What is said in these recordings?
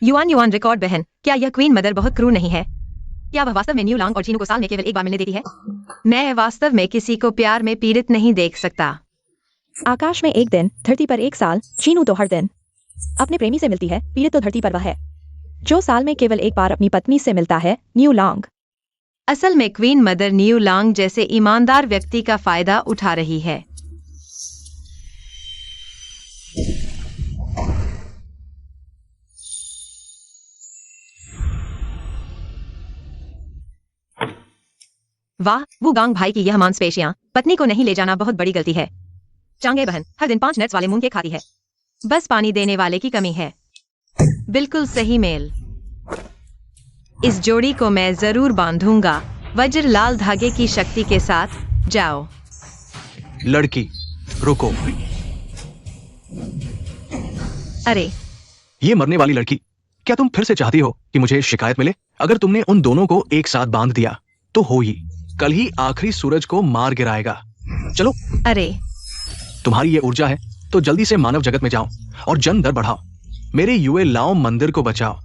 Yuan yuan record बहन, क्या यह क्वीन मदर बहुत क्रूर नहीं है? क्या वह वास्तव में न्यू लॉन्ग और चीनू को साल में केवल एक बार मिलने देती है? मैं वास्तव में किसी को प्यार में पीड़ित नहीं देख सकता। आकाश में एक दिन, धरती पर एक साल। चीनू तो हर दिन अपने प्रेमी से मिलती है, पीड़ित तो धरती पर वह है जो साल में केवल एक बार अपनी पत्नी से मिलता है, न्यू लॉन्ग। असल में क्वीन मदर न्यू लॉन्ग जैसे ईमानदार व्यक्ति का फायदा उठा रही है। वाह, वो गांग भाई की यह मांसपेशियां पत्नी को नहीं ले जाना बहुत बड़ी गलती है। चांगे बहन हर दिन 5 नट्स वाले मूंग के खाती है। बस पानी देने वाले की कमी है। बिल्कुल सही मेल। इस जोड़ी को मैं जरूर बांधूंगा वज्र लाल धागे की शक्ति के साथ। जाओ लड़की, रुको। अरे ये मरने वाली लड़की, क्या तुम फिर से चाहती हो कि मुझे शिकायत मिले? अगर तुमने उन दोनों को एक साथ बांध दिया तो हो ही कल ही आखिरी सूरज को मार गिराएगा। चलो। अरे तुम्हारी ये ऊर्जा है तो जल्दी से मानव जगत में जाओ और जन दर बढ़ाओ। मेरे युए लाओ मंदिर को बचाओ।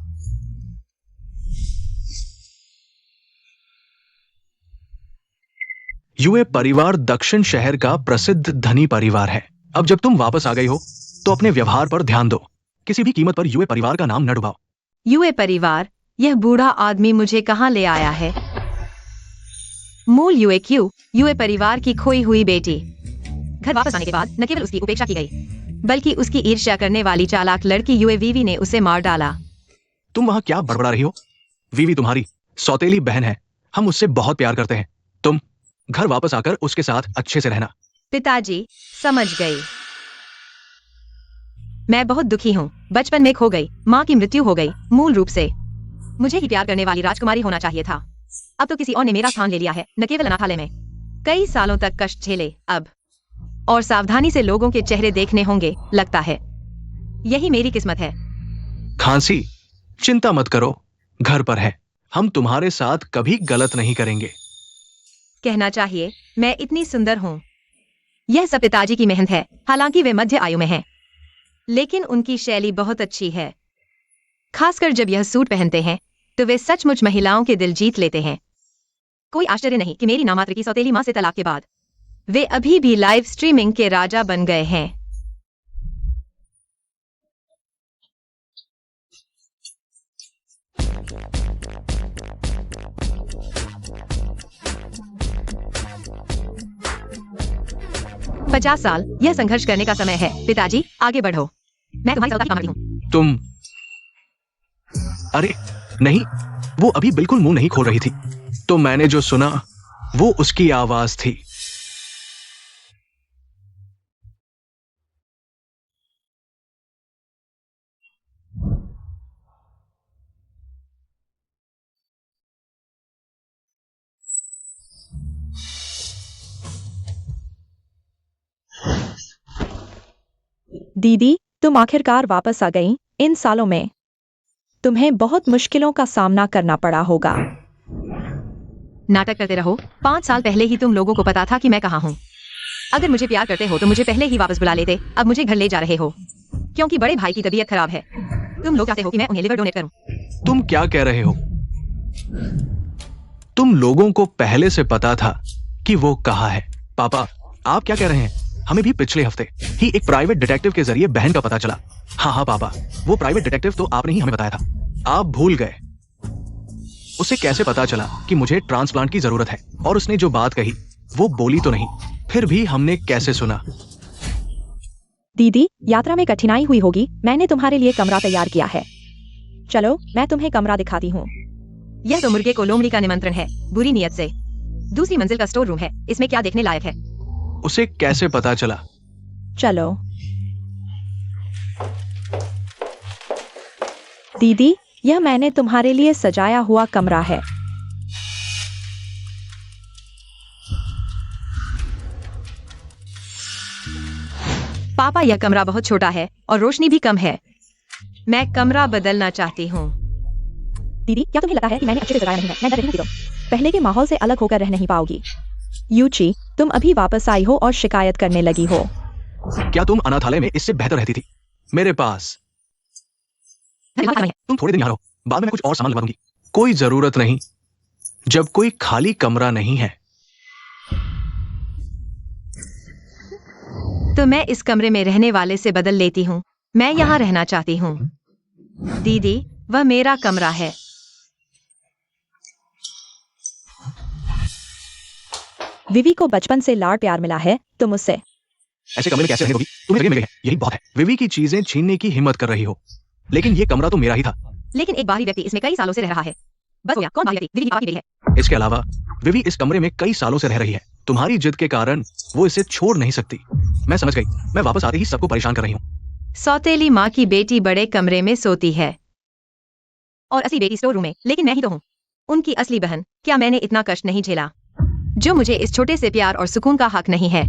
युए परिवार दक्षिण शहर का प्रसिद्ध धनी परिवार है। अब जब तुम वापस आ गई हो तो अपने व्यवहार पर ध्यान दो। किसी भी कीमत पर युए परिवार का नाम न डुबाओ। युए परिवार, यह बूढ़ा आदमी मुझे कहां ले आया है? मूल युए क्यू, युए परिवार की खोई हुई बेटी। घर वापस आने के बाद न केवल उसकी उपेक्षा की गई, बल्कि उसकी ईर्ष्या करने वाली चालाक लड़की युए वीवी ने उसे मार डाला। तुम वहां क्या बड़बड़ा रही हो? वीवी तुम्हारी सौतेली बहन है। हम उससे बहुत प्यार करते हैं। तुम घर वापस आकर उसके साथ अच्छे से रहना। पिताजी, समझ गई। मैं बहुत दुखी हूँ। बचपन में खो गई, माँ की मृत्यु हो गई। मूल रूप से मुझे ही प्यार करने वाली राजकुमारी होना चाहिए था। अब तो किसी और ने मेरा स्थान ले लिया है, न केवल अनाथालय में। कई सालों तक कष्ट झेले अब, और सावधानी से लोगों के चेहरे देखने होंगे, लगता है। यही मेरी किस्मत है। खांसी, चिंता मत करो, घर पर है। हम तुम्हारे साथ कभी गलत नहीं करेंगे। कहना चाहिए मैं इतनी सुंदर हूँ। यह सब पिताजी की मेहनत है। हालांकि वे मध्य आयु में हैं, लेकिन उनकी शैली बहुत अच्छी है। खासकर जब यह सूट पहनते हैं तो वे सचमुच महिलाओं के दिल जीत लेते हैं। कोई आश्चर्य नहीं कि मेरी नामात्र की सौतेली मां से तलाक के बाद वे अभी भी लाइव स्ट्रीमिंग के राजा बन गए हैं। पचास साल, यह संघर्ष करने का समय है। पिताजी, आगे बढ़ो। मैं तुम्हारी सौदा कामड़ी हूँ। तुम, अरे नहीं, वो अभी बिल्कुल मुंह नहीं खोल रही थी। तो मैंने जो सुना वो उसकी आवाज थी। दीदी, तुम आखिरकार वापस आ गई। इन सालों में तुम्हें बहुत मुश्किलों का सामना करना पड़ा होगा। नाटक करते रहो। 5 साल पहले ही तुम लोगों को पता था कि मैं कहाँ हूँ। अगर मुझे प्यार करते हो तो मुझे पहले ही वापस बुला लेते। अब मुझे घर ले जा रहे हो क्योंकि बड़े भाई की तबीयत खराब है। तुम लोग चाहते हो कि मैं उन्हें लिवर डोनेट करूं। तुम क्या कह रहे हो? तुम लोगों को पहले से पता था कि वो कहाँ है। पापा, आप क्या कह रहे हैं? हमें भी पिछले हफ्ते ही एक प्राइवेट डिटेक्टिव के जरिए बहन का पता चला। हाँ पापा, वो प्राइवेट डिटेक्टिव तो आपने ही हमें बताया था। आप भूल गए। उसे कैसे पता चला कि मुझे ट्रांसप्लांट की जरूरत है? और उसने जो बात कही वो बोली तो नहीं, फिर भी हमने कैसे सुना? दीदी, यात्रा में कठिनाई हुई होगी। मैंने तुम्हारे लिए कमरा तैयार किया है। चलो, मैं तुम्हें कमरा दिखाती हूँ। यह तो मुर्गे को लोमड़ी का निमंत्रण है, बुरी नियत से। दूसरी मंजिल का स्टोर रूम है। इसमें क्या देखने लायक है? उसे कैसे पता चला? चलो। दीदी, यह मैंने तुम्हारे लिए सजाया हुआ कमरा है। पापा, यह कमरा बहुत छोटा है और रोशनी भी कम है। मैं कमरा बदलना चाहती हूँ। दीदी, क्या तुम्हें लगता है कि मैंने अच्छे से सजाया नहीं है? मैं डर रही हूँ कि तुम पहले के माहौल से अलग होकर रह नहीं पाओगी। यूची, तुम अभी वापस आई हो और शिकायत करने लगी हो। क्या तुम अनाथालय में इससे बेहतर रहती थी? मेरे पास धन्यवाद है। तुम थोड़े दिन यहाँ रहो, बाद में मैं कुछ और सामान लगवा दूंगी। कोई जरूरत नहीं, जब कोई खाली कमरा नहीं है। तो मैं इस कमरे में रहने वाले से बदल लेती हूँ। मैं यहाँ रहना चाहती हूँ। दीदी, वह मेरा कमरा है। विवी को बचपन से लाड़ प्यार मिला है, तुम उससे ऐसे कमरे में कैसे रहने दोगी? तुम्हें जगह मिली है, यही बहुत है। विवी की चीजें छीनने की हिम्मत कर रही हो, लेकिन ये कमरा तो मेरा ही था। लेकिन एक बाहरी व्यक्ति इसमें कई सालों से रह रहा है। बस हो गया, कौन बाहरी व्यक्ति? विवी की बात की गई है। इसके अलावा विवी इस कमरे में कई सालों से रह रही है। तुम्हारी जिद के कारण वो इसे छोड़ नहीं सकती। मैं समझ गई, मैं वापस आते ही सबको परेशान कर रही हूँ। सौतेली माँ की बेटी बड़े कमरे में सोती है और असली बेटी स्टोर रूम में, लेकिन मैं ही तो हूँ उनकी असली बहन। क्या मैंने इतना कष्ट नहीं झेला जो मुझे इस छोटे से प्यार और सुकून का हक नहीं है?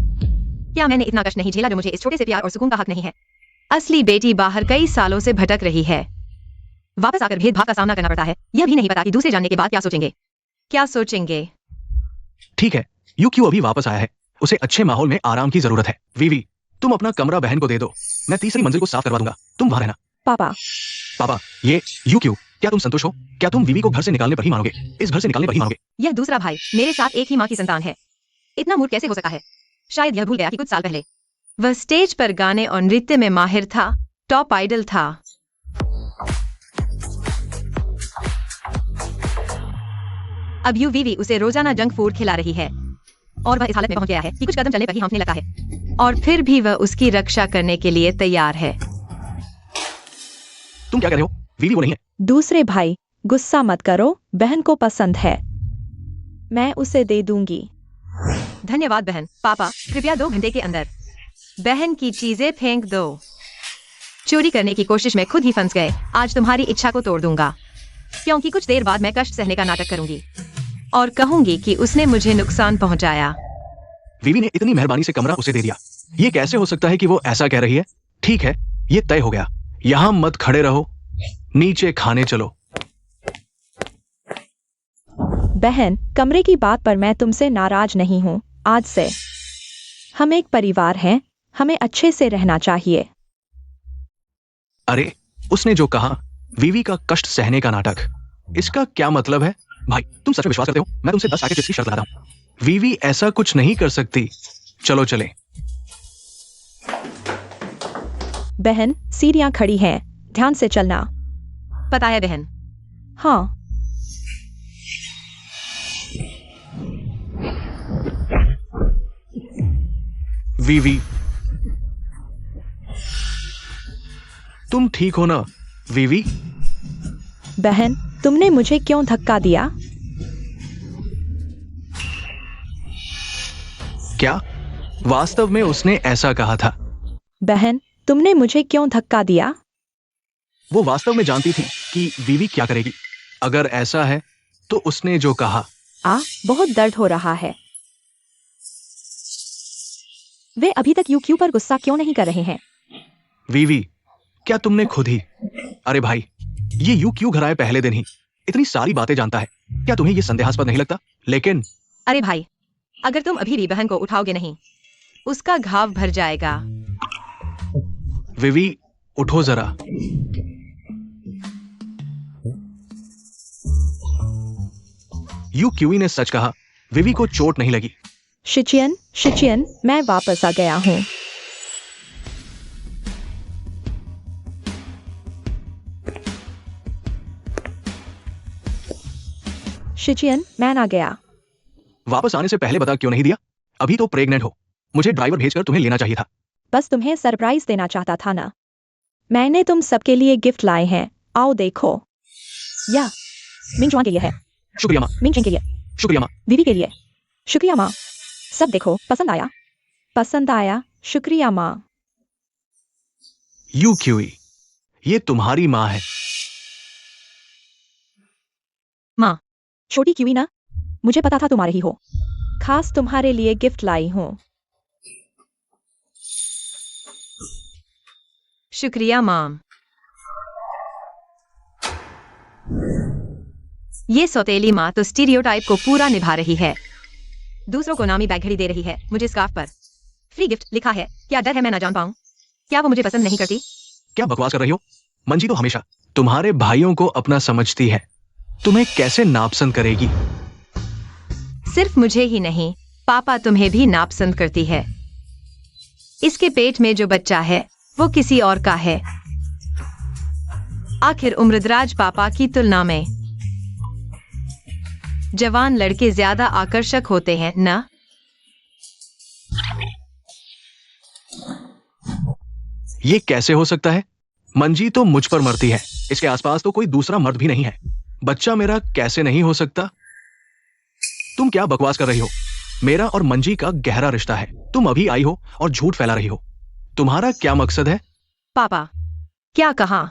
क्या मैंने इतना कष्ट नहीं झेला जो मुझे इस छोटे से प्यार और सुकून का हक नहीं है? असली बेटी बाहर कई सालों से भटक रही है। वापस आकर भेदभाव का सामना करना पड़ता है। यह भी नहीं पता कि दूसरे जानने के बाद क्या सोचेंगे। क्या सोचेंगे? ठीक है, यू क्यों अभी वापस आया है? उसे अच्छे माहौल में आराम की जरूरत है। विवी, तुम अपना कमरा बहन को दे दो, मैं तीसरी मंजिल को साफ करवा दूंगा, तुम वहां रहना। पापा। पापा, ये यू क्यों? क्या तुम संतुष्ट हो? क्या तुम विवी को घर से निकालने पर ही मानोगे? इस घर से निकालने पर ही मानोगे? यह दूसरा भाई मेरे साथ एक ही माँ की संतान है। इतना मूर्ख कैसे हो सकता है? शायद यह भूल गया कि कुछ साल पहले वह स्टेज पर गाने और नृत्य में माहिर था, टॉप आइडल था। अब यू विवी उसे रोजाना जंक फूड खिला रही है और वह इस हालत में पहुंच गया है कि कुछ कदम चलने पर ही हाँफने लगा है, और फिर भी वह उसकी रक्षा करने के लिए तैयार है। तुम क्या कर रहे हो? विवी वो नहीं है। दूसरे भाई, गुस्सा मत करो, बहन को पसंद है, मैं उसे दे दूंगी। धन्यवाद बहन। पापा, कृपया 2 घंटे के अंदर बहन की चीजें फेंक दो। चोरी करने की कोशिश में खुद ही फंस गए। आज तुम्हारी इच्छा को तोड़ दूंगा, क्योंकि कुछ देर बाद मैं कष्ट सहने का नाटक करूंगी और कहूंगी कि उसने मुझे नुकसान पहुंचाया। विवी ने इतनी मेहरबानी से कमरा उसे दे दिया। ये कैसे हो सकता है कि वो ऐसा कह रही है? ठीक है, ये तय हो गया। यहाँ मत खड़े रहो, नीचे खाने चलो। बहन, कमरे की बात पर मैं तुमसे नाराज नहीं हूँ। आज से हम एक परिवार हैं, हमें अच्छे से रहना चाहिए। अरे, उसने जो कहा, विवी का कष्ट सहने का नाटक, इसका क्या मतलब है? भाई, तुम सच में विश्वास करते हो? मैं तुमसे 10 पैकेट चिप्स की शर्त लगाता हूँ। विवी ऐसा कुछ नहीं कर सकती। चलो चले। बहन, सीढ़ियां खड़ी हैं, ध्यान से चलना। पता है बहन। हाँ। विवी, तुम ठीक हो ना? विवी, बहन, तुमने मुझे क्यों धक्का दिया? क्या वास्तव में उसने ऐसा कहा था? बहन, तुमने मुझे क्यों धक्का दिया? वो वास्तव में जानती थी कि विवी क्या करेगी। अगर ऐसा है तो उसने जो कहा। बहुत दर्द हो रहा है। वे अभी तक यूक्यू पर गुस्सा क्यों नहीं कर रहे हैं? विवी, क्या तुमने खुद ही? अरे भाई, ये यू क्यों घर आए पहले दिन ही? इतनी सारी बातें जानता है, क्या तुम्हें ये संदेहास्पद नहीं लगता? लेकिन अरे भाई, अगर तुम अभी भी बहन को उठाओगे नहीं, उसका घाव भर जाएगा। विवी, उठो जरा। यू क्यूई ने सच कहा, विवी को चोट नहीं लगी। शिचियन, मैं वापस आ गया हूँ। शिचियन, मैं आ गया। वापस आने से पहले बता क्यों नहीं दिया? अभी तो प्रेग्नेंट हो, मुझे ड्राइवर भेजकर तुम्हें लेना चाहिए था। बस तुम्हें सरप्राइज देना चाहता था ना। मैंने तुम सबके लिए गिफ्ट लाए हैं, आओ देखो। या मिंगजुआन के लिए है। शुक्रिया माँ। मिंगचेंग के लिए। शुक्रिया माँ। विवी के लिए। शुक्रिया माँ। सब देखो, पसंद आया? पसंद आया, शुक्रिया माँ। यू क्यूई, ये तुम्हारी माँ है। माँ। छोटी क्यूई ना, मुझे पता था तुम आ रही हो। खास तुम्हारे लिए गिफ्ट लाई हूँ। शुक्रिया माम। ये सौतेली माँ तो स्टीरियोटाइप को पूरा निभा रही है। दूसरों को नामी बैग घड़ी दे रही है, मुझे स्कार्फ पर फ्री गिफ्ट लिखा है। क्या डर है मैं ना जान पाऊं? क्या वो मुझे पसंद नहीं करती? क्या बकवास कर रही हो? मंजी तो हमेशा तुम्हारे भाइयों को अपना समझती है, तुम्हें कैसे नापसंद करेगी? सिर्फ मुझे ही नहीं, पापा तुम्हें भी नापसंद करती है। इसके पेट में जो बच्चा है वो किसी और का है। आखिर उम्रदराज पापा की तुलना में जवान लड़के ज्यादा आकर्षक होते हैं ना? ये कैसे हो सकता है? मंजी तो मुझ पर मरती है, इसके आसपास तो कोई दूसरा मर्द भी नहीं है। बच्चा मेरा कैसे नहीं हो सकता? तुम क्या बकवास कर रही हो? मेरा और मंजी का गहरा रिश्ता है। तुम अभी आई हो और झूठ फैला रही हो। तुम्हारा क्या मकसद है? पापा, क्या कहा?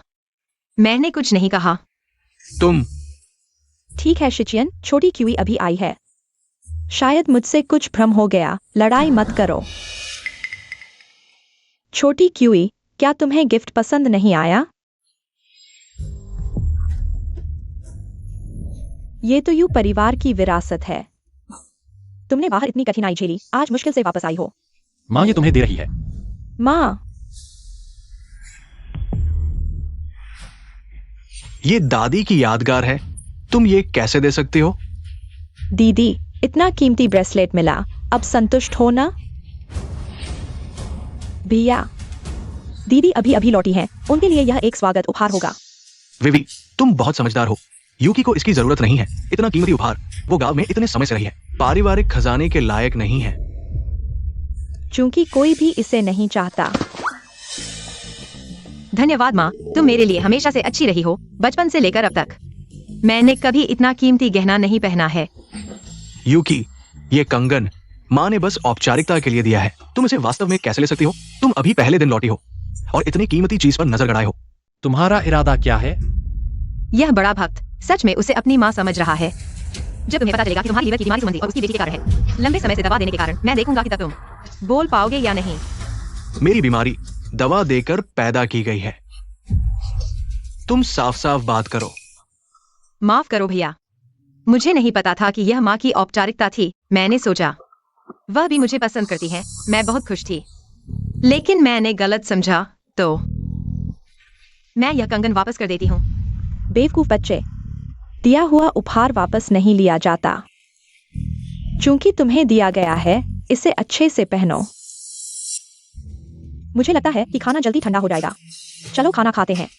मैंने कुछ नहीं कहा। तुम ठीक है शिचियन, छोटी क्यूई अभी आई है। शायद मुझसे कुछ भ्रम हो गया, लड़ाई मत करो। छोटी क्यूई, क्या तुम्हें गिफ्ट पसंद नहीं आया? ये तो यूं परिवार की विरासत है। तुमने बाहर इतनी कठिनाई झेली, आज मुश्किल से वापस आई हो। माँ ये तुम्हें दे रही है। माँ, ये दादी की यादगार है, तुम ये कैसे दे सकती हो? दीदी, इतना कीमती ब्रेसलेट मिला, अब संतुष्ट हो ना? भैया, दीदी अभी अभी लौटी हैं, उनके लिए यह एक स्वागत उपहार होगा। विवी, तुम बहुत समझदार हो। यूकी को इसकी जरूरत नहीं है। इतना कीमती उपहार वो गांव में इतने समय से रही है, पारिवारिक खजाने के लायक नहीं है। चूंकि कोई भी इसे नहीं चाहता। धन्यवाद माँ, तुम मेरे लिए हमेशा से अच्छी रही हो, बचपन से लेकर अब तक। मैंने कभी इतना कीमती गहना नहीं पहना है। यूकी, ये कंगन माँ ने बस औपचारिकता के लिए दिया है। तुम इसे वास्तव में कैसे ले सकती हो? तुम अभी पहले दिन लौटी हो और इतनी कीमती चीज पर नजर गड़ाए हो। तुम्हारा इरादा क्या है? यह बड़ा भक्त सच में उसे अपनी माँ समझ रहा है। जब तुम्हें पता चलेगा कि तुम्हारी लीवर की बीमारी संबंधी और उसकी बेटी के कारण है, लंबे समय से दवा देने के कारण, मैं देखूंगा कि तब तुम बोल पाओगे या नहीं। मेरी बीमारी दवा देकर पैदा की गई है। तुम साफ साफ बात करो। माफ करो भैया, मुझे नहीं पता था कि यह माँ की औपचारिकता थी। मैंने सोचा वह भी मुझे पसंद करती है, मैं बहुत खुश थी। लेकिन मैंने गलत समझा, तो मैं यह कंगन वापस कर देती हूँ। बेवकूफ बच्चे, दिया हुआ उपहार वापस नहीं लिया जाता। चूंकि तुम्हें दिया गया है, इसे अच्छे से पहनो। मुझे लगता है कि खाना जल्दी ठंडा हो जाएगा। चलो खाना खाते हैं।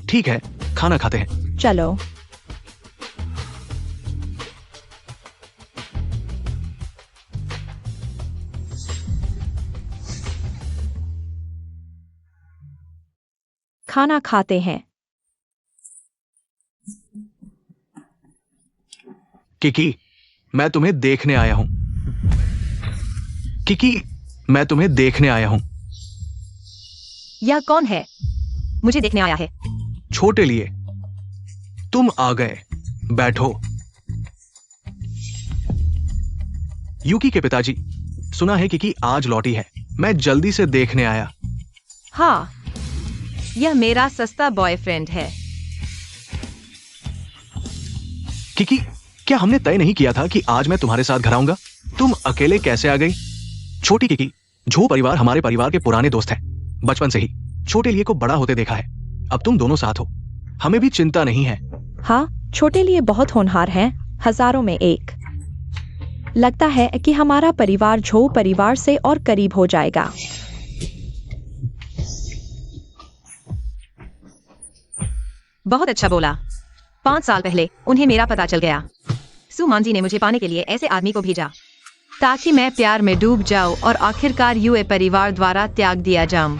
ठीक है, खाना खाते हैं। चलो। खाना खाते हैं। किकी, मैं तुम्हें देखने आया हूं। किकी, मैं तुम्हें देखने आया हूं। यह कौन है? मुझे देखने आया है। छोटे लिए तुम आ गए, बैठो। यूकी के पिताजी, सुना है किकी आज लौटी है, मैं जल्दी से देखने आया। हाँ, यह मेरा सस्ता बॉयफ्रेंड है। किकी, क्या हमने तय नहीं किया था कि आज मैं तुम्हारे साथ घर आऊंगा? तुम अकेले कैसे आ गई? छोटी किकी, झो परिवार हमारे परिवार के पुराने दोस्त हैं, बचपन से ही छोटे लिए को बड़ा होते देखा है। अब तुम दोनों साथ हो, हमें भी चिंता नहीं है। हाँ, छोटे लिए बहुत होनहार हैं, हजारों में एक। लगता है कि हमारा परिवार झो परिवार से और करीब हो जाएगा। बहुत अच्छा बोला। 5 साल पहले उन्हें मेरा पता चल गया। सुमांजी ने मुझे पाने के लिए ऐसे आदमी को भेजा ताकि मैं प्यार में डूब जाऊं और आखिरकार यूए परिवार द्वारा त्याग दिया जाऊं।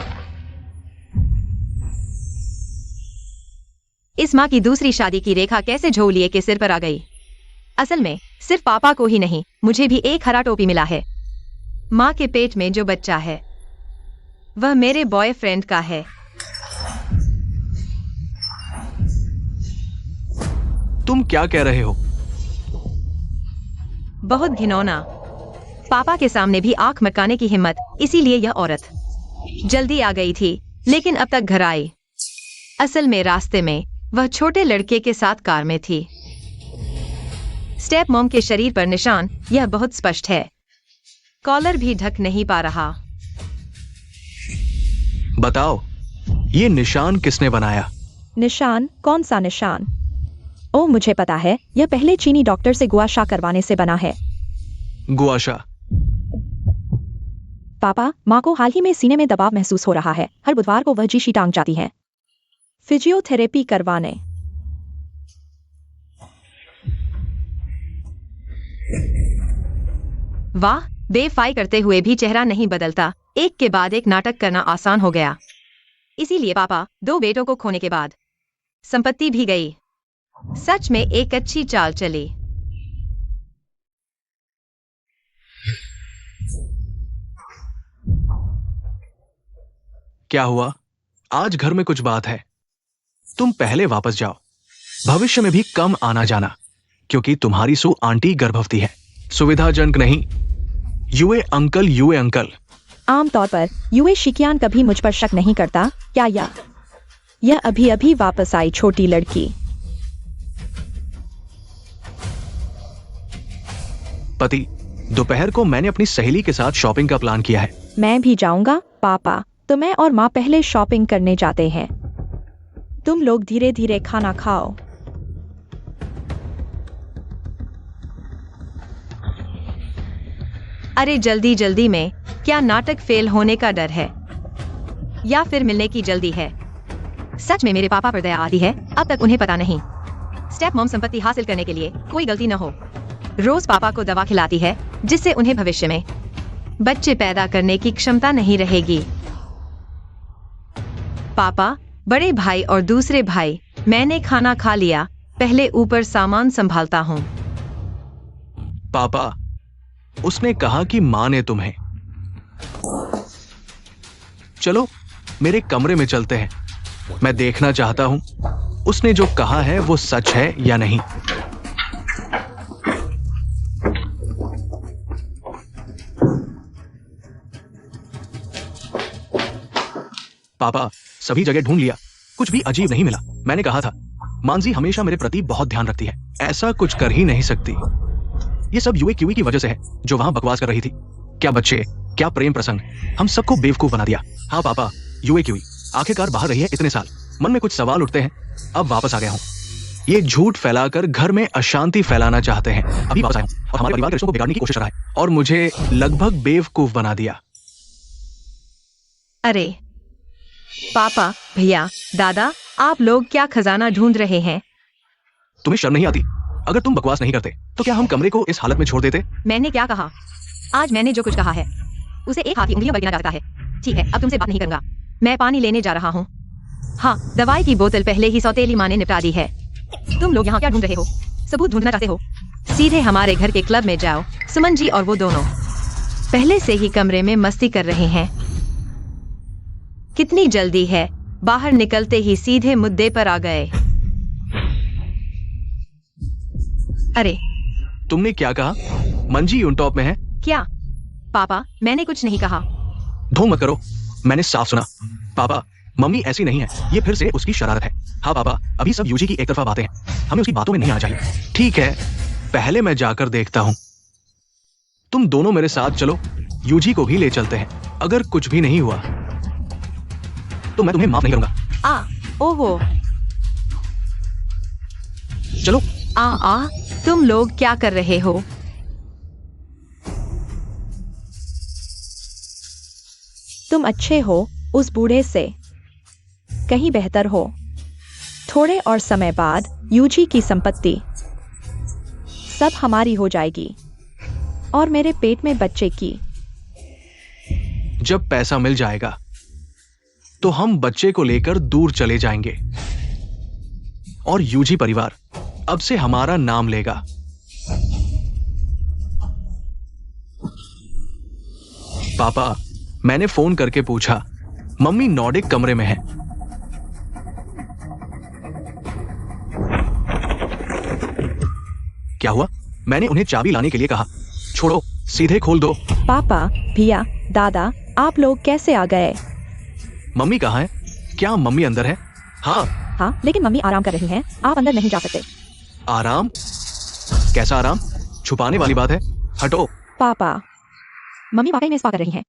इस माँ की दूसरी शादी की रेखा कैसे झोलिए के सिर पर आ गई? असल में सिर्फ पापा को ही नहीं, मुझे भी एक हरा टोपी मिला है। माँ के पेट में जो बच्चा है वह मेरे बॉयफ्रेंड का है। तुम क्या कह रहे हो? बहुत घिनौना। पापा के सामने भी आंख मटकाने की हिम्मत, इसीलिए यह औरत जल्दी आ गई थी, लेकिन अब तक घर आई। असल में रास्ते में वह छोटे लड़के के साथ कार में थी। स्टेप मॉम के शरीर पर निशान यह बहुत स्पष्ट है। कॉलर भी ढक नहीं पा रहा। बताओ, ये निशान किसने बनाया? निशान? कौन सा निशान? ओ मुझे पता है, यह पहले चीनी डॉक्टर से गुआशा करवाने से बना है। गुआशा? पापा, माँ को हाल ही में सीने में दबाव महसूस हो रहा है। हर बुधवार को वह जीशी टांग जाती है फिजियोथेरेपी करवाने। वाह, बेफाई करते हुए भी चेहरा नहीं बदलता। एक के बाद एक नाटक करना आसान हो गया। इसीलिए पापा 2 बेटों को खोने के बाद संपत्ति भी गई। सच में एक अच्छी चाल चली। क्या हुआ? आज घर में कुछ बात है? तुम पहले वापस जाओ। भविष्य में भी कम आना जाना, क्योंकि तुम्हारी सु आंटी गर्भवती है। सुविधाजनक नहीं। यूए अंकल। आमतौर पर यूए शिकियान कभी मुझ पर शक नहीं करता क्या? यह अभी अभी वापस आई छोटी लड़की। पति, दोपहर को मैंने अपनी सहेली के साथ शॉपिंग का प्लान किया है। मैं भी जाऊंगा पापा, तो मैं और माँ पहले शॉपिंग करने जाते हैं। तुम लोग धीरे धीरे खाना खाओ। अरे जल्दी जल्दी में क्या नाटक फेल होने का डर है या फिर मिलने की जल्दी है? सच में मेरे पापा पर दया आती है। अब तक उन्हें पता नहीं स्टेप मॉम संपत्ति हासिल करने के लिए कोई गलती न हो। रोज पापा को दवा खिलाती है जिससे उन्हें भविष्य में बच्चे पैदा करने की क्षमता नहीं रहेगी। पापा, बड़े भाई और दूसरे भाई, मैंने खाना खा लिया। पहले ऊपर सामान संभालता हूँ। पापा, उसने कहा कि माँ ने तुम्हें। चलो मेरे कमरे में चलते हैं। मैं देखना चाहता हूं उसने जो कहा है वो सच है या नहीं। पापा, सभी जगह ढूंढ लिया, कुछ भी अजीब नहीं मिला। मैंने कहा था, मानसी हमेशा मेरे प्रति बहुत ध्यान रखती है। ऐसा कुछ कर ही नहीं सकती। ये सब यूए क्यूई की वजह से है जो वहां बकवास कर रही थी। क्या बच्चे, क्या प्रेम प्रसंग, हम सबको बेवकूफ बना दिया। हाँ पापा, यूए क्यूई आखिरकार बाहर रही है इतने साल। मन में कुछ सवाल उठते हैं, अब वापस आ गया हूँ। ये झूठ फैलाकर घर में अशांति फैलाना चाहते हैं। अभी वापस आया हूँ और हमारे परिवार के रिश्तों को बिगाड़ने की कोशिश कर रहा है और मुझे लगभग बेवकूफ बना दिया। अरे पापा, भैया, दादा, आप लोग क्या खजाना ढूंढ रहे हैं? तुम्हें शर्म नहीं आती? अगर तुम बकवास नहीं करते तो क्या हम कमरे को इस हालत में छोड़ देते? मैंने क्या कहा? आज मैंने जो कुछ कहा है उसे एक हाथ की उंगलियों पर गिना जा सकता है। ठीक है, अब तुमसे बात नहीं करूंगा। मैं पानी लेने जा रहा हूँ। हाँ, दवाई की बोतल पहले ही सौतेली माँ ने निपटा दी है। तुम लोग यहाँ क्या ढूंढ रहे हो? सबूत ढूंढना चाहते हो? सीधे हमारे घर के क्लब में जाओ। सुमन जी और वो दोनों पहले से ही कमरे में मस्ती कर रहे हैं। कितनी जल्दी है, बाहर निकलते ही सीधे मुद्दे पर आ गए। अरे तुमने क्या कहा? मंजी ऑन टॉप में है। क्या? पापा, मैंने कुछ नहीं कहा। ढोंग मत करो, मैंने साफ सुना। पापा, मम्मी ऐसी नहीं है, ये फिर से उसकी शरारत है। हाँ पापा, अभी सब यूजी की एक तरफा बातें हैं, हमें उसकी बातों में नहीं आना चाहिए। ठीक है, पहले मैं जाकर देखता हूँ। तुम दोनों मेरे साथ चलो, यूजी को भी ले चलते हैं। अगर कुछ भी नहीं हुआ तो मैं तुम्हें माफ नहीं करूंगा। ओहो, चलो। तुम लोग क्या कर रहे हो? तुम अच्छे हो उस बूढ़े से, कहीं बेहतर हो। थोड़े और समय बाद यूजी की संपत्ति सब हमारी हो जाएगी और मेरे पेट में बच्चे की। जब पैसा मिल जाएगा तो हम बच्चे को लेकर दूर चले जाएंगे और यूजी परिवार अब से हमारा नाम लेगा। पापा, मैंने फोन करके पूछा, मम्मी नॉर्डिक कमरे में है। क्या हुआ? मैंने उन्हें चाबी लाने के लिए कहा। छोड़ो, सीधे खोल दो। पापा, भैया, दादा, आप लोग कैसे आ गए? मम्मी कहाँ है? क्या मम्मी अंदर है? हाँ, लेकिन मम्मी आराम कर रही हैं, आप अंदर नहीं जा सकते। आराम? कैसा आराम? छुपाने वाली बात है, हटो। पापा, मम्मी वाकई में स्पा कर रही हैं।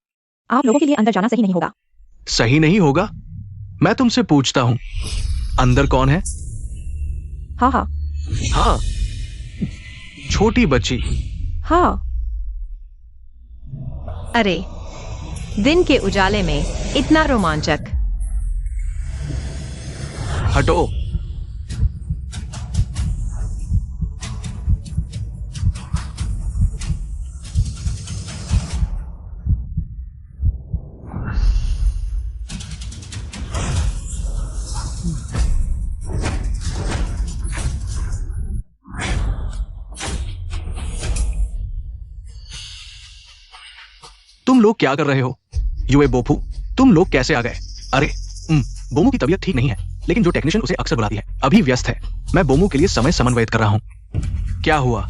आप लोगों के लिए अंदर जाना सही नहीं होगा। सही नहीं होगा? मैं तुमसे पूछता हूं, अंदर कौन है? हाँ हाँ हाँ, छोटी बच्ची। हाँ। अरे, दिन के उजाले में इतना रोमांचक। हटो। तुम लोग क्या कर रहे हो? यूए बोफू, तुम लोग कैसे आ गए? अरे, बोमू की तबीयत ठीक नहीं है, लेकिन जो टेक्नीशियन उसे अक्सर बुलाती है अभी व्यस्त है। मैं बोमू के लिए समय समन्वयित कर रहा हूं। क्या हुआ?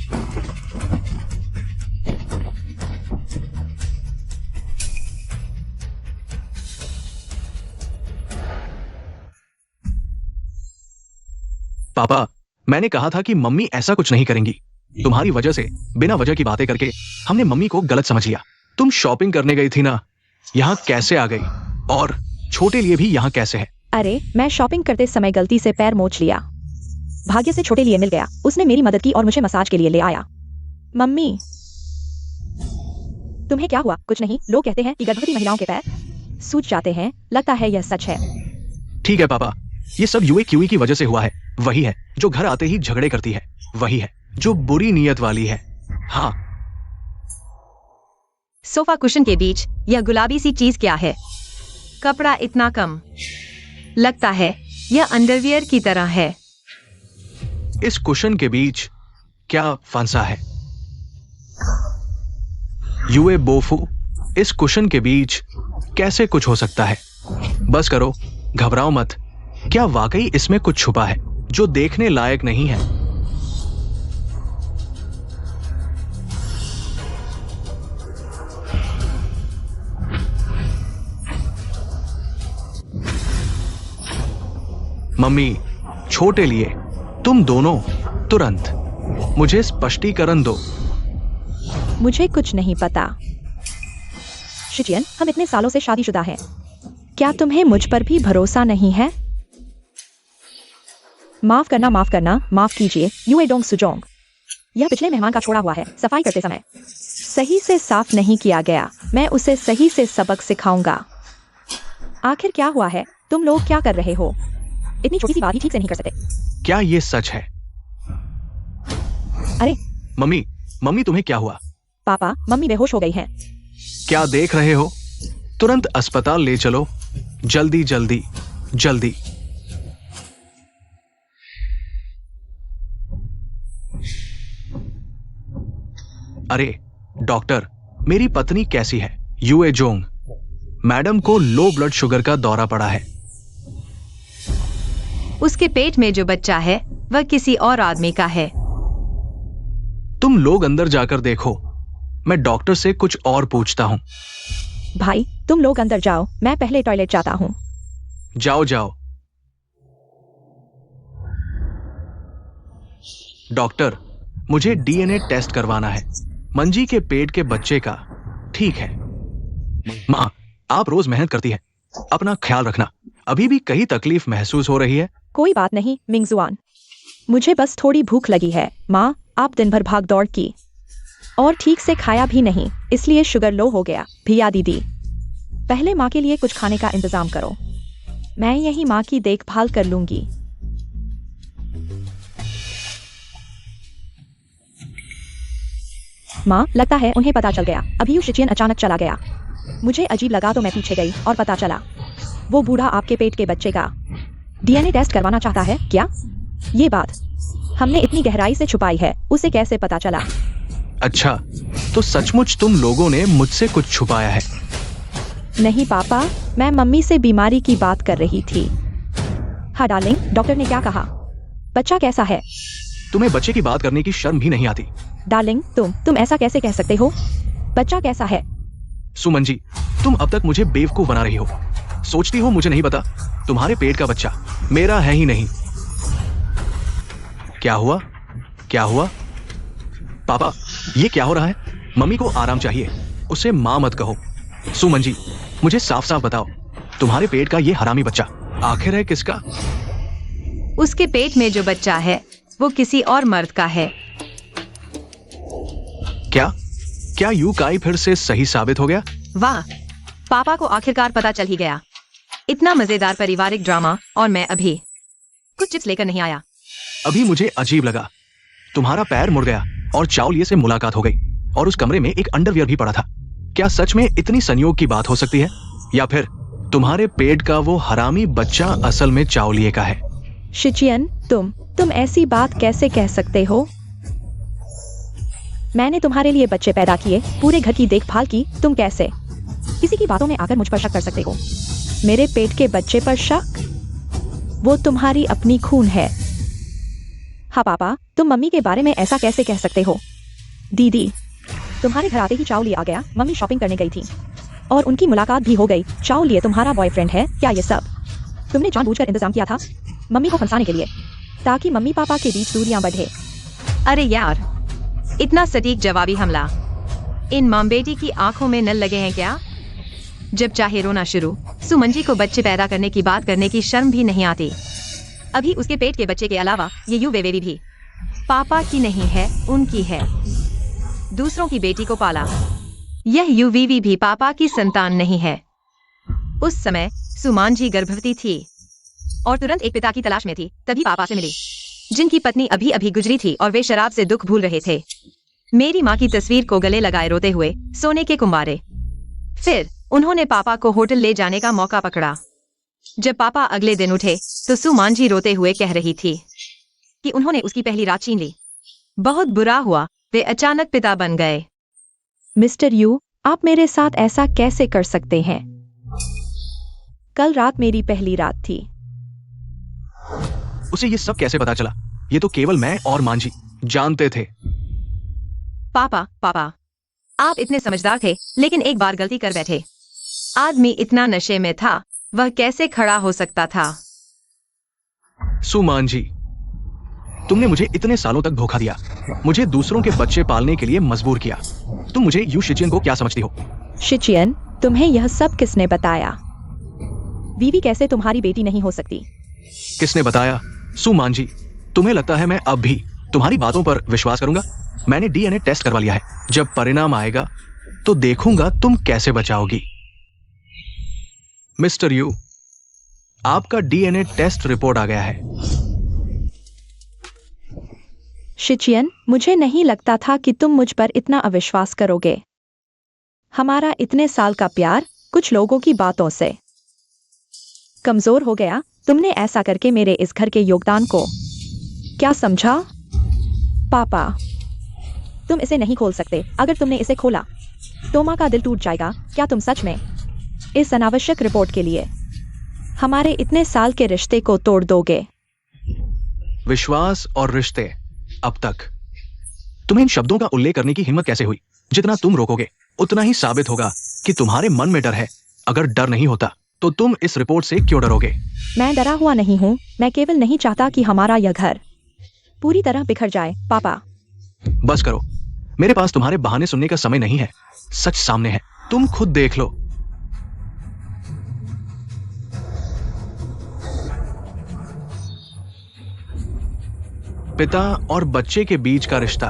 पापा, मैंने कहा था कि मम्मी ऐसा कुछ नहीं करेंगी। तुम्हारी वजह से बिना वजह की बातें करके हमने मम्मी को गलत समझ लिया। तुम शॉपिंग करने गई थी ना, यहाँ कैसे आ गई? और छोटे लिए भी यहाँ कैसे है? अरे, मैं शॉपिंग करते समय गलती से पैर मोच लिया। भाग्य से छोटे लिए मिल गया, उसने मेरी मदद की और मुझे मसाज के लिए ले आया। मम्मी, तुम्हें क्या हुआ? कुछ नहीं, लोग कहते हैं कि गर्भवती महिलाओं के पैर सूज जाते हैं। लगता है यह सच है। ठीक है पापा, ये सब यूए क्यूई की वजह से हुआ है। वही है जो घर आते ही झगड़े करती है, वही है जो बुरी नीयत वाली है। हाँ। सोफा कुशन के बीच यह गुलाबी सी चीज क्या है? कपड़ा इतना कम, लगता है यह अंडरवियर की तरह है। इस कुशन के बीच क्या फंसा है? यूए बोफू, इस कुशन के बीच कैसे कुछ हो सकता है? बस करो, घबराओ मत। क्या वाकई इसमें कुछ छुपा है जो देखने लायक नहीं है? मम्मी, छोटे लिए, तुम दोनों तुरंत मुझे स्पष्टीकरण दो। मुझे कुछ नहीं पता। शिचियन, हम इतने सालों से शादीशुदा हैं। क्या तुम्हें मुझ पर भी भरोसा नहीं है? माफ करना, माफ करना, माफ कीजिए यूए डोंग सुजोंग। यह पिछले मेहमान का छोड़ा हुआ है। सफाई करते समय सही से साफ नहीं किया गया। मैं उसे सही से सबक सिखाऊंगा। आखिर क्या हुआ है? तुम लोग क्या कर रहे हो? इतनी छोटी सी बात ही ठीक से नहीं कर सकते। क्या ये सच है? अरे मम्मी, मम्मी तुम्हें क्या हुआ? पापा, मम्मी बेहोश हो गई हैं। क्या देख रहे हो? तुरंत अस्पताल ले चलो, जल्दी जल्दी जल्दी। अरे डॉक्टर, मेरी पत्नी कैसी है? यूए जोंग, मैडम को लो ब्लड शुगर का दौरा पड़ा है। उसके पेट में जो बच्चा है वह किसी और आदमी का है। तुम लोग अंदर जाकर देखो, मैं डॉक्टर से कुछ और पूछता हूं। भाई, तुम लोग अंदर जाओ, मैं पहले टॉयलेट जाता हूँ। जाओ जाओ। डॉक्टर, मुझे डीएनए टेस्ट करवाना है मंजी के पेट के बच्चे का। ठीक है माँ, आप रोज मेहनत करती है, अपना ख्याल रखना। अभी भी कहीं तकलीफ महसूस हो रही है? कोई बात नहीं मिंगजुआन, मुझे बस थोड़ी भूख लगी है। माँ, आप दिन भर भाग दौड़ की और ठीक से खाया भी नहीं, इसलिए शुगर लो हो गया। भिया दीदी, पहले माँ के लिए कुछ खाने का इंतजाम करो। मैं यही माँ की देखभाल कर लूंगी। माँ, लगता है उन्हें पता चल गया। अभी शिचियन अचानक चला गया। मुझे अजीब लगा तो मैं पीछे गई और पता चला वो बूढ़ा आपके पेट के बच्चे का डीएनए टेस्ट करवाना चाहता है। क्या ये बात हमने इतनी गहराई से छुपाई है? उसे कैसे पता चला? अच्छा, तो सचमुच तुम लोगों ने मुझसे कुछ छुपाया है? नहीं पापा, मैं मम्मी से बीमारी की बात कर रही थी। हाँ डार्लिंग, डॉक्टर ने क्या कहा? बच्चा कैसा है? तुम्हें बच्चे की बात करने की शर्म भी नहीं आती? डार्लिंग, तुम ऐसा कैसे कह सकते हो? बच्चा कैसा है? सुमन जी, तुम अब तक मुझे बेवकूफ बना रही हो। सोचती हो मुझे नहीं पता? तुम्हारे पेट का बच्चा मेरा है ही नहीं। क्या हुआ? क्या हुआ? पापा, ये क्या हो रहा है? मम्मी को आराम चाहिए, उसे माँ मत कहो। सुमन जी, मुझे साफ साफ बताओ, तुम्हारे पेट का ये हरामी बच्चा आखिर है किसका? उसके पेट में जो बच्चा है वो किसी और मर्द का है। क्या क्या यू काई फिर से सही साबित हो गया? वाह, पापा को आखिरकार पता चल ही गया। इतना मजेदार पारिवारिक ड्रामा, और मैं अभी कुछ चिप्स लेकर नहीं आया। अभी मुझे अजीब लगा। तुम्हारा पैर मुड़ गया और चावलिए से मुलाकात हो गई और उस कमरे में एक अंडरवियर भी पड़ा था। क्या सच में इतनी संयोग की बात हो सकती है, या फिर तुम्हारे पेट का वो हरामी बच्चा असल में चावलिए का है? शिचियन, तुम ऐसी बात कैसे कह सकते हो? मैंने तुम्हारे लिए बच्चे पैदा किए, पूरे घर की देखभाल की। तुम कैसे किसी की बातों में आकर मुझ पर शक कर सकते हो? मेरे पेट के बच्चे पर शक? वो तुम्हारी अपनी खून है। हाँ पापा, तुम मम्मी के बारे में ऐसा कैसे कह सकते हो? दीदी, तुम्हारे घर आते ही चावलिए आ गया। मम्मी शॉपिंग करने गई थी और उनकी मुलाकात भी हो गई। चावलिए तुम्हारा बॉयफ्रेंड है क्या? ये सब तुमने जानबूझकर इंतजाम किया था मम्मी को फंसाने के लिए, ताकि मम्मी पापा के बीच दूरियां बढ़े। अरे यार, इतना सटीक जवाबी हमला। इन मां बेटी की आंखों में नल लगे हैं क्या? जब चाहे रोना शुरू। सुमन जी को बच्चे पैदा करने की बात करने की शर्म भी नहीं आती। अभी उसके पेट के बच्चे के अलावा ये यूवेवी भी पापा की नहीं है, उनकी है। दूसरों की बेटी को पाला। यह यूवीवी भी पापा की संतान नहीं है। उस समय सुमान जी गर्भवती थी और तुरंत एक पिता की तलाश में थी, तभी पापा से मिली, जिनकी पत्नी अभी अभी गुजरी थी और वे शराब से दुख भूल रहे थे। मेरी माँ की तस्वीर को गले लगाए रोते हुए सोने के कुंवारे। फिर उन्होंने पापा को होटल ले जाने का मौका पकड़ा। जब पापा अगले दिन उठे तो सुमान जी रोते हुए कह रही थी कि उन्होंने उसकी पहली रात छीन ली। बहुत बुरा हुआ, वे अचानक पिता बन गए। मिस्टर यू, आप मेरे साथ ऐसा कैसे कर सकते हैं? कल रात मेरी पहली रात थी। उसे ये सब कैसे पता चला? ये तो केवल मैं और मांझी जानते थे। पापा, आप इतने समझदार थे, लेकिन एक बार गलती कर बैठे। आदमी इतना नशे में था, वह कैसे खड़ा हो सकता था? सुमान जी, तुमने मुझे इतने सालों तक धोखा दिया, मुझे दूसरों के बच्चे पालने के लिए मजबूर किया। तुम मुझे यू शिचियन को क्या समझती हो? शिचियन, तुम्हें यह सब किसने बताया? वीवी कैसे तुम्हारी बेटी नहीं हो सकती? किसने बताया? सुमान जी, तुम्हें लगता है मैं अब भी तुम्हारी बातों पर विश्वास करूंगा? मैंने डीएनए टेस्ट करवा लिया है। जब परिणाम आएगा तो देखूंगा तुम कैसे बचाओगी। मिस्टर यू, आपका डीएनए टेस्ट रिपोर्ट आ गया है। शिचियन, मुझे नहीं लगता था कि तुम मुझ पर इतना अविश्वास करोगे। हमारा इतने साल का प्यार कुछ लोगों की बातों से कमजोर हो गया। तुमने ऐसा करके मेरे इस घर के योगदान को क्या समझा? पापा, तुम इसे नहीं खोल सकते। अगर तुमने इसे खोला तो माँ का दिल टूट जाएगा। क्या तुम सच में इस अनावश्यक रिपोर्ट के लिए हमारे इतने साल के रिश्ते को तोड़ दोगे? विश्वास और रिश्ते, अब तक तुम्हें इन शब्दों का उल्लेख करने की हिम्मत कैसे हुई? जितना तुम रोकोगे उतना ही साबित होगा कि तुम्हारे मन में डर है। अगर डर नहीं होता तो तुम इस रिपोर्ट से क्यों डरोगे? मैं डरा हुआ नहीं हूँ। मैं केवल नहीं चाहता कि हमारा यह घर पूरी तरह बिखर जाए। पापा, बस करो, मेरे पास तुम्हारे बहाने सुनने का समय नहीं है। सच सामने है, तुम खुद देख लो। पिता और बच्चे के बीच का रिश्ता।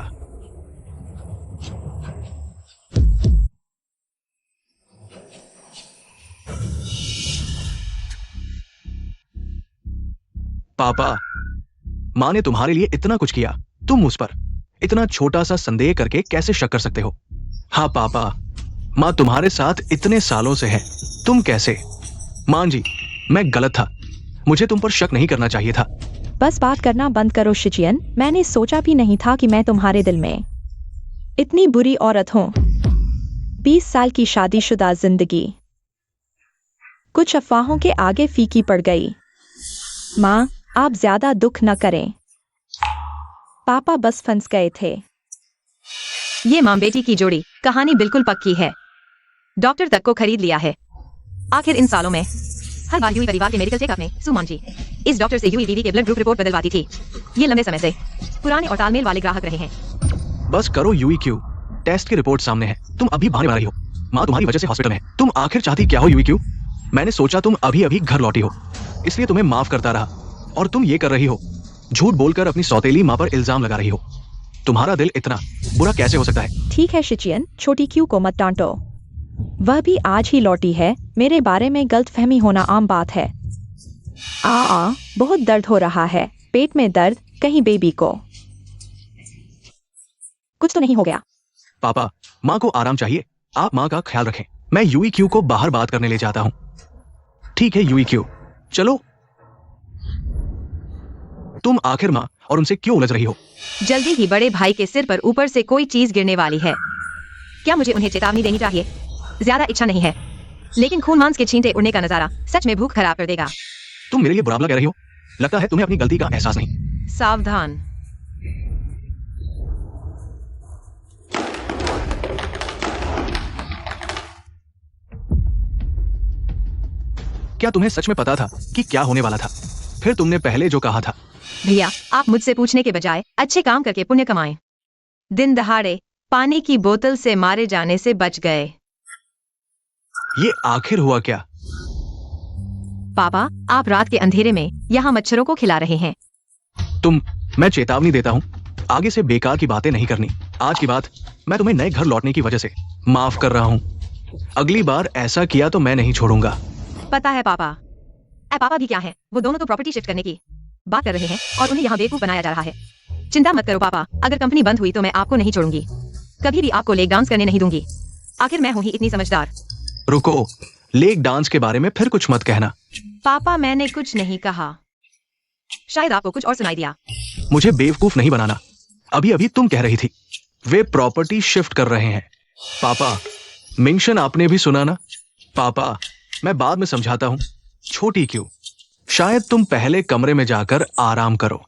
पापा, मां ने तुम्हारे लिए इतना कुछ किया, तुम उस पर इतना छोटा सा संदेह करके कैसे शक कर सकते हो? हाँ पापा, मां तुम्हारे साथ इतने सालों से है, तुम कैसे? मां जी, मैं गलत था, मुझे तुम पर शक नहीं करना चाहिए था। बस बात करना बंद करो शिचियन। मैंने सोचा भी नहीं था कि मैं तुम्हारे दिल में इतनी बुरी औरत हूं। 20 साल की शादीशुदा जिंदगी कुछ अफवाहों के आगे फीकी पड़ गई। माँ, आप ज्यादा दुख न करें। पापा बस फंस गए थे। ये मां बेटी की जोड़ी कहानी बिल्कुल पक्की है। डॉक्टर तक को खरीद लिया है। आखिर इन सालों में हर बार यूई परिवार के मेडिकल चेकअप में सुमन जी इस डॉक्टर से यूईवीवी के ब्लड ग्रुप रिपोर्ट बदलवाती थी। ये लंबे समय से पुराने और तालमेल वाले ग्राहक रहे हैं। बस करो यूईक्यू, टेस्ट की रिपोर्ट सामने है। तुम अभी बहाने बना रही हो। माँ तुम्हारी वजह से हॉस्पिटल में है। तुम आखिर चाहती क्या हो यूईक्यू? मैंने सोचा तुम अभी अभी घर लौटी हो, इसलिए तुम्हें माफ करता रहा। और तुम ये कर रही हो, झूठ बोलकर अपनी सौतेली माँ पर इल्जाम लगा रही हो। तुम्हारा दिल इतना बुरा कैसे हो सकता है? ठीक है शिचियन, छोटी क्यू को मत डांटो। वह भी आज ही लौटी है। मेरे बारे में गलतफहमी होना आम बात है। बहुत दर्द हो रहा है, पेट में दर्द, कहीं बेबी को कुछ तो नहीं हो गया? पापा, माँ को आराम चाहिए, आप माँ का ख्याल रखें। मैं यूईक्यू को बाहर बात करने ले जाता हूँ। ठीक है यूईक्यू, चलो। तुम आखिर माँ और उनसे क्यों उलझ रही हो? जल्दी ही बड़े भाई के सिर पर ऊपर से कोई चीज गिरने वाली है। क्या मुझे उन्हें चेतावनी देनी चाहिए? ज्यादा इच्छा नहीं है, लेकिन खून मांस के छींटे उड़ने का नजारा सच में भूख खराब कर देगा। तुम मेरे लिए बुरा भला कह रही हो? लगता है तुम्हें अपनी गलती का एहसास नहीं। सावधान। क्या तुम्हें सच में पता था कि क्या होने वाला था? फिर तुमने पहले जो कहा था। भैया, आप मुझसे पूछने के बजाय अच्छे काम करके पुण्य कमाएं। दिन दहाड़े पानी की बोतल से मारे जाने से बच गए। ये आखिर हुआ क्या? पापा, आप रात के अंधेरे में यहाँ मच्छरों को खिला रहे हैं। मैं चेतावनी देता हूँ, आगे से बेकार की बातें नहीं करनी। आज की बात मैं तुम्हें नए घर लौटने की वजह से माफ कर रहा हूँ। अगली बार ऐसा किया तो मैं नहीं छोड़ूंगा। पता है पापा। पापा भी क्या है, वो दोनों तो प्रॉपर्टी शिफ्ट करने की बात कर रहे हैं और उन्हें यहाँ बेवकूफ बनाया जा रहा है। चिंता मत करो पापा, अगर कंपनी बंद हुई तो मैं आपको नहीं छोड़ूंगी, कभी भी आपको लेग डांस करने नहीं दूंगी। आखिर मैं हूँ ही इतनी समझदार। रुको, लेग डांस के बारे में फिर कुछ मत कहना। पापा, मैंने कुछ नहीं कहा, शायद आपको कुछ और सुनाई दिया। मुझे बेवकूफ नहीं बनाना। अभी अभी तुम कह रही थी वे प्रॉपर्टी शिफ्ट कर रहे हैं। पापा, मेंशन आपने भी सुना ना? पापा, मैं बाद में समझाता हूँ। छोटी क्यों, शायद तुम पहले कमरे में जाकर आराम करो।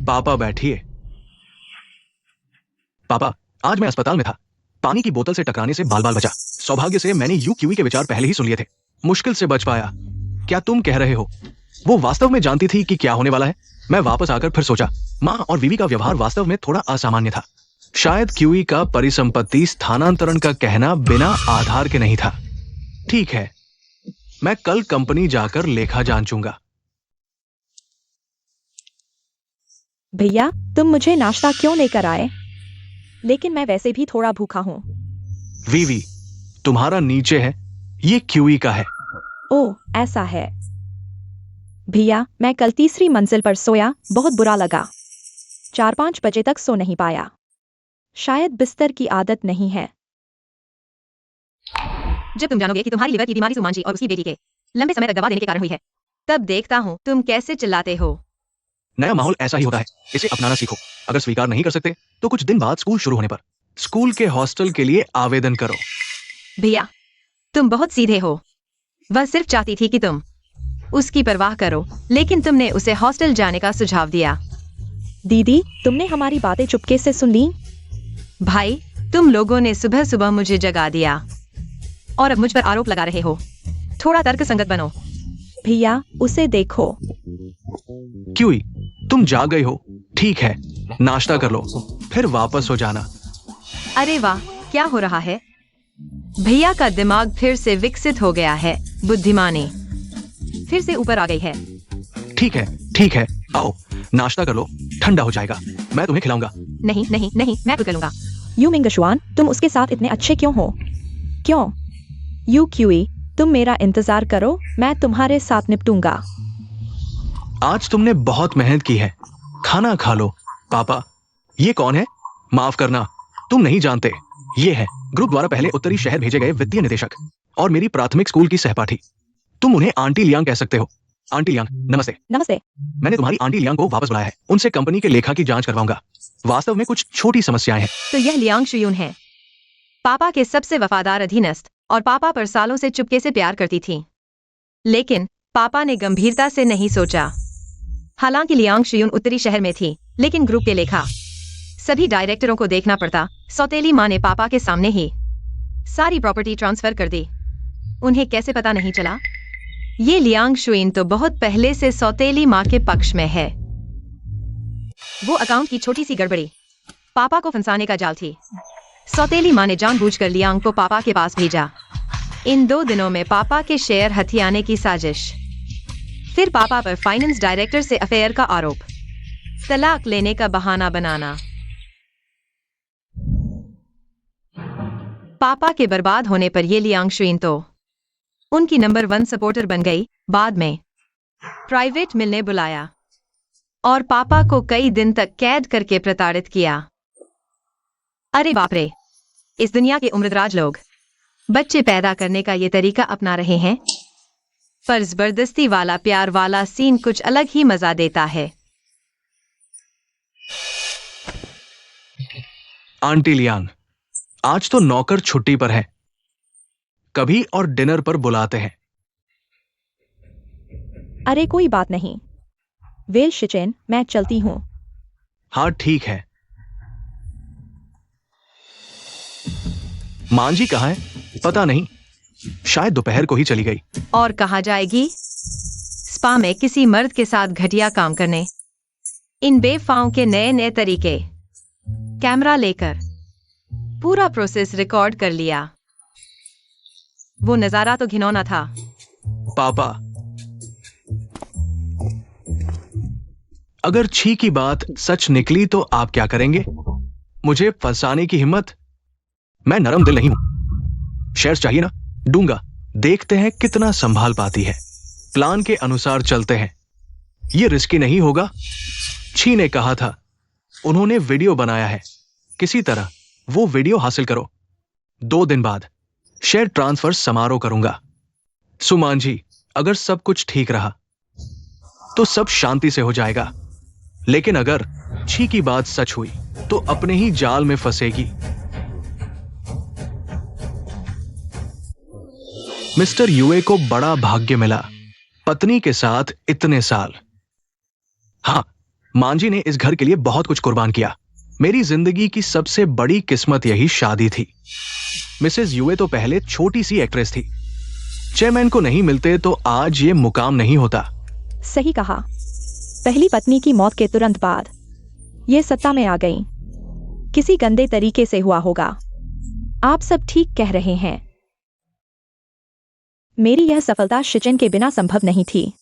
पापा बैठिए। पापा, आज मैं अस्पताल में था, पानी की बोतल से टकराने से बाल बाल बचा। सौभाग्य से मैंने यूक्यूई के विचार पहले ही सुन लिए थे, मुश्किल से बच पाया। क्या तुम कह रहे हो वो वास्तव में जानती थी कि क्या होने वाला है? मैं वापस आकर फिर सोचा, माँ और विवी का व्यवहार वास्तव में थोड़ा असामान्य था। शायद क्यूई का परिसंपत्ति स्थानांतरण का कहना बिना आधार के नहीं था। ठीक है, मैं कल कंपनी जाकर लेखा जांचूंगा। भैया, तुम मुझे नाश्ता क्यों लेकर आए? लेकिन मैं वैसे भी थोड़ा भूखा हूँ। विवी, तुम्हारा नीचे है, ये क्यूई का है। ओह, ऐसा है। भैया, मैं कल तीसरी मंजिल पर सोया, बहुत बुरा लगा। 4-5 बजे तक सो नहीं पाया। शायद बिस्तर की आदत नहीं है। जब तुम जानोगे कि तुम्हारी लिवर की बीमारी सुमांजी और उसकी बेटी के लंबे समय तक दवा देने के कारण हुई है, तब देखता हूँ तुम कैसे चिल्लाते हो। नया माहौल ऐसा ही होता है, इसे अपनाना सीखो। अगर स्वीकार नहीं कर सकते तो कुछ दिन बाद स्कूल शुरू होने पर स्कूल के हॉस्टल के लिए आवेदन करो। भैया, तुम बहुत सीधे हो। वह सिर्फ चाहती थी कि तुम उसकी परवाह करो, लेकिन तुमने उसे हॉस्टल जाने का सुझाव दिया। दीदी, तुमने हमारी बातें चुपके से सुन ली? भाई, तुम लोगों ने सुबह सुबह मुझे जगा दिया और अब मुझ पर आरोप लगा रहे हो। थोड़ा तर्कसंगत बनो। भैया, उसे देखो। क्यूई, तुम जाग गई हो। ठीक है, नाश्ता कर लो, फिर वापस हो जाना। अरे वाह, क्या हो रहा है? भैया का दिमाग फिर से विकसित हो गया है। बुद्धिमानी फिर से ऊपर आ गई है। ठीक है, आओ नाश्ता कर लो, ठंडा हो जाएगा, मैं तुम्हें खिलाऊंगा। नहीं नहीं नहीं, मैं खुद कर लूंगा। यू मिंगशुआन, तुम उसके साथ इतने अच्छे क्यों हो? क्यों? यू क्यूई, तुम मेरा इंतजार करो, मैं तुम्हारे साथ निपटूंगा। आज तुमने बहुत मेहनत की है, खाना खा लो। पापा, ये कौन है? माफ करना, तुम नहीं जानते। ये है ग्रुप द्वारा पहले उत्तरी शहर भेजे गए वित्तीय निदेशक और मेरी प्राथमिक स्कूल की सहपाठी। तुम उन्हें आंटी लियांग कह सकते हो। आंटी लियांग, नमस्ते। नमस्ते। मैंने तुम्हारी आंटी लियांग को वापस बुलाया है, उनसे कंपनी के लेखा की जांच करवाऊंगा। वास्तव में कुछ छोटी समस्याएं हैं। तो यह लियांग शुयून है, पापा के सबसे वफादार अधीनस्थ, और पापा पर सालों से चुपके से प्यार करती थी। लेकिन पापा ने गंभीरता से नहीं सोचा। हालांकि लियांग शुयून उत्तरी शहर में थी, लेकिन ग्रुप के लेखा सभी डायरेक्टरों को देखना पड़ता। सौतेली माँ ने पापा के सामने ही सारी प्रॉपर्टी ट्रांसफर कर दी। उन्हें कैसे पता नहीं चला? ये लियांग शुइन तो बहुत पहले से सौतेली माँ के पक्ष में है। वो अकाउंट की छोटी सी गड़बड़ी पापा को फंसाने का जाल थी। सौतेली माँ ने जानबूझकर लियांग को पापा के पास भेजा। इन 2 दिनों में पापा के शेयर हथियाने की साजिश, फिर पापा पर फाइनेंस डायरेक्टर से अफेयर का आरोप, तलाक लेने का बहाना बनाना। पापा के बर्बाद होने पर ये लियांग शुइन तो उनकी नंबर 1 सपोर्टर बन गई। बाद में प्राइवेट मिलने बुलाया और पापा को कई दिन तक कैद करके प्रताड़ित किया। अरे बाप रे, इस दुनिया के उम्रदराज लोग बच्चे पैदा करने का ये तरीका अपना रहे हैं। पर जबरदस्ती वाला प्यार वाला सीन कुछ अलग ही मजा देता है। आंटी लियांग, आज तो नौकर छुट्टी पर है, कभी और डिनर पर बुलाते हैं। अरे कोई बात नहीं। वेल शिचेन, मैं चलती हूँ। हाँ ठीक है। मांझी कहाँ है? पता नहीं, शायद दोपहर को ही चली गई। और कहाँ जाएगी? स्पा में किसी मर्द के साथ घटिया काम करने। इन बेफाओं के नए नए तरीके। कैमरा लेकर पूरा प्रोसेस रिकॉर्ड कर लिया। वो नजारा तो घिनौना था। पापा, अगर छी की बात सच निकली तो आप क्या करेंगे? मुझे फंसाने की हिम्मत? मैं नरम दिल नहीं हूं। शेयर्स चाहिए ना, दूंगा। देखते हैं कितना संभाल पाती है। प्लान के अनुसार चलते हैं। ये रिस्की नहीं होगा। छी ने कहा था, उन्होंने वीडियो बनाया है। किसी तरह वो वीडियो हासिल करो। 2 दिन बाद शेयर ट्रांसफर समारोह करूंगा। सुमांझी, अगर सब कुछ ठीक रहा तो सब शांति से हो जाएगा, लेकिन अगर छी की बात सच हुई तो अपने ही जाल में फंसेगी। मिस्टर यूए को बड़ा भाग्य मिला, पत्नी के साथ इतने साल। हां, मांझी ने इस घर के लिए बहुत कुछ कुर्बान किया। मेरी जिंदगी की सबसे बड़ी किस्मत यही शादी थी। मिसेस यूए तो पहले छोटी सी एक्ट्रेस थी। चेयरमैन को नहीं मिलते तो आज ये मुकाम नहीं होता। सही कहा। पहली पत्नी की मौत के तुरंत बाद ये सत्ता में आ गई। किसी गंदे तरीके से हुआ होगा। आप सब ठीक कह रहे हैं। मेरी यह सफलता शिचेन के बिना संभव नहीं थी।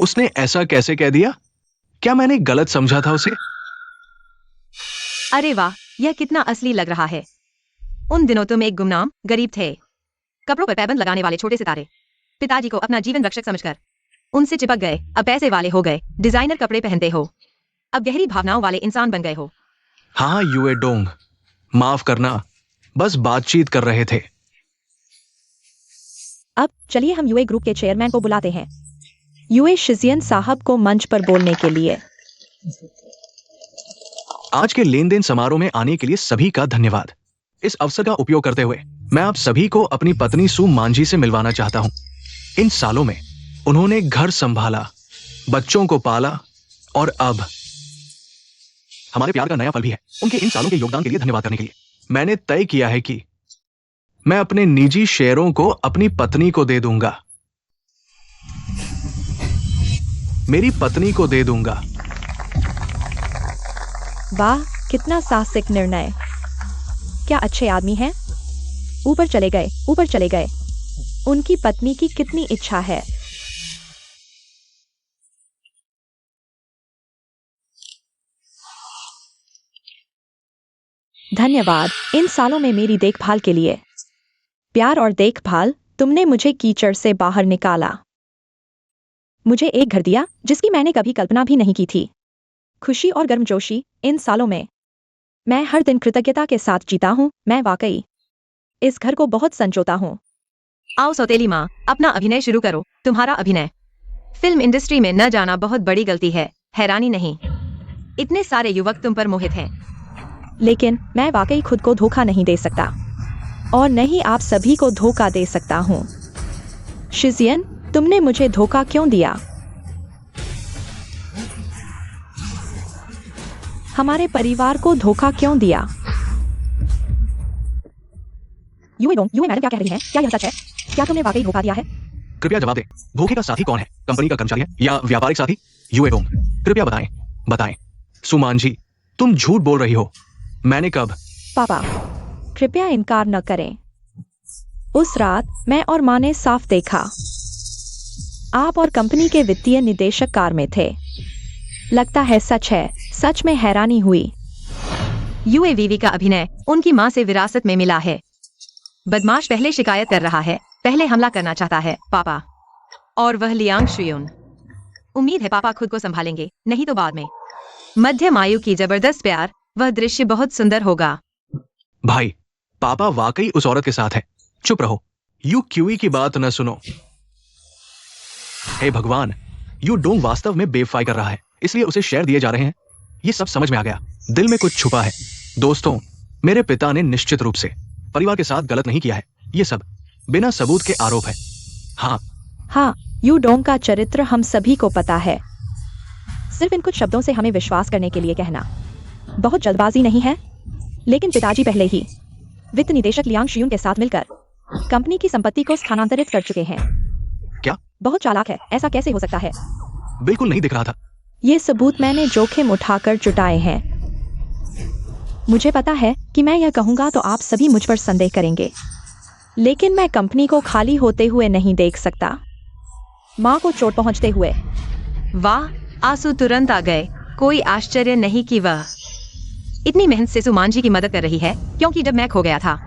उसने ऐसा कैसे कह दिया? क्या मैंने गलत समझा था उसे? अरे वाह, यह कितना असली लग रहा है। उन दिनों तुम एक गुमनाम गरीब थे, कपड़ों पर पैबंद लगाने वाले छोटे सितारे। पिताजी को अपना जीवन रक्षक समझकर उनसे चिपक गए। अब पैसे वाले हो गए, डिजाइनर कपड़े पहनते हो। अब गहरी भावनाओं वाले इंसान बन गए हो। हाँ यूए डोंग, माफ करना, बस बातचीत कर रहे थे। अब चलिए हम यूए ग्रुप के चेयरमैन को बुलाते हैं, यूए शिजियन साहब को मंच पर बोलने के लिए। आज के लेन देन समारोह में आने के लिए सभी का धन्यवाद। इस अवसर का उपयोग करते हुए मैं आप सभी को अपनी पत्नी सु मांझी से मिलवाना चाहता हूं। इन सालों में उन्होंने घर संभाला, बच्चों को पाला और अब हमारे प्यार का नया फल भी है। उनके इन सालों के योगदान के लिए धन्यवाद करने के लिए मैंने तय किया है कि मैं अपने निजी शेयरों को अपनी पत्नी को दे दूंगा। मेरी पत्नी को दे दूंगा। वाह, कितना साहसिक निर्णय। क्या अच्छे आदमी हैं। ऊपर चले गए, ऊपर चले गए। उनकी पत्नी की कितनी इच्छा है। धन्यवाद इन सालों में मेरी देखभाल के लिए। प्यार और देखभाल, तुमने मुझे कीचड़ से बाहर निकाला, मुझे एक घर दिया जिसकी मैंने कभी कल्पना भी नहीं की थी। खुशी और गर्मजोशी, इन सालों में मैं हर दिन कृतज्ञता के साथ जीता हूँ। मैं वाकई इस घर को बहुत संजोता हूँ। आओ सौतेली माँ, अपना अभिनय शुरू करो। तुम्हारा अभिनय फिल्म इंडस्ट्री में न जाना बहुत बड़ी गलती है। हैरानी नहीं, इतने सारे युवक तुम पर मोहित हैं। लेकिन मैं वाकई खुद को धोखा नहीं दे सकता, और न ही आप सभी को धोखा दे सकता हूँ। शिजियन, तुमने मुझे धोखा क्यों दिया? हमारे परिवार को धोखा क्यों दिया? यूए डोंग, यूए मैडम क्या कह रही हैं? क्या यह सच है? क्या तुमने वाकई धोखा दिया है? कृपया जवाब दें। धोखे का साथी कौन है? कंपनी का कर्मचारी है या व्यापारिक साथी? यूए डोंग, कृपया बताएं, बताएं। सुमांझी, तुम झूठ बोल रही हो। मैंने कब? पापा, कृपया इनकार न करें। उस रात मैं और माँ ने साफ देखा, आप और कंपनी के वित्तीय निदेशक कार में थे। लगता है सच है। सच में हैरानी हुई। यूएवीवी का अभिनय उनकी माँ से विरासत में मिला है। बदमाश पहले शिकायत कर रहा है, पहले हमला करना चाहता है पापा, और वह लियांग शुयून। उम्मीद है पापा खुद को संभालेंगे, नहीं तो बाद में। मध्यम आयु की जबरदस्त प्यार, वह दृश्य बहुत सुंदर होगा। भाई, पापा वाकई उस औरत के साथ है। चुप रहो, यू क्यूई की बात न सुनो। हे भगवान, यू डोंग वास्तव में बेवफाई कर रहा है, इसलिए उसे शेयर दिए जा रहे हैं। ये सब समझ में आ गया। दिल में कुछ छुपा है। दोस्तों, मेरे पिता ने निश्चित रूप से परिवार के साथ गलत नहीं किया है। ये सब बिना सबूत के आरोप है। हाँ, यू डोंग का चरित्र हम सभी को पता है। सिर्फ इन कुछ शब्दों से हमें विश्वास करने के लिए कहना बहुत जल्दबाजी नहीं है। लेकिन पिताजी पहले ही वित्त निदेशक लियांग शियून के साथ मिलकर कंपनी की संपत्ति को स्थानांतरित कर चुके हैं। क्या? बहुत चालाक है। ऐसा कैसे हो सकता है? बिल्कुल नहीं दिख रहा था। ये सबूत मैंने जोखिम उठाकर जुटाए हैं। मुझे पता है कि मैं यह कहूंगा तो आप सभी मुझ पर संदेह करेंगे, लेकिन मैं कंपनी को खाली होते हुए नहीं देख सकता, माँ को चोट पहुंचते हुए। वाह, आंसू तुरंत आ गए। कोई आश्चर्य नहीं कि वह इतनी मेहनत से सुमान जी की मदद कर रही है, क्योंकि जब मैं खो गया था,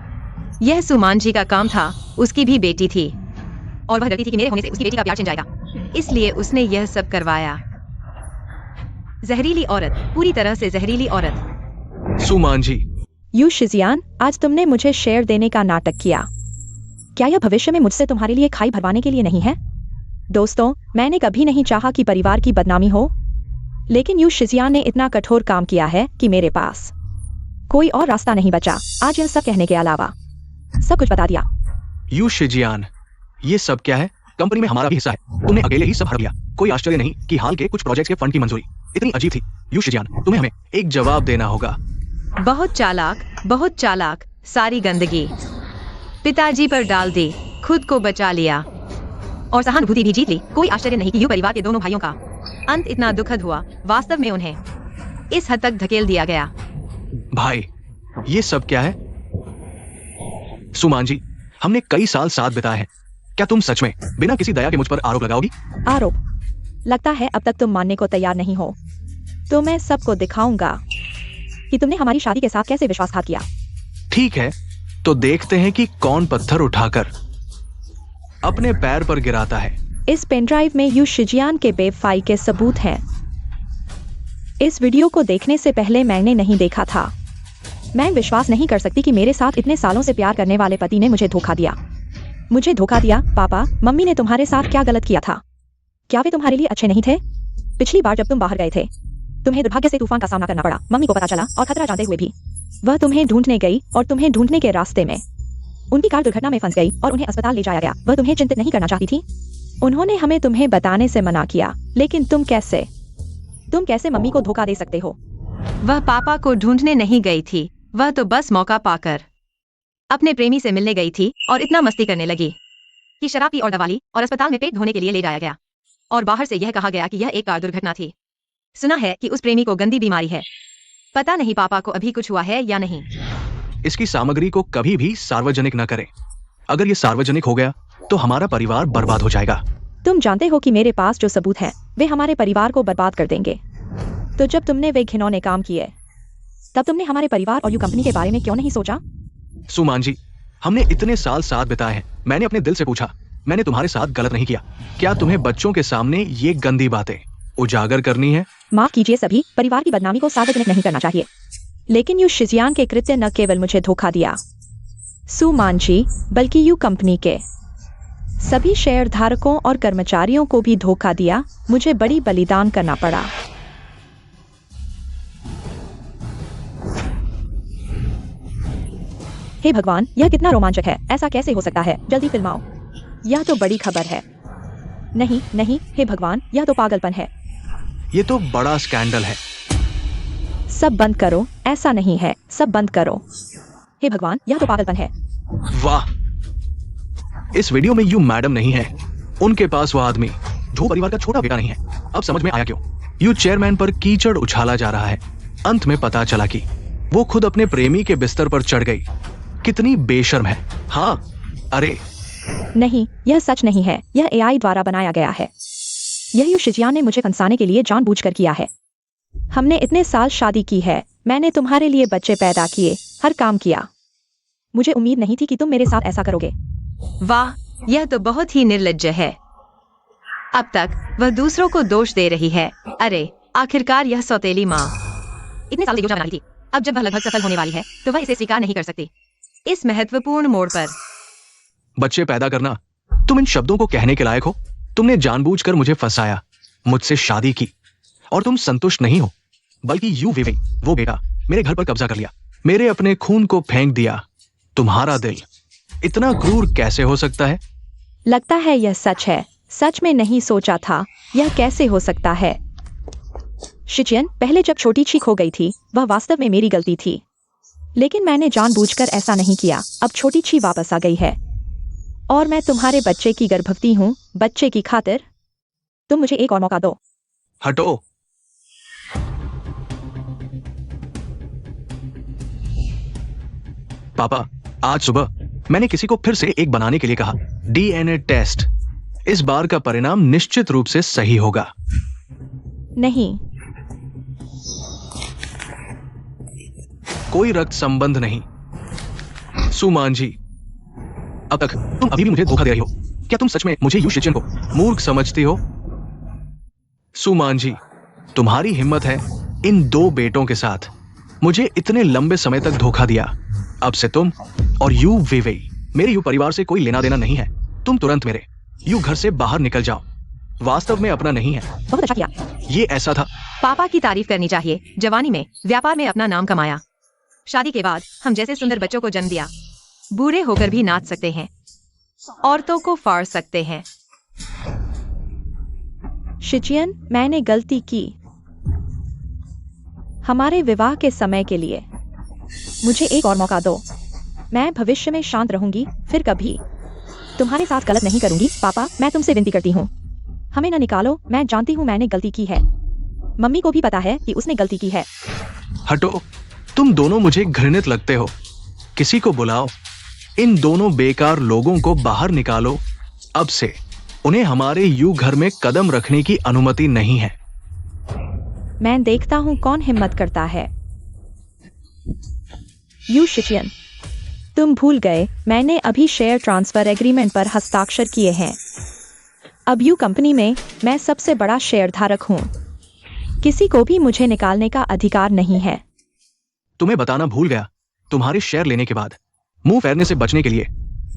यह सुमान जी का काम था। उसकी भी बेटी थी और वह डरती थी कि मेरे होने से उसकी बेटी का प्यार छिन जाएगा, इसलिए उसने यह सब करवाया। जहरीली औरत, पूरी तरह से जहरीली औरत। सुमान जी, यू शिजियान, आज तुमने मुझे शेयर देने का नाटक किया। क्या यह भविष्य में मुझसे तुम्हारे लिए खाई भरवाने के लिए नहीं है? दोस्तों, मैंने कभी नहीं चाहा कि परिवार की बदनामी हो, लेकिन यू शिजियान ने इतना कठोर काम किया है कि मेरे पास कोई और रास्ता नहीं बचा। आज यह सब कहने के अलावा सब कुछ बता दिया। यू शिजियान, ये सब क्या है? कंपनी में हमारा भी हिस्सा है। तुमने अकेले ही सब हड़ दिया। कोई आश्चर्य नहीं कि हाल के कुछ प्रोजेक्ट्स के फंड की मंजूरी इतनी अजीब थी। यू शिजियान, तुम्हें हमें एक जवाब देना होगा। बहुत चालाक, बहुत चालाक। सारी गंदगी पिताजी पर डाल दी, खुद को बचा लिया और सहानुभूति भी जीत ली। कोई आश्चर्य नहीं कि यू परिवार के दोनों भाइयों का अंत इतना दुखद हुआ। वास्तव में उन्हें इस हद तक धकेल दिया गया। भाई, ये सब क्या है? सुमान जी, हमने कई साल साथ बिताए हैं। क्या तुम सच में बिना किसी दया के मुझ पर आरोप लगाओगी? आरोप? लगता है अब तक तुम मानने को तैयार नहीं हो। तो मैं सबको दिखाऊंगा कि तुमने हमारी शादी के साथ कैसे विश्वासघात किया। ठीक है, तो देखते हैं कि कौन पत्थर उठाकर अपने पैर पर गिराता है। इस पेनड्राइव में यू शिजियान के बेवफाई के सबूत हैं। इस वीडियो को देखने से पहले मैंने नहीं देखा था। मैं विश्वास नहीं कर सकती कि मेरे साथ इतने सालों से प्यार करने वाले पति ने मुझे धोखा दिया। मुझे धोखा दिया। पापा, मम्मी ने तुम्हारे साथ क्या गलत किया था? क्या वे तुम्हारे लिए अच्छे नहीं थे? पिछली बार जब तुम बाहर गए थे, तुम्हें दुर्भाग्य से तूफान का सामना करना पड़ा। मम्मी को पता चला और खतरा जानते हुए भी वह तुम्हें ढूंढने गई और तुम्हें ढूंढने के रास्ते में उनकी कार दुर्घटना में फंस गई और उन्हें अस्पताल ले जाया गया। वह तुम्हें चिंतित नहीं करना चाहती थी। उन्होंने हमें तुम्हें बताने से मना किया, लेकिन तुम कैसे मम्मी को धोखा दे सकते हो? वह पापा को ढूंढने नहीं गई थी, वह तो बस मौका पाकर अपने प्रेमी से मिलने गई थी और इतना मस्ती करने लगी कि शराब पी और दवा ली और अस्पताल में पेट धोने के लिए ले जाया गया और बाहर से यह कहा गया कि यह एक कार दुर्घटना थी। सुना है कि उस प्रेमी को गंदी बीमारी है। पता नहीं पापा को अभी कुछ हुआ है या नहीं। इसकी सामग्री को कभी भी सार्वजनिक न करें। अगर ये सार्वजनिक हो गया तो हमारा परिवार बर्बाद हो जाएगा। तुम जानते हो कि मेरे पास जो सबूत हैं, वे हमारे परिवार को बर्बाद कर देंगे। तो जब तुमने वे घिनौने काम किए, तब तुमने हमारे परिवार और यू कंपनी के बारे में क्यों नहीं सोचा? सुमान जी, हमने इतने साल साथ बिताए हैं। मैंने अपने दिल से पूछा, मैंने तुम्हारे साथ गलत नहीं किया। क्या तुम्हें बच्चों के सामने ये गंदी बातें उजागर करनी है? माफ कीजिए सभी, परिवार की बदनामी को सार्वजनिक नहीं करना चाहिए। लेकिन यू शिजियान के कृत्य न केवल मुझे धोखा दिया, सुमान जी, बल्कि यू कंपनी के सभी शेयर धारकों और कर्मचारियों को भी धोखा दिया। मुझे बड़ी बलिदान करना पड़ा। हे भगवान, यह कितना रोमांचक है। ऐसा कैसे हो सकता है? जल्दी फिल्माओ। यह तो बड़ी खबर है। नहीं नहीं, हे भगवान, यह तो पागलपन है। ये तो बड़ा स्कैंडल है। सब बंद करो। ऐसा नहीं है, सब बंद करो। हे भगवान, यह तो पागलपन है। वाह, इस वीडियो में यू मैडम नहीं है। उनके पास वो आदमी जो परिवार का छोटा बेटा नहीं है। अब समझ में आया क्यों यू चेयरमैन पर कीचड़ उछाला जा रहा है। अंत में पता चला कि वो खुद अपने प्रेमी के बिस्तर पर चढ़ गई। कितनी बेशर्म है। हाँ, अरे नहीं, यह सच नहीं है। यह एआई द्वारा बनाया गया है। यह यू शिजियान ने मुझे फंसाने के लिए जानबूझकर किया है। हमने इतने साल शादी की है, मैंने तुम्हारे लिए बच्चे पैदा किए, हर काम किया। मुझे उम्मीद नहीं थी कि तुम मेरे साथ ऐसा करोगे। वाह, यह तो बहुत ही निर्लज्ज है। अब तक वह दूसरों को दोष दे रही है। अरे आखिरकार यह सौतेली माँ इतने साल से योजना बना रही थी। अब जब वह लगभग सफल होने वाली है तो वह इसे स्वीकार नहीं कर सकती। इस महत्वपूर्ण मोड़ पर बच्चे पैदा करना, तुम इन शब्दों को कहने के लायक हो? तुमने जानबूझकर मुझे फंसाया, मुझसे शादी की, और तुम संतुष्ट नहीं हो, बल्कि यू विवेक, वो बेटा, मेरे घर पर कब्जा कर लिया, मेरे अपने खून को फेंक दिया। तुम्हारा दिल इतना क्रूर कैसे हो सकता है? लगता है यह सच है। सच में नहीं सोचा था। यह कैसे हो सकता है? शिजियन, पहले जब छोटी ची खो गई थी, वह वास्तव में मेरी गलती थी, लेकिन मैंने जानबूझकर ऐसा नहीं किया। अब छोटी ची वापस आ गई है और मैं तुम्हारे बच्चे की गर्भवती हूँ। बच्चे की खातिर तुम मुझे एक और मौका दो। हटो। पापा, आज सुबह मैंने किसी को फिर से एक बनाने के लिए कहा। DNA test. इस बार का परिणाम निश्चित रूप से सही होगा। नहीं, कोई रक्त संबंध नहीं। सुमान जी, अब तक तुम अभी भी मुझे धोखा दे रही हो। क्या तुम सच में मुझे यू शिजियन को मूर्ख समझती हो? सुमान जी, तुम्हारी हिम्मत है इन दो बेटों के साथ मुझे इतने लंबे समय तक धोखा दिया। अब से तुम और यू विवेई, मेरे यू परिवार से कोई लेना देना नहीं है। तुम तुरंत मेरे यू घर से बाहर निकल जाओ। वास्तव में अपना नहीं है। बहुत अच्छा किया। ये ऐसा था। पापा की तारीफ करनी चाहिए। जवानी में व्यापार में अपना नाम कमाया, शादी के बाद हम जैसे सुंदर बच्चों को जन्म दिया। बूढ़े होकर भी नाच सकते हैं, औरतों को फाड़ सकते हैं। शिजियन, मैंने गलती की। हमारे विवाह के समय के लिए मुझे एक और मौका दो। मैं भविष्य में शांत रहूंगी, फिर कभी तुम्हारे साथ गलत नहीं करूंगी। पापा, मैं तुमसे विनती करती हूँ, हमें न निकालो। मैं जानती हूँ मैंने गलती की है। मम्मी को भी पता है कि उसने गलती की है। हटो, तुम दोनों मुझे घृणित लगते हो। किसी को बुलाओ, इन दोनों बेकार लोगों को बाहर निकालो। अब से उन्हें हमारे यू घर में कदम रखने की अनुमति नहीं है। मैं देखता हूँ कौन हिम्मत करता है। यू शिजियन, तुम भूल गए मैंने अभी शेयर ट्रांसफर एग्रीमेंट पर हस्ताक्षर किए हैं। अब यू कंपनी में मैं सबसे बड़ा शेयरधारक हूँ। किसी को भी मुझे निकालने का अधिकार नहीं है। तुम्हें बताना भूल गया, तुम्हारे शेयर लेने के बाद मुंह फेरने से बचने के लिए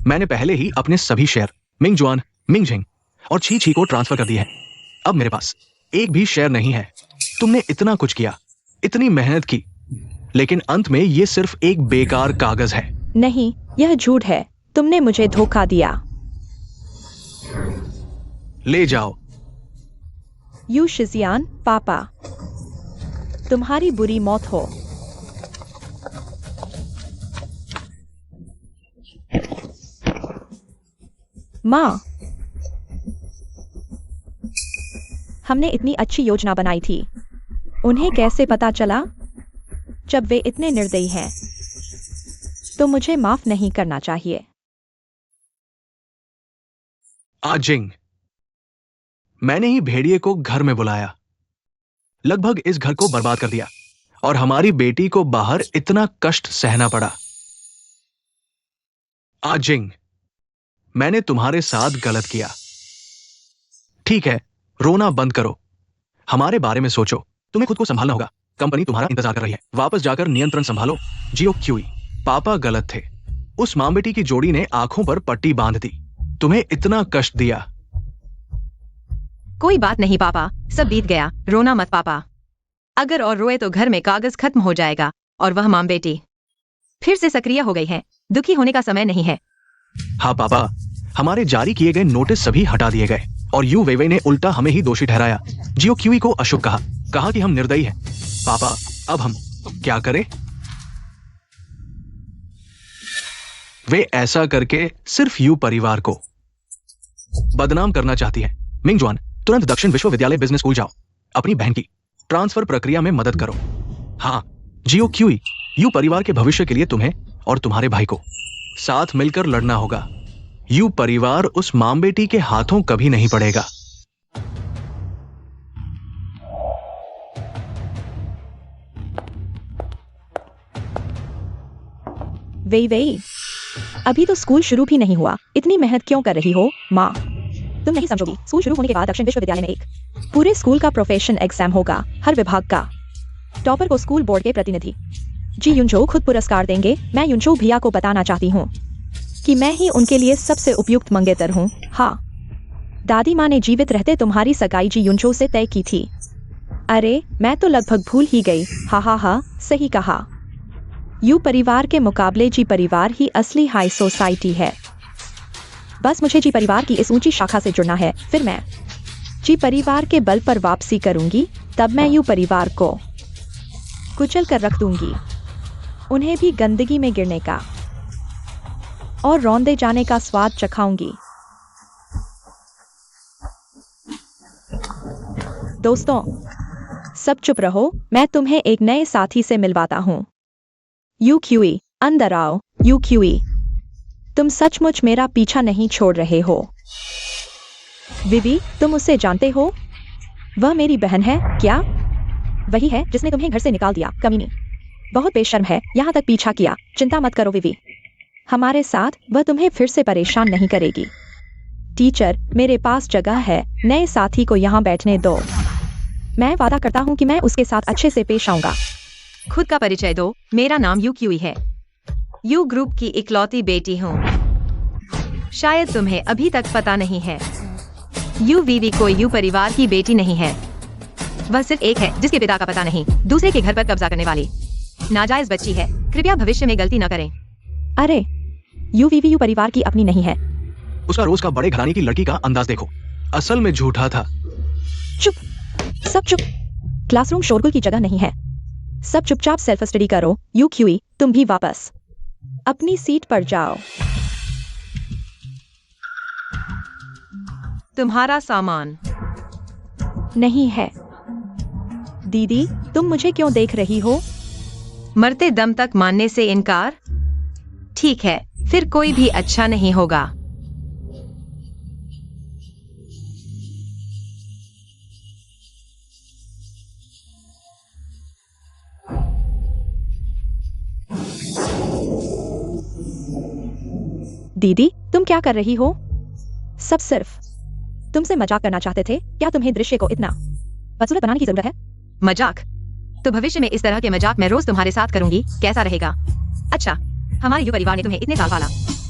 मैंने पहले ही अपने सभी शेयर मिंग जुआन, मिंग झिंग और छी छी को ट्रांसफर कर दिए हैं। अब मेरे पास एक भी शेयर नहीं है। तुमने इतना कुछ किया, इतनी मेहनत की, लेकिन अंत में ये सिर्फ एक बेकार कागज है। नहीं, यह झूठ है। तुमने मुझे धोखा दिया। ले जाओ। यू शिजियान, पापा, तुम्हारी बुरी मौत हो। माँ, हमने इतनी अच्छी योजना बनाई थी। उन्हें कैसे पता चला? जब वे इतने निर्दयी हैं तो मुझे माफ नहीं करना चाहिए। आजिंग, मैंने ही भेड़िए को घर में बुलाया, लगभग इस घर को बर्बाद कर दिया, और हमारी बेटी को बाहर इतना कष्ट सहना पड़ा। आजिंग, मैंने तुम्हारे साथ गलत किया। ठीक है, रोना बंद करो, हमारे बारे में सोचो। तुम्हें खुद को संभालना होगा। कंपनी तुम्हारा इंतजार कर रही है। वापस जाकर नियंत्रण संभालो। जियो क्यूई, पापा गलत थे। उस मां बेटी की जोड़ी ने आंखों पर पट्टी बांध दी, तुम्हें इतना कष्ट दिया। कोई बात नहीं पापा, सब बीत गया। रोना मत पापा। अगर और रोए तो घर में कागज खत्म हो जाएगा और वह मां बेटी फिर से सक्रिय हो गई है। दुखी होने का समय नहीं है। हाँ पापा, हमारे जारी किए गए नोटिस सभी हटा दिए गए और यू वेवे ने उल्टा हमें ही दोषी ठहराया। जियो क्यूई को अशुभ कहा कि हम निर्दयी हैं। पापा, अब हम क्या करें? वे ऐसा करके सिर्फ यू परिवार को बदनाम करना चाहती है। मिंग जुआन, तुरंत दक्षिण विश्वविद्यालय बिजनेस स्कूल जाओ, अपनी बहन की ट्रांसफर प्रक्रिया में मदद करो। हाँ, जियो क्यूई, यू परिवार के भविष्य के लिए तुम्हें और तुम्हारे भाई को साथ मिलकर लड़ना होगा। यू परिवार उस मां बेटी के हाथों कभी नहीं पड़ेगा। वही अभी तो स्कूल शुरू भी नहीं हुआ, इतनी मेहनत क्यों कर रही हो माँ? तुम नहीं समझोगी, स्कूल शुरू होने के बाद दक्षिण विश्वविद्यालय में एक पूरे स्कूल का प्रोफेशन एग्जाम होगा, हर विभाग का। टॉपर को स्कूल बोर्ड के प्रतिनिधि जी युनचो खुद पुरस्कार देंगे। मैं युनचो भैया को बताना चाहती हूँ कि मैं ही उनके लिए सबसे उपयुक्त मंगेतर हूँ। हाँ, दादी माँ ने जीवित रहते तुम्हारी सगाई जी युनचो से तय की थी। अरे मैं तो लगभग भूल ही गई। हा, सही कहा। यू परिवार के मुकाबले जी परिवार ही असली हाई सोसाइटी है। बस मुझे जी परिवार की इस ऊंची शाखा से जुड़ना है, फिर मैं जी परिवार के बल पर वापसी करूंगी। तब मैं यू परिवार को कुचल कर रख दूंगी, उन्हें भी गंदगी में गिरने का और रौंदे जाने का स्वाद चखाऊंगी। दोस्तों सब चुप रहो, मैं तुम्हें एक नए साथी से मिलवाता हूं। यू क्यूई, अंदर आओ। यू क्यूई, तुम सचमुच मेरा पीछा नहीं छोड़ रहे हो। विवी, तुम उसे जानते हो? वह मेरी बहन है क्या? वही है जिसने तुम्हें घर से निकाल दिया, कमीनी। बहुत बेशर्म है, यहाँ तक पीछा किया। चिंता मत करो विवी, हमारे साथ वह तुम्हें फिर से परेशान नहीं करेगी। टीचर, मेरे पास जगह है, नए साथी को यहाँ बैठने दो। मैं वादा करता हूँ कि मैं उसके साथ अच्छे से पेश आऊंगा। खुद का परिचय दो। मेरा नाम यू क्यूई है, यू ग्रुप की इकलौती बेटी हूँ। शायद तुम्हें अभी तक पता नहीं है, यू वीवी कोई यू परिवार की बेटी नहीं है। वह सिर्फ एक है जिसके पिता का पता नहीं, दूसरे के घर पर कब्जा करने वाली नाजायज बच्ची है। कृपया भविष्य में गलती न करें। अरे यू वीवी यू परिवार की अपनी नहीं है। उसका रोज का बड़े घराने की लड़की का अंदाज देखो, असल में झूठा था। चुप, सब चुप। क्लासरूम शोरगुल की जगह नहीं है, सब चुपचाप सेल्फ स्टडी करो। यू क्यूई, तुम भी वापस अपनी सीट पर जाओ। तुम्हारा सामान नहीं है। दीदी, तुम मुझे क्यों देख रही हो? मरते दम तक मानने से इनकार? ठीक है, फिर कोई भी अच्छा नहीं होगा। दीदी, तुम क्या कर रही हो? सब सिर्फ तुमसे मजाक करना चाहते थे। क्या तुम्हें दृश्य को इतना बदसूरत बनाने की जरूरत है? मजाक? तो भविष्य में इस तरह के मजाक मैं रोज तुम्हारे साथ करूंगी, कैसा रहेगा? अच्छा, हमारे यू परिवार ने तुम्हें इतने साल पाला,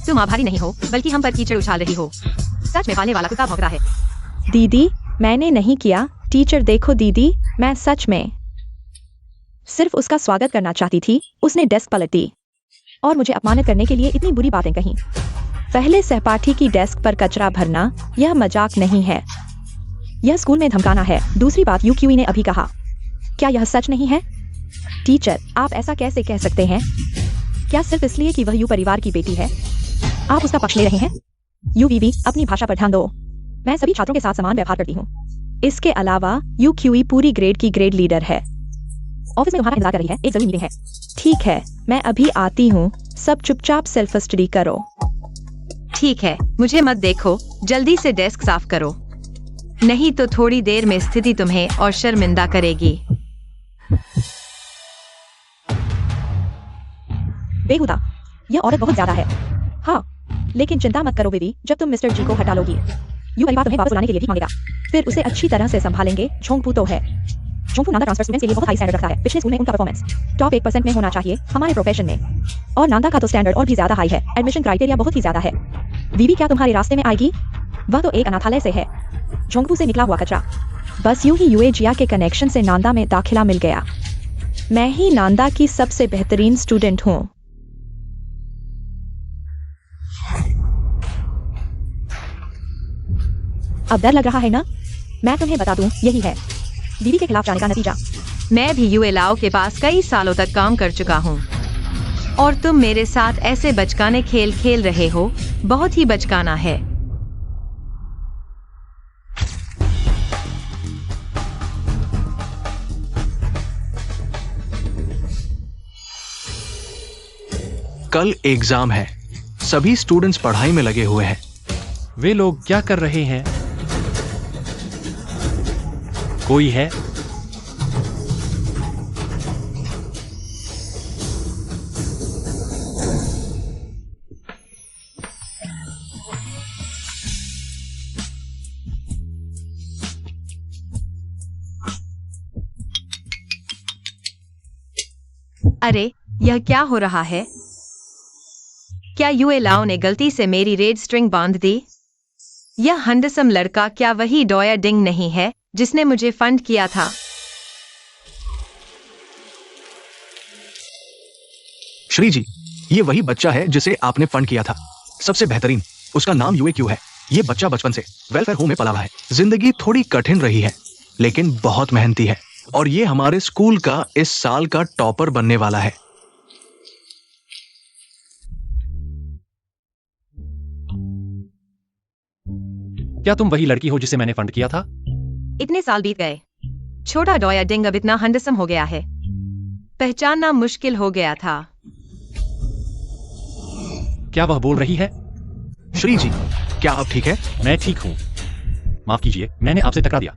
तुम आभारी नहीं हो, बल्कि हम पर कीचड़ उछाल रही हो। सच में पालने वाला कुत्ता भौंक रहा है। दीदी, मैंने नहीं किया। टीचर देखो दीदी, मैं सच में सिर्फ उसका स्वागत करना चाहती थी। उसने डेस्क पलट दी और मुझे अपमानित करने के लिए इतनी बुरी बातें कहीं। पहले सहपाठी की डेस्क पर कचरा भरना, यह मजाक नहीं है, यह स्कूल में धमकाना है। दूसरी बात यू क्यूई ने अभी कहा, क्या यह सच नहीं है? टीचर, आप ऐसा कैसे कह सकते हैं? क्या सिर्फ इसलिए कि वह यू परिवार की बेटी है आप उसका पक्ष ले रहे हैं? यू वीवी, अपनी भाषा पर ध्यान दो। मैं सभी छात्रों के साथ समान व्यवहार करती हूँ। इसके अलावा यू क्यूई पूरी ग्रेड की ग्रेड लीडर है। ऑफिस में तुम्हारा इंतजार कर रही है, एक जरूरी मीटिंग है। ठीक है, मैं अभी आती हूँ। सब चुपचाप सेल्फ स्टडी करो। ठीक है, मुझे मत देखो, जल्दी से डेस्क साफ करो, नहीं तो थोड़ी देर में स्थिति तुम्हें और शर्मिंदा करेगी। बेहुदा, यह औरत बहुत ज्यादा है। हाँ, लेकिन चिंता मत करो बेबी, जब तुम मिस्टर जी को हटा लोगी, यू परिवार तुम्हें वापस बुलाने के लिए भी मांगेगा, फिर उसे अच्छी तरह से संभालेंगे। झोंकपू तो है। झोंकपू नांदा ट्रांसफर स्टूडेंट्स के लिए बहुत हाई स्टैंडर्ड रखता है। पिछले स्कूल में उनका परफॉर्मेंस टॉप 1% में होना चाहिए हमारे प्रोफेशन में, और नांदा का तो स्टैंडर्ड और भी ज्यादा हाई है। एडमिशन क्राइटेरिया बहुत ही ज्यादा है। वीवी क्या तुम्हारे रास्ते में आएगी? वह तो एक अनाथालय से है, झोंकपू से निकला हुआ कचरा। बस यूं ही यूएजिया के कनेक्शन से नांदा में दाखिला मिल गया। मैं ही नांदा की सबसे बेहतरीन स्टूडेंट हूँ। अब डर लग रहा है ना? मैं तुम्हें बता दूं, यही है दीदी के खिलाफ जाने का नतीजा। मैं भी यूए लाओ के पास कई सालों तक काम कर चुका हूँ, और तुम मेरे साथ ऐसे बचकाने खेल खेल रहे हो, बहुत ही बचकाना है। कल एग्जाम है। सभी स्टूडेंट्स पढ़ाई में लगे हुए हैं। वे लोग क्या कर रहे हैं? कोई है? अरे, यह क्या हो रहा है? क्या यूए लाओ ने गलती से मेरी रेड स्ट्रिंग बांध दी? यह हंडसम लड़का क्या वही डॉयर डिंग नहीं है जिसने मुझे फंड किया था? श्री जी, ये वही बच्चा है जिसे आपने फंड किया था। सबसे बेहतरीन। उसका नाम यूए क्यू है। ये बच्चा बचपन से वेलफेयर होम में पला हुआ है। जिंदगी थोड़ी कठिन रही है, लेकिन बहुत मेहनती है और ये हमारे स्कूल का इस साल का टॉपर बनने वाला है। क्या तुम वही लड़की हो जिसे मैंने फंड किया था? इतने साल बीत गए। छोटा डॉयर डिंग अब इतना हंडसम हो गया है, पहचानना मुश्किल हो गया था। क्या वह बोल रही है? श्री जी, क्या आप ठीक है? मैं ठीक हूँ। माफ कीजिए, मैंने आपसे टकरा दिया।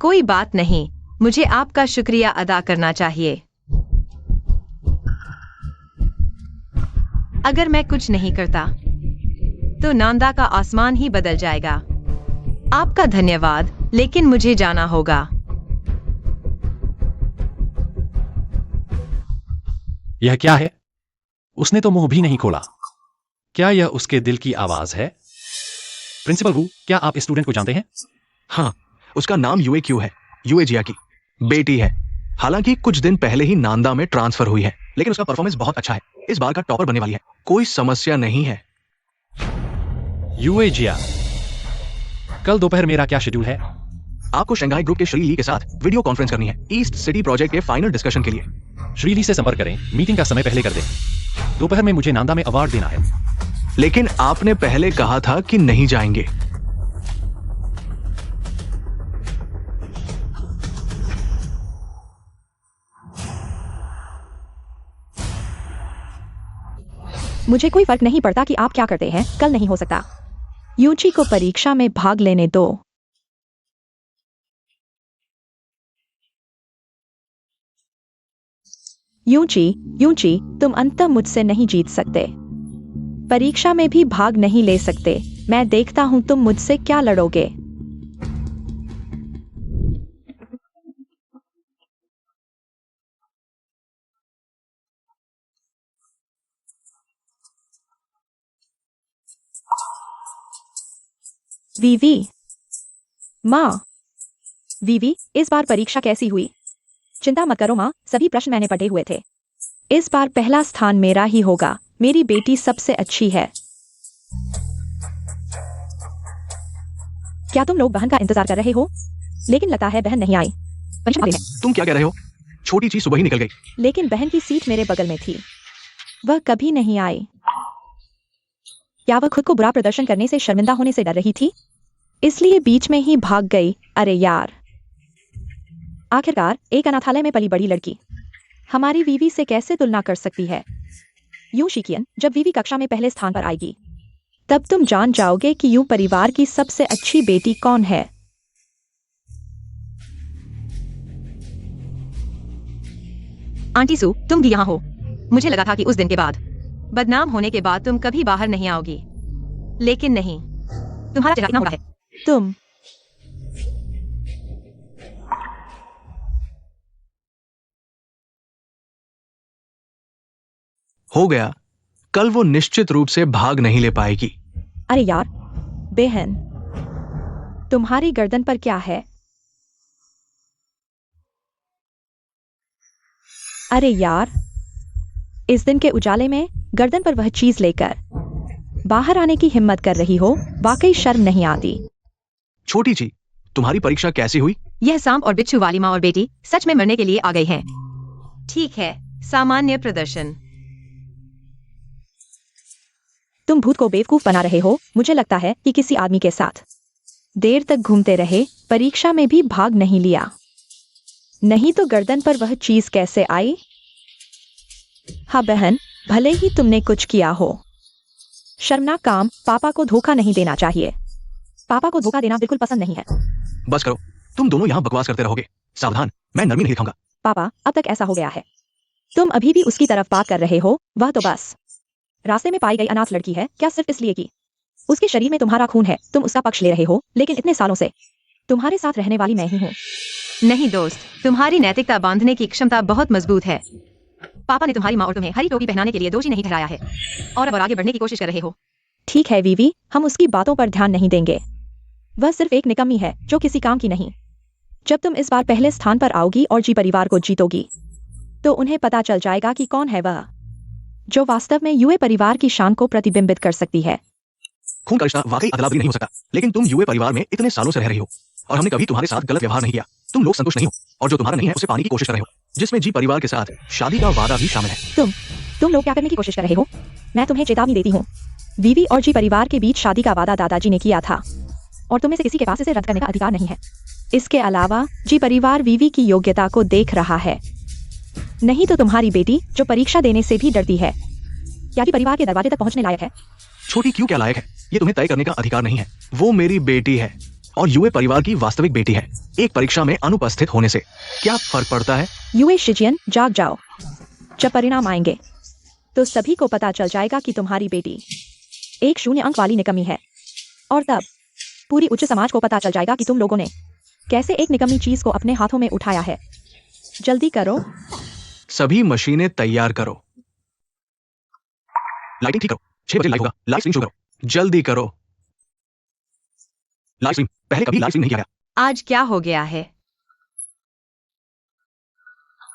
कोई बात नहीं, मुझे आपका शुक्रिया अदा करना चाहिए। अगर मैं कुछ नहीं करता तो नांदा का आसमान ही बदल जाएगा। आपका धन्यवाद, लेकिन मुझे जाना होगा। यह क्या है? उसने तो मुंह भी नहीं खोला। क्या यह उसके दिल की आवाज है? प्रिंसिपल वू, क्या आप इस स्टूडेंट को जानते हैं? हाँ, उसका नाम यूए क्यू है। यूए जिया की बेटी है। हालांकि कुछ दिन पहले ही नांदा में ट्रांसफर हुई है, लेकिन उसका परफॉर्मेंस बहुत अच्छा है। इस बार का टॉपर बनने वाली है। कोई समस्या नहीं है। यूए जिया, कल दोपहर मेरा क्या शेड्यूल है? आपको शंघाई ग्रुप के श्री ली के साथ वीडियो कॉन्फ्रेंस करनी है, ईस्ट सिटी प्रोजेक्ट के फाइनल डिस्कशन के लिए। श्रीली से संपर्क करें। मीटिंग का समय पहले कर दें। दोपहर में मुझे नांदा में अवार्ड देना है। लेकिन आपने पहले कहा था कि नहीं जाएंगे। मुझे कोई फर्क नहीं पड़ता कि आप क्या करते हैं, कल नहीं हो सकता। यूजी को परीक्षा में भाग लेने दो। यूजी, तुम अंततः मुझसे नहीं जीत सकते। परीक्षा में भी भाग नहीं ले सकते। मैं देखता हूं तुम मुझसे क्या लड़ोगे। वीवी, माँ। वीवी, इस बार परीक्षा कैसी हुई? चिंता मत करो माँ, सभी प्रश्न मैंने पढ़े हुए थे। इस बार पहला स्थान मेरा ही होगा। मेरी बेटी सबसे अच्छी है। क्या तुम लोग बहन का इंतजार कर रहे हो? लेकिन लगता है बहन नहीं आई। तुम क्या कह रहे हो? छोटी चीज सुबह ही निकल गई। लेकिन बहन की सीट मेरे बगल में थी। वह कभी नहीं आई। क्या वह खुद को बुरा प्रदर्शन करने से शर्मिंदा होने से डर रही थी, इसलिए बीच में ही भाग गई? अरे यार। आखिरकार एक अनाथालय में पली बड़ी लड़की हमारी वीवी से कैसे तुलना कर सकती है? यूं शिकियन, जब वीवी कक्षा में पहले स्थान पर आएगी तब तुम जान जाओगे कि यूं परिवार की सबसे अच्छी बेटी कौन है। आंटी सू, तुम भी यहाँ हो। मुझे लगा था कि उस दिन के बाद, बदनाम होने के बाद तुम कभी बाहर नहीं आओगी, लेकिन नहीं। तुम्हारा चेहरा इतना बड़ा है। तुम हो गया। कल वो निश्चित रूप से भाग नहीं ले पाएगी। अरे यार, बहन, तुम्हारी गर्दन पर क्या है? अरे यार, इस दिन के उजाले में गर्दन पर वह चीज लेकर बाहर आने की हिम्मत कर रही हो, वाकई शर्म नहीं आती। छोटी जी, तुम्हारी परीक्षा कैसी हुई? यह सांप और बिच्छू वाली माँ और बेटी सच में मरने के लिए आ गई हैं। ठीक है, सामान्य प्रदर्शन। तुम भूत को बेवकूफ बना रहे हो। मुझे लगता है कि किसी आदमी के साथ देर तक घूमते रहे, परीक्षा में भी भाग नहीं लिया। नहीं तो गर्दन पर वह चीज कैसे आई? हाँ बहन, भले ही तुमने कुछ किया हो। शर्मनाक काम, पापा को धोखा नहीं देना चाहिए। पापा को धोखा देना बिल्कुल पसंद नहीं है। बस करो, तुम दोनों यहाँ बकवास करते रहोगे। सावधान, मैं नरमी नहीं दिखाऊंगा। पापा, अब तक ऐसा हो गया है। तुम अभी भी उसकी तरफ बात कर रहे हो। वह तो बस रास्ते में पाई गई अनाथ लड़की है। क्या सिर्फ इसलिए कि उसके शरीर में तुम्हारा खून है तुम उसका पक्ष ले रहे हो? लेकिन इतने सालों से तुम्हारे साथ रहने वाली मैं ही हूँ। नहीं दोस्त, तुम्हारी नैतिकता बांधने की क्षमता बहुत मजबूत है। पापा ने तुम्हारी माँ और तुम्हें हरी टोपी पहनाने के लिए दोषी नहीं ठहराया है और अब आगे बढ़ने की कोशिश कर रहे हो। ठीक है वीवी, हम उसकी बातों पर ध्यान नहीं देंगे। वह सिर्फ एक निकम्मी है जो किसी काम की नहीं। जब तुम इस बार पहले स्थान पर आओगी और जी परिवार को जीतोगी तो उन्हें पता चल जाएगा कि कौन है वह जो वास्तव में यूए परिवार की शान को प्रतिबिंबित कर सकती है। खून का रिश्ता वाकई अदला बदली नहीं हो सकता, लेकिन तुम यूए परिवार में इतने सालों से रह रही हो और हमने कभी तुम्हारे साथ गलत व्यवहार नहीं किया। तुम लोग संतुष्ट नहीं हो और जो तुम्हारा नहीं है उसे पाने की कोशिश कर रहे हो, जिसमें जी परिवार के साथ शादी का वादा भी शामिल है। तुम लोग क्या करने की कोशिश कर रहे हो? मैं तुम्हें चेतावनी देती हूँ। वीवी और जी परिवार के बीच शादी का वादा दादाजी ने किया था और तुम्हें से किसी के पास इसे रद्द करने का अधिकार नहीं है। इसके अलावा जी परिवार वीवी की योग्यता को देख रहा है, नहीं तो तुम्हारी बेटी जो परीक्षा देने से भी डरती है क्या जी परिवार के दरवाजे तक पहुंचने लायक है? छोटी क्यों क्या लायक है, ये तुम्हें तय करने का अधिकार नहीं है। वो मेरी बेटी है और यूए परिवार की वास्तविक बेटी है। एक परीक्षा में अनुपस्थित होने से क्या फर्क पड़ता है? यूए शिजियन, जाग जाओ। जब परिणाम आएंगे तो सभी को पता चल जाएगा कि तुम्हारी बेटी एक 0 अंक वाली निकम्मी है और तब पूरी उच्च समाज को पता चल जाएगा कि तुम लोगों ने कैसे एक निकम्मी चीज को अपने हाथों में उठाया है। जल्दी करो। सभी मशीनें तैयार करो। लाइटिंग ठीक करो, 6 बजे लाइव होगा। लाइव स्ट्रीम शुरू करो, जल्दी करो। लाइव स्ट्रीम, पहले कभी लाइव स्ट्रीम नहीं किया गया। आज क्या हो गया है?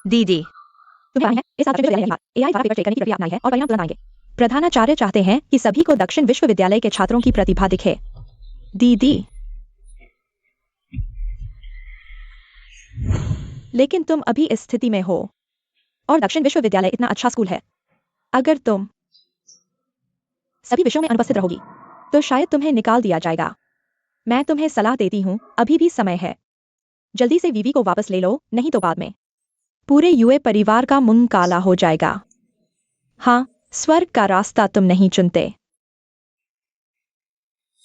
दीदी, तुम्हें पता है, इस साल दक्षिण विश्वविद्यालय ने एआई द्वारा पेपर चेक करने की प्रक्रिया अपनाई है और परिणाम तुरंत आएंगे। प्रधानाचार्य चाहते हैं कि सभी को दक्षिण विश्वविद्यालय के छात्रों की प्रतिभा दिखे। दीदी, लेकिन तुम अभी इस स्थिति में हो और दक्षिण विश्वविद्यालय इतना अच्छा स्कूल है। अगर तुम सभी विषयों में अनुपस्थित रहोगी तो शायद तुम्हें निकाल दिया जाएगा। मैं तुम्हें सलाह देती हूँ, अभी भी समय है। जल्दी से वीवी को वापस ले लो, नहीं तो बाद में पूरे यूए परिवार का मुंह काला हो जाएगा। हाँ, स्वर्ग का रास्ता तुम नहीं चुनते।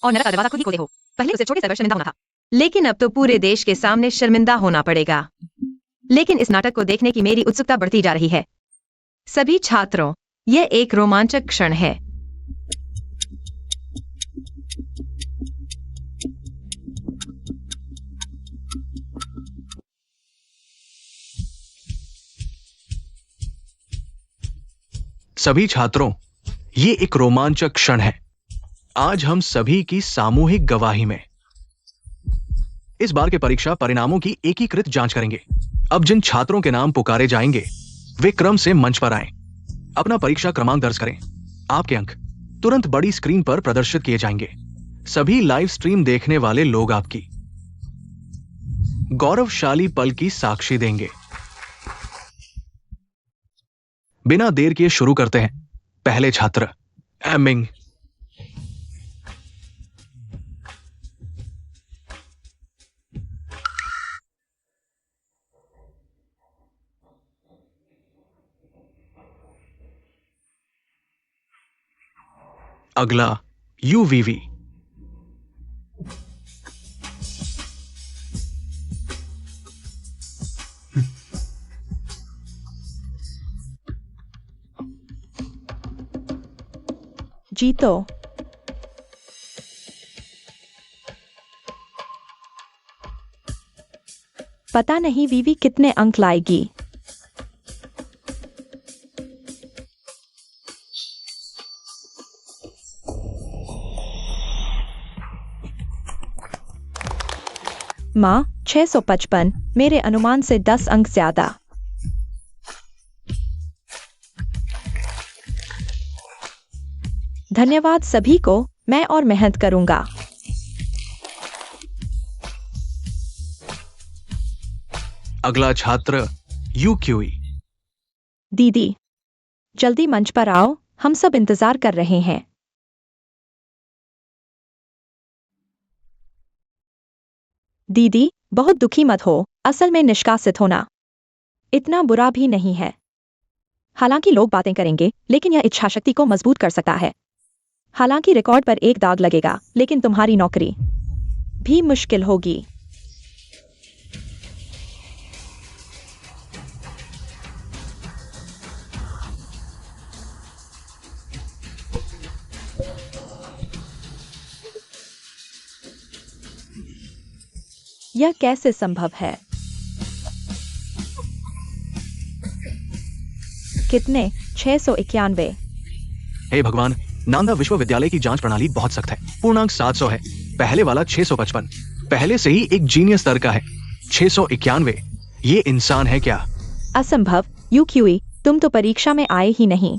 और नरक का दरवाजा खुद ही खोले हो। पहले उसे छोटे स्तर पर शर्मिंदा होना था, लेकिन अब तो पूरे देश के सामने शर्मिंदा होना पड़ेगा। लेकिन इस नाटक को देखने की मेरी उत्सुकता बढ़ती जा रही है। सभी छात्रों, यह एक रोमांचक क्षण है। सभी छात्रों, ये एक रोमांचक क्षण है। आज हम सभी की सामूहिक गवाही में इस बार के परीक्षा परिणामों की एकीकृत जांच करेंगे। अब जिन छात्रों के नाम पुकारे जाएंगे वे क्रम से मंच पर आएं। अपना परीक्षा क्रमांक दर्ज करें। आपके अंक तुरंत बड़ी स्क्रीन पर प्रदर्शित किए जाएंगे। सभी लाइव स्ट्रीम देखने वाले लोग आपकी गौरवशाली पल की साक्षी देंगे। बिना देर किए शुरू करते हैं। पहले छात्र एमिंग। अगला यूवीवी। जीतो। पता नहीं वीवी कितने अंक लाएगी। माँ, 655, मेरे अनुमान से 10 अंक ज्यादा। धन्यवाद सभी को, मैं और मेहनत करूंगा। अगला छात्र यूक्यूई। दीदी, जल्दी मंच पर आओ, हम सब इंतजार कर रहे हैं। दीदी, बहुत दुखी मत हो, असल में निष्कासित होना इतना बुरा भी नहीं है। हालांकि लोग बातें करेंगे, लेकिन यह इच्छा शक्ति को मजबूत कर सकता है। हालांकि रिकॉर्ड पर एक दाग लगेगा, लेकिन तुम्हारी नौकरी भी मुश्किल होगी। यह कैसे संभव है? कितने? 691। हे भगवान, नालंदा विश्वविद्यालय की जांच प्रणाली बहुत सख्त है। पूर्णांक 700 है, पहले वाला 655। पहले से ही एक जीनियस स्तर का है। 691, ये इंसान है क्या? असंभव। यूक्यूई, तुम तो परीक्षा में आए ही नहीं।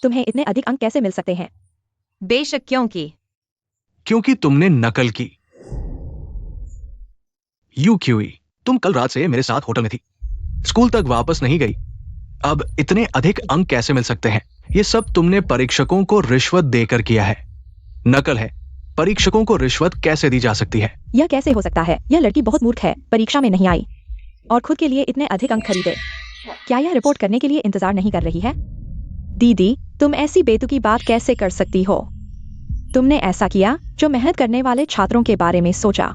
तुम्हें इतने अधिक अंक कैसे मिल सकते हैं? बेशक, क्योंकि तुमने नकल की। यूक्यूई, तुम कल रात से मेरे साथ होटल में थी, स्कूल तक वापस नहीं गई। अब इतने अधिक अंक कैसे मिल सकते हैं? ये सब तुमने परीक्षकों को रिश्वत देकर किया है। नकल है। परीक्षकों को रिश्वत कैसे दी जा सकती है? यह कैसे हो सकता है? यह लड़की बहुत मूर्ख है, परीक्षा में नहीं आई और खुद के लिए इतने अधिक अंक खरीदे। क्या यह रिपोर्ट करने के लिए इंतजार नहीं कर रही है? दीदी, तुम ऐसी बेतुकी बात कैसे कर सकती हो? तुमने ऐसा किया जो मेहनत करने वाले छात्रों के बारे में सोचा।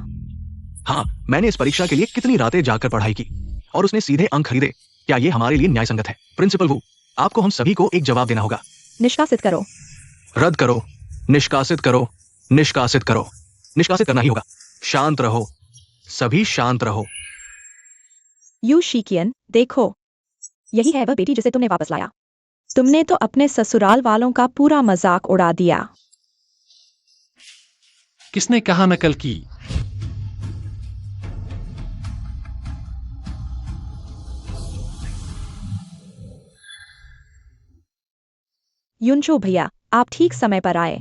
हाँ, मैंने इस परीक्षा के लिए कितनी रातें जाकर पढ़ाई की और उसने सीधे अंक खरीदे। क्या ये हमारे लिए न्याय संगत है? प्रिंसिपल वू, आपको हम सभी को एक जवाब देना होगा। निष्कासित करो। रद्द करो, निष्कासित करो, निष्कासित करो। निष्कासित करना ही होगा। शांत रहो, सभी शांत रहो। यू शिकियन, देखो, यही है वह बेटी जिसे तुमने वापस लाया। तुमने तो अपने ससुराल वालों का पूरा मजाक उड़ा दिया। किसने कहा नकल की? युनचो भैया, आप ठीक समय पर आए।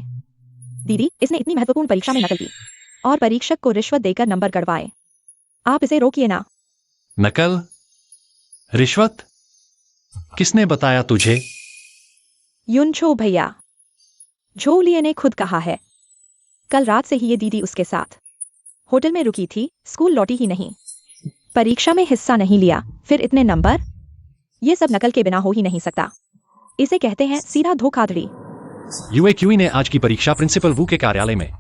दीदी, इसने इतनी महत्वपूर्ण परीक्षा में नकल की और परीक्षक को रिश्वत देकर नंबर गड़वाए। आप इसे रोकिए ना। नकल? रिश्वत? किसने बताया तुझे? युनचो भैया, झोलिए ने खुद कहा है। कल रात से ही ये दीदी उसके साथ होटल में रुकी थी, स्कूल लौटी ही नहीं, परीक्षा में हिस्सा नहीं लिया, फिर इतने नंबर। ये सब नकल के बिना हो ही नहीं सकता। इसे कहते हैं सीधा धोखाधड़ी। यूएक्यूई ने आज की परीक्षा प्रिंसिपल वू के कार्यालय में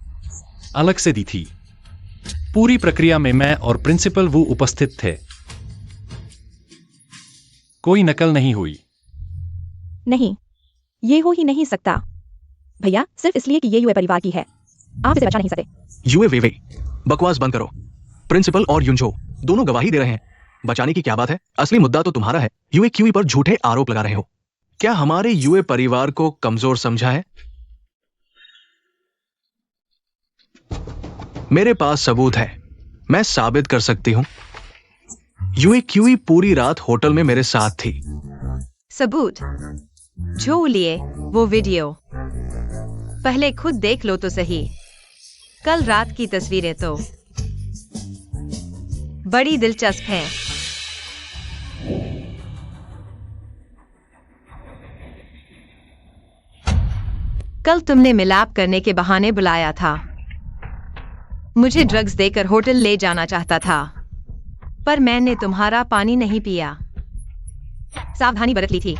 अलग से दी थी। पूरी प्रक्रिया में मैं और प्रिंसिपल वू उपस्थित थे। कोई नकल नहीं हुई। नहीं, ये हो ही नहीं सकता भैया, सिर्फ इसलिए कि ये यूए परिवार की है, आप इसे बचा नहीं सकते। यूए वे बकवास बंद करो। प्रिंसिपल और युनचो दोनों गवाही दे रहे हैं। बचाने की क्या बात है? असली मुद्दा तो तुम्हारा है। यूएक्यूई पर झूठे आरोप लगा रहे हो। क्या हमारे यूए परिवार को कमजोर समझा है? मेरे पास सबूत है, मैं साबित कर सकती हूं। यूएक्यूई पूरी रात होटल में मेरे साथ थी। सबूत? झोलिए वो वीडियो पहले खुद देख लो तो सही। कल रात की तस्वीरें तो बड़ी दिलचस्प हैं। कल तुमने मिलाप करने के बहाने बुलाया था। मुझे ड्रग्स देकर होटल ले जाना चाहता था, पर मैंने तुम्हारा पानी नहीं पिया। सावधानी बरत ली थी।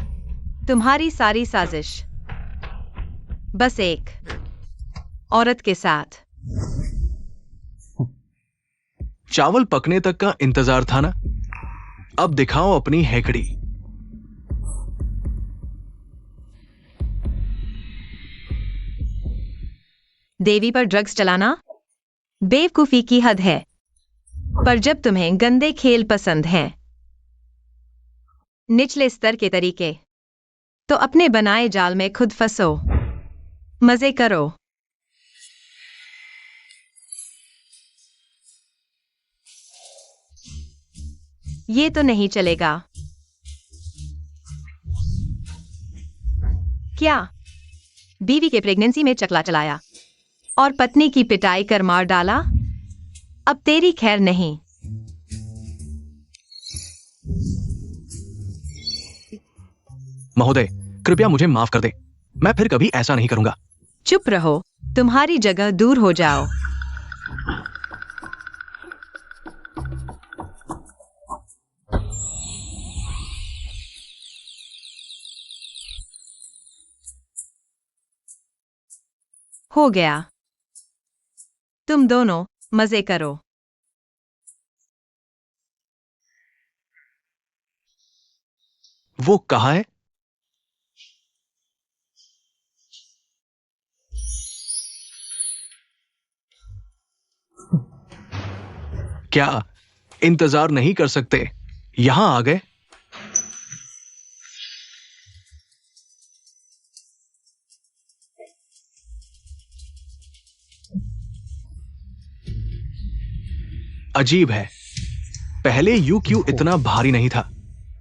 तुम्हारी सारी साजिश बस एक औरत के साथ। चावल पकने तक का इंतजार था ना? अब दिखाओ अपनी हेकड़ी। देवी पर ड्रग्स चलाना बेवकूफी की हद है। पर जब तुम्हें गंदे खेल पसंद हैं, निचले स्तर के तरीके, तो अपने बनाए जाल में खुद फंसो, मजे करो। ये तो नहीं चलेगा। क्या बीवी के प्रेगनेंसी में चकला चलाया और पत्नी की पिटाई कर मार डाला? अब तेरी खैर नहीं। महोदय, कृपया मुझे माफ कर दे। मैं फिर कभी ऐसा नहीं करूंगा। चुप रहो, तुम्हारी जगह दूर हो जाओ। हो गया। तुम दोनों मजे करो। वो कहाँ है? क्या इंतजार नहीं कर सकते? यहां आ गए। अजीब है, पहले यूक्यू इतना भारी नहीं था।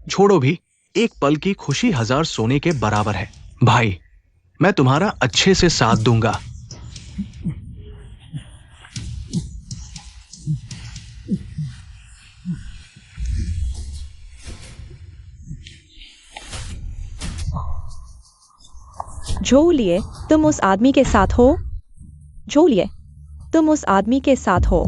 छोड़ो भी, एक पल की खुशी 1000 सोने के बराबर है। भाई, मैं तुम्हारा अच्छे से साथ दूंगा। जूलिए, तुम उस आदमी के साथ हो? जूलिए, तुम उस आदमी के साथ हो?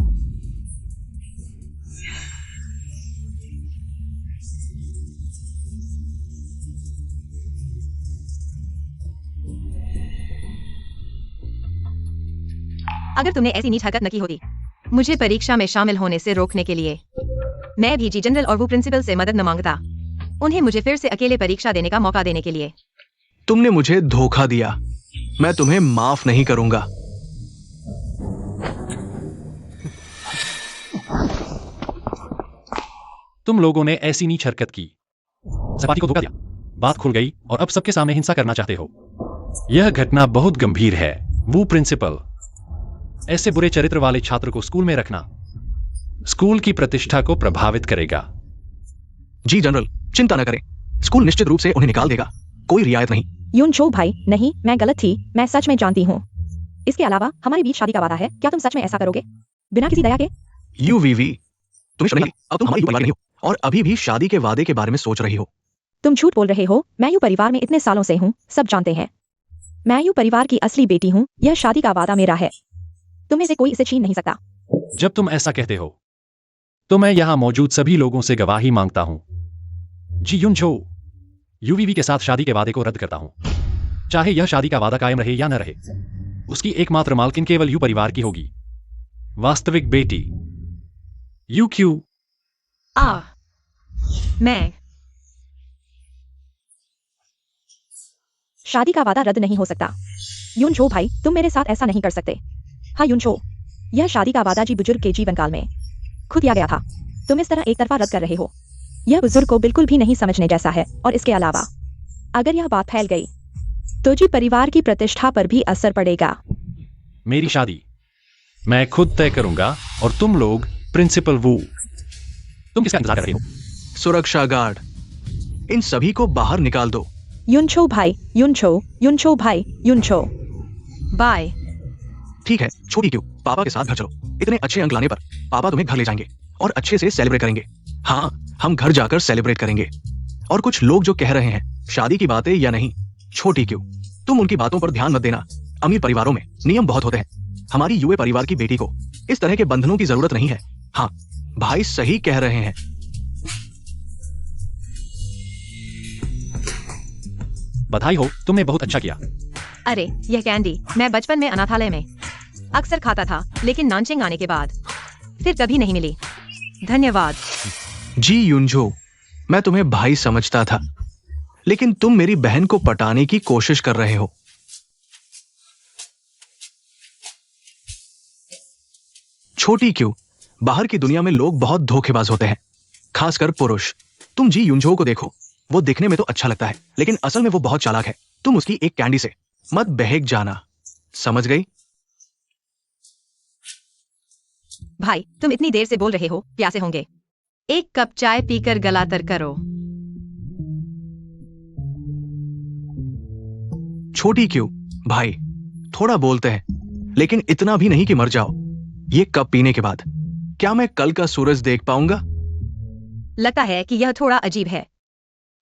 अगर तुमने ऐसी नीच हरकत न की होती मुझे परीक्षा में शामिल होने से रोकने के लिए, मैं भी जी जनरल और वो प्रिंसिपल से मदद न मांगता, उन्हें मुझे फिर से अकेले परीक्षा देने का मौका देने के लिए। तुमने मुझे धोखा दिया, मैं तुम्हें माफ नहीं करूंगा। तुम लोगों ने ऐसी नीच हरकत की, सपाटी को धोखा दिया, बात खुल गई और अब सबके सामने हिंसा करना चाहते हो। यह घटना बहुत गंभीर है। वो प्रिंसिपल, ऐसे बुरे चरित्र वाले छात्र को स्कूल में रखना स्कूल की प्रतिष्ठा को प्रभावित करेगा। जी जनरल, चिंता न करें, स्कूल निश्चित रूप से उन्हें निकाल देगा, कोई रियायत नहीं। युनचो भाई, नहीं, मैं गलत थी, मैं सच में जानती हूँ। इसके अलावा हमारे बीच शादी का वादा है, क्या तुम सच में ऐसा करोगे बिना किसी दया के? यूवीवी, तुम्हें शर्म नहीं आई? अब तुम हमारी परिवार नहीं हो और अभी भी शादी के वादे के बारे में सोच रही हो। तुम झूठ बोल रहे हो, मैं यू परिवार में इतने सालों से हूँ, सब जानते हैं। मैं यू परिवार की असली बेटी हूँ, यह शादी का वादा मेरा है, तुम्हें से कोई इसे छीन नहीं सकता। जब तुम ऐसा कहते हो तो मैं यहां मौजूद सभी लोगों से गवाही मांगता हूं। जी युनचो, यूवीवी के साथ शादी के वादे को रद्द करता हूं। चाहे यह शादी का वादा कायम रहे या न रहे, उसकी एकमात्र मालकिन केवल यू परिवार की होगी, वास्तविक बेटी यूक्यू। मैं शादी का वादा रद्द नहीं हो सकता। युनचो भाई, तुम मेरे साथ ऐसा नहीं कर सकते। हाँ युनचो, यह शादी का वादा जी बुजुर्ग के जीवन काल में खुद किया गया था, तुम इस तरह एक तरफा रद्द कर रहे हो। यह बुजुर्ग को बिल्कुल भी नहीं समझने जैसा है, और इसके अलावा अगर यह बात फैल गई तो जी परिवार की प्रतिष्ठा पर भी असर पड़ेगा। मेरी शादी मैं खुद तय करूंगा और तुम लोग प्रिंसिपल वू, तुम किसका इंतजार कर रहे हो? सुरक्षा गार्ड, इन सभी को बाहर निकाल दो। युनचो भाई, युनचो भाई, युनचो। बाय। ठीक है, छोटी क्यों, पापा के साथ घर चलो। इतने अच्छे अंक लाने पर पापा तुम्हें घर ले जाएंगे और अच्छे से सेलिब्रेट करेंगे। हाँ, हम घर जाकर सेलिब्रेट करेंगे। और कुछ लोग जो कह रहे हैं शादी की बातें या नहीं, छोटी क्यों, तुम उनकी बातों पर ध्यान मत देना। अमीर परिवारों में नियम बहुत होते हैं। हमारी युवे परिवार की बेटी को इस तरह के बंधनों की जरूरत नहीं है। हाँ, भाई सही कह रहे हैं। बधाई हो, तुमने बहुत अच्छा किया। अरे यह कैंडी मैं बचपन में अनाथालय में अक्सर खाता था, लेकिन नानचिंग आने के बाद फिर कभी नहीं मिली। धन्यवाद। जी युनजो, मैं तुम्हें भाई समझता था, लेकिन तुम मेरी बहन को पटाने की कोशिश कर रहे हो। छोटी क्यों, बाहर की दुनिया में लोग बहुत धोखेबाज होते हैं, खासकर पुरुष। तुम जी युनजो को देखो, वो दिखने में तो अच्छा लगता है, लेकिन असल में वो बहुत चालाक है। तुम उसकी एक कैंडी से मत बहक जाना, समझ गई? भाई तुम इतनी देर से बोल रहे हो, प्यासे होंगे। एक कप चाय पीकर गला तर करो। छोटी क्यों, भाई थोड़ा बोलते हैं, लेकिन इतना भी नहीं कि मर जाओ। ये कप पीने के बाद क्या मैं कल का सूरज देख पाऊंगा? लगता है कि यह थोड़ा अजीब है,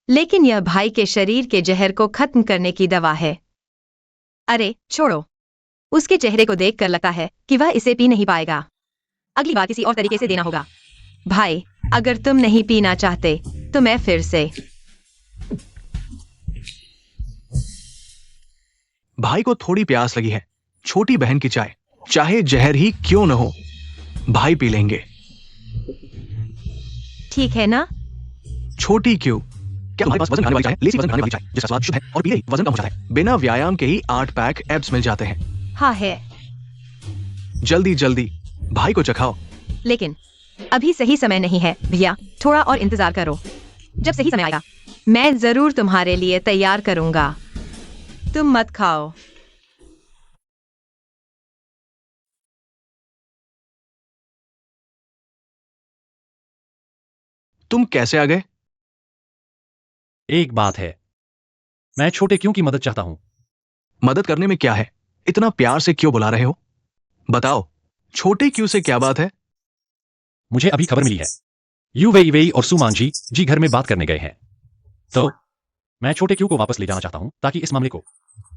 लेकिन यह भाई के शरीर के जहर को खत्म करने की दवा है। अरे छोड़ो, उसके चेहरे को देखकर लगता है कि वह इसे पी नहीं पाएगा। अगली बार किसी और तरीके से देना होगा। भाई अगर तुम नहीं पीना चाहते तो मैं फिर से। भाई को थोड़ी प्यास लगी है, छोटी बहन की चाय, चाहे जहर ही क्यों न हो, भाई पी लेंगे। ठीक है ना? छोटी क्यों? क्या तुम्हारे पास वजन घटाने वाली चाय, लेसी वजन घटाने वाली चाय, जिसका स्वाद शुद्ध है और पीते ही वजन कम हो जाता है? बिना व्यायाम के ही 8 पैक एब्स मिल जाते हैं। हाँ है, जल्दी जल्दी भाई को चखाओ। लेकिन अभी सही समय नहीं है भैया, थोड़ा और इंतजार करो। जब सही समय आएगा मैं जरूर तुम्हारे लिए तैयार करूंगा। तुम मत खाओ। तुम कैसे आ गए? एक बात है, मैं छोटे क्यों की मदद चाहता हूं। मदद करने में क्या है? इतना प्यार से क्यों बुला रहे हो? बताओ, छोटे क्यों से क्या बात है? मुझे अभी खबर मिली है, यू वेई वेई और सुमान जी घर में बात करने गए हैं। तो मैं छोटे क्यों को वापस ले जाना चाहता हूं ताकि इस मामले को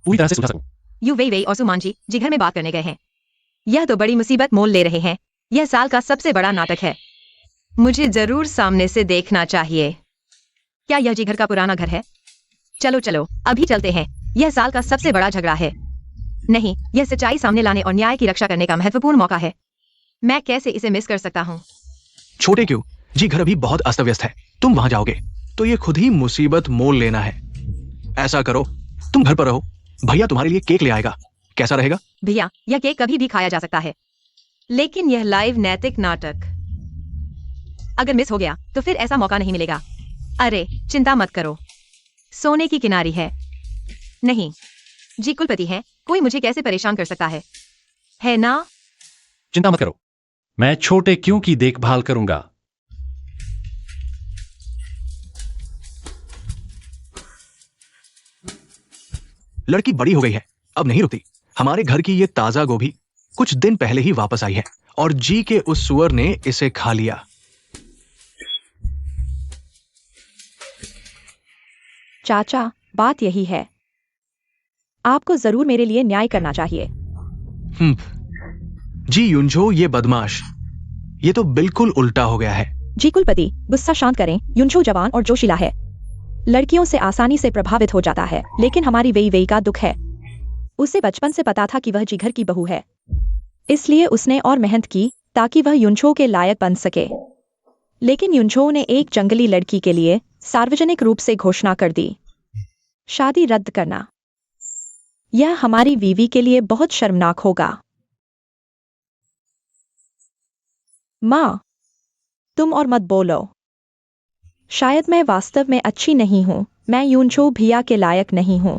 पूरी तरह से सुलझा सकूं। यू वेई वेई और सुमान जी घर में बात करने गए हैं। यह तो बड़ी मुसीबत मोल ले रहे हैं। यह साल का सबसे बड़ा नाटक है। मुझे जरूर सामने से देखना चाहिए। क्या यह जी घर का पुराना घर है? चलो चलो अभी चलते हैं। यह साल का सबसे बड़ा झगड़ा है। नहीं, यह सच्चाई सामने लाने और न्याय की रक्षा करने का महत्वपूर्ण मौका है। मैं कैसे इसे मिस कर सकता हूँ? छोटे क्यों, जी घर अभी बहुत अस्त व्यस्त है। तुम वहां जाओगे तो ये खुद ही मुसीबत मोल लेना है। ऐसा करो, तुम घर पर रहो, भैया तुम्हारे लिए केक ले आएगा। कैसा रहेगा? भैया, यह केक कभी भी खाया जा सकता है, लेकिन यह लाइव नैतिक नाटक अगर मिस हो गया तो फिर ऐसा मौका नहीं मिलेगा। अरे चिंता मत करो, सोने की किनारी है। नहीं जी, कुलपति है, कोई मुझे कैसे परेशान कर सकता है ना? चिंता मत करो, मैं छोटे क्यों की देखभाल करूंगा। लड़की बड़ी हो गई है, अब नहीं रुकती। हमारे घर की ये ताजा गोभी कुछ दिन पहले ही वापस आई है और जी के उस सुअर ने इसे खा लिया। चाचा, बात यही है, आपको जरूर मेरे लिए न्याय करना चाहिए। जी युनझो, ये बदमाश, ये तो बिल्कुल उल्टा हो गया है। जी कुलपति, गुस्सा शांत करें। युनझो जवान और जोशीला है, लड़कियों से आसानी से प्रभावित हो जाता है, लेकिन हमारी वेई वेई का दुख है। उसे बचपन से पता था कि वह जिगर की बहू है, इसलिए उसने और मेहनत की ताकि वह युनझो के लायक बन सके। लेकिन युनझो ने एक जंगली लड़की के लिए सार्वजनिक रूप से घोषणा कर दी, शादी रद्द करना। यह हमारी वीवी के लिए बहुत शर्मनाक होगा। माँ, तुम और मत बोलो। शायद मैं वास्तव में अच्छी नहीं हूं। मैं युनझो भैया के लायक नहीं हूं।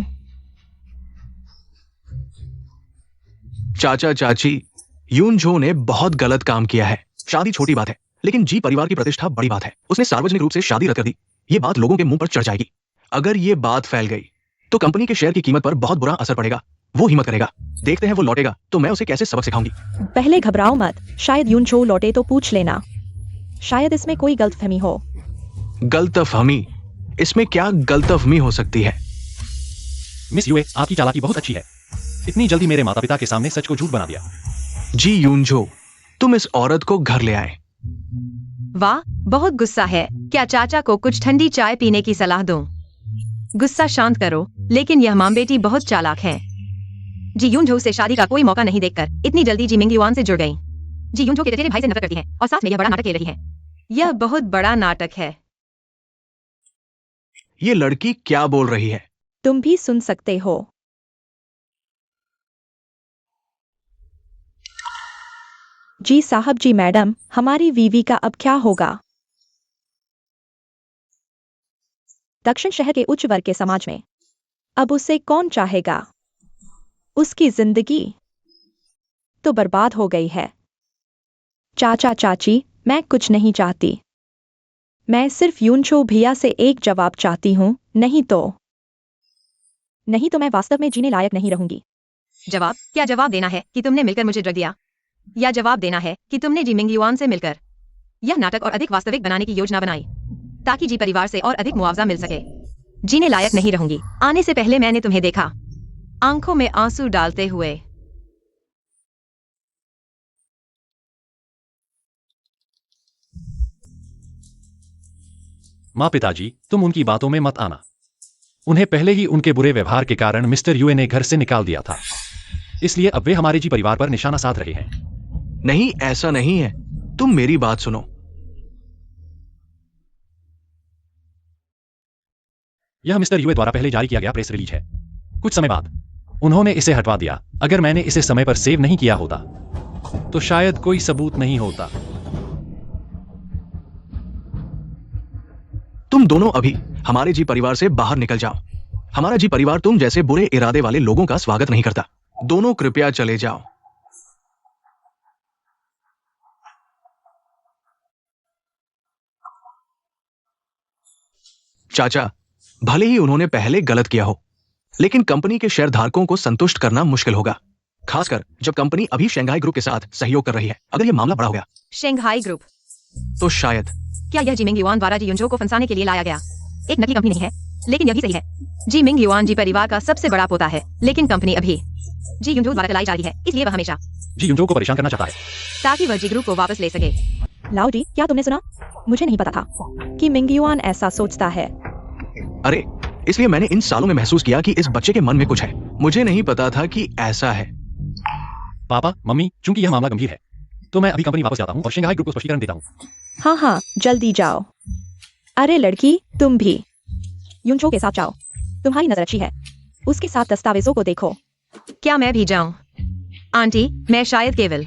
चाचा चाची, युनझो ने बहुत गलत काम किया है। शादी छोटी बात है, लेकिन जी परिवार की प्रतिष्ठा बड़ी बात है। उसने सार्वजनिक रूप से शादी रद्द कर दी। ये बात लोगों के मुंह पर चढ़ जाएगी। अगर ये बात फैल गई तो कंपनी के शेयर की कीमत पर बहुत बुरा असर पड़ेगा। वो हिम्मत करेगा, देखते हैं वो लौटेगा तो मैं उसे कैसे सबक सिखाऊंगी। पहले घबराओ मत, शायद युनझो लौटे तो पूछ लेना। शायद इसमें कोई गलतफहमी हो। गलतफहमी? इसमें क्या गलतफहमी हो सकती है? मिस यूए, आपकी चालाकी बहुत अच्छी है। इतनी जल्दी मेरे माता पिता के सामने सच को झूठ बना दिया। जी युनझो, तुम इस औरत को घर ले आए। वाह, बहुत गुस्सा है। क्या चाचा को कुछ ठंडी चाय पीने की सलाह दूं? गुस्सा शांत करो, लेकिन यह मां बेटी बहुत चालाक है। जी युनझो से शादी का कोई मौका नहीं देखकर इतनी जल्दी जी मिंगयुआन से जुड़ गई। जी युनझो के चचेरे भाई से नफरत करती है और साथ में यह बड़ा नाटक खेल रही है। यह बहुत बड़ा नाटक है। ये लड़की क्या बोल रही है? तुम भी सुन सकते हो। जी साहब, जी मैडम, हमारी वीवी का अब क्या होगा? दक्षिण शहर के उच्च वर्ग के समाज में अब उसे कौन चाहेगा? उसकी जिंदगी तो बर्बाद हो गई है। चाचा चाची, मैं कुछ नहीं चाहती। मैं सिर्फ युनझो भैया से एक जवाब चाहती हूँ, नहीं तो मैं वास्तव में जीने लायक नहीं रहूंगी। जवाब? क्या जवाब देना है कि तुमने मिलकर मुझे ड्रग दिया, या जवाब देना है कि तुमने जी मिंगयुआन से मिलकर यह नाटक और अधिक वास्तविक बनाने की योजना बनाई ताकि जी परिवार से और अधिक मुआवजा मिल सके? जीने लायक नहीं रहूंगी। आने से पहले मैंने तुम्हें देखा, आंखों में आंसू डालते हुए। माँ पिताजी, तुम उनकी बातों में मत आना। उन्हें पहले ही उनके बुरे व्यवहार के कारण मिस्टर यूए ने घर से निकाल दिया था। इसलिए अब वे हमारे जी परिवार पर निशाना साध रहे हैं। नहीं, ऐसा नहीं है। तुम मेरी बात सुनो। यह मिस्टर यूए द्वारा पहले जारी किया गया प्रेस रिलीज है। कुछ समय बाद उन्होंने इसे हटवा दिया। अगर मैंने इसे समय पर सेव नहीं किया होता तो शायद कोई सबूत नहीं होता। तुम दोनों अभी हमारे जी परिवार से बाहर निकल जाओ। हमारा जी परिवार तुम जैसे बुरे इरादे वाले लोगों का स्वागत नहीं करता। दोनों कृपया चले जाओ। चाचा, भले ही उन्होंने पहले गलत किया हो, लेकिन कंपनी के शेयरधारकों को संतुष्ट करना मुश्किल होगा, खासकर जब कंपनी अभी शंघाई ग्रुप के साथ सहयोग कर रही है। अगर यह मामला बड़ा हो गया शंघाई ग्रुप? तो शायद। क्या यह जिमिंग युआन द्वारा जी युनजो को फंसाने के लिए लाया गया एक नकली कंपनी नहीं है? लेकिन यह भी सही है। जी मिंग युआन जी परिवार का सबसे बड़ा पोता है, लेकिन कंपनी अभी जी युनजो द्वारा चलाई जा रही है, इसलिए वह हमेशा जी युनजो को परेशान करना चाहता है ताकि वह जी ग्रुप को वापस ले सके। लाओ जी, क्या तुमने सुना? मुझे नहीं पता था कि मिंगयुआन ऐसा सोचता है। अरे, इसलिए मैंने इन सालों में महसूस किया कि इस बच्चे के मन में कुछ है। मुझे नहीं पता था कि ऐसा है। पापा, मम्मी, चूंकि यह मामला गंभीर है तो मैं अभी कंपनी वापस जाता हूं और शंघाई ग्रुप को स्पष्टीकरण देता हूं। हाँ हाँ, जल्दी जाओ। अरे लड़की, तुम भी युनजो के साथ जाओ। तुम्हारी नजर अच्छी है, उसके साथ दस्तावेजों को देखो। क्या मैं भी जाऊं? आंटी, मैं शायद केवल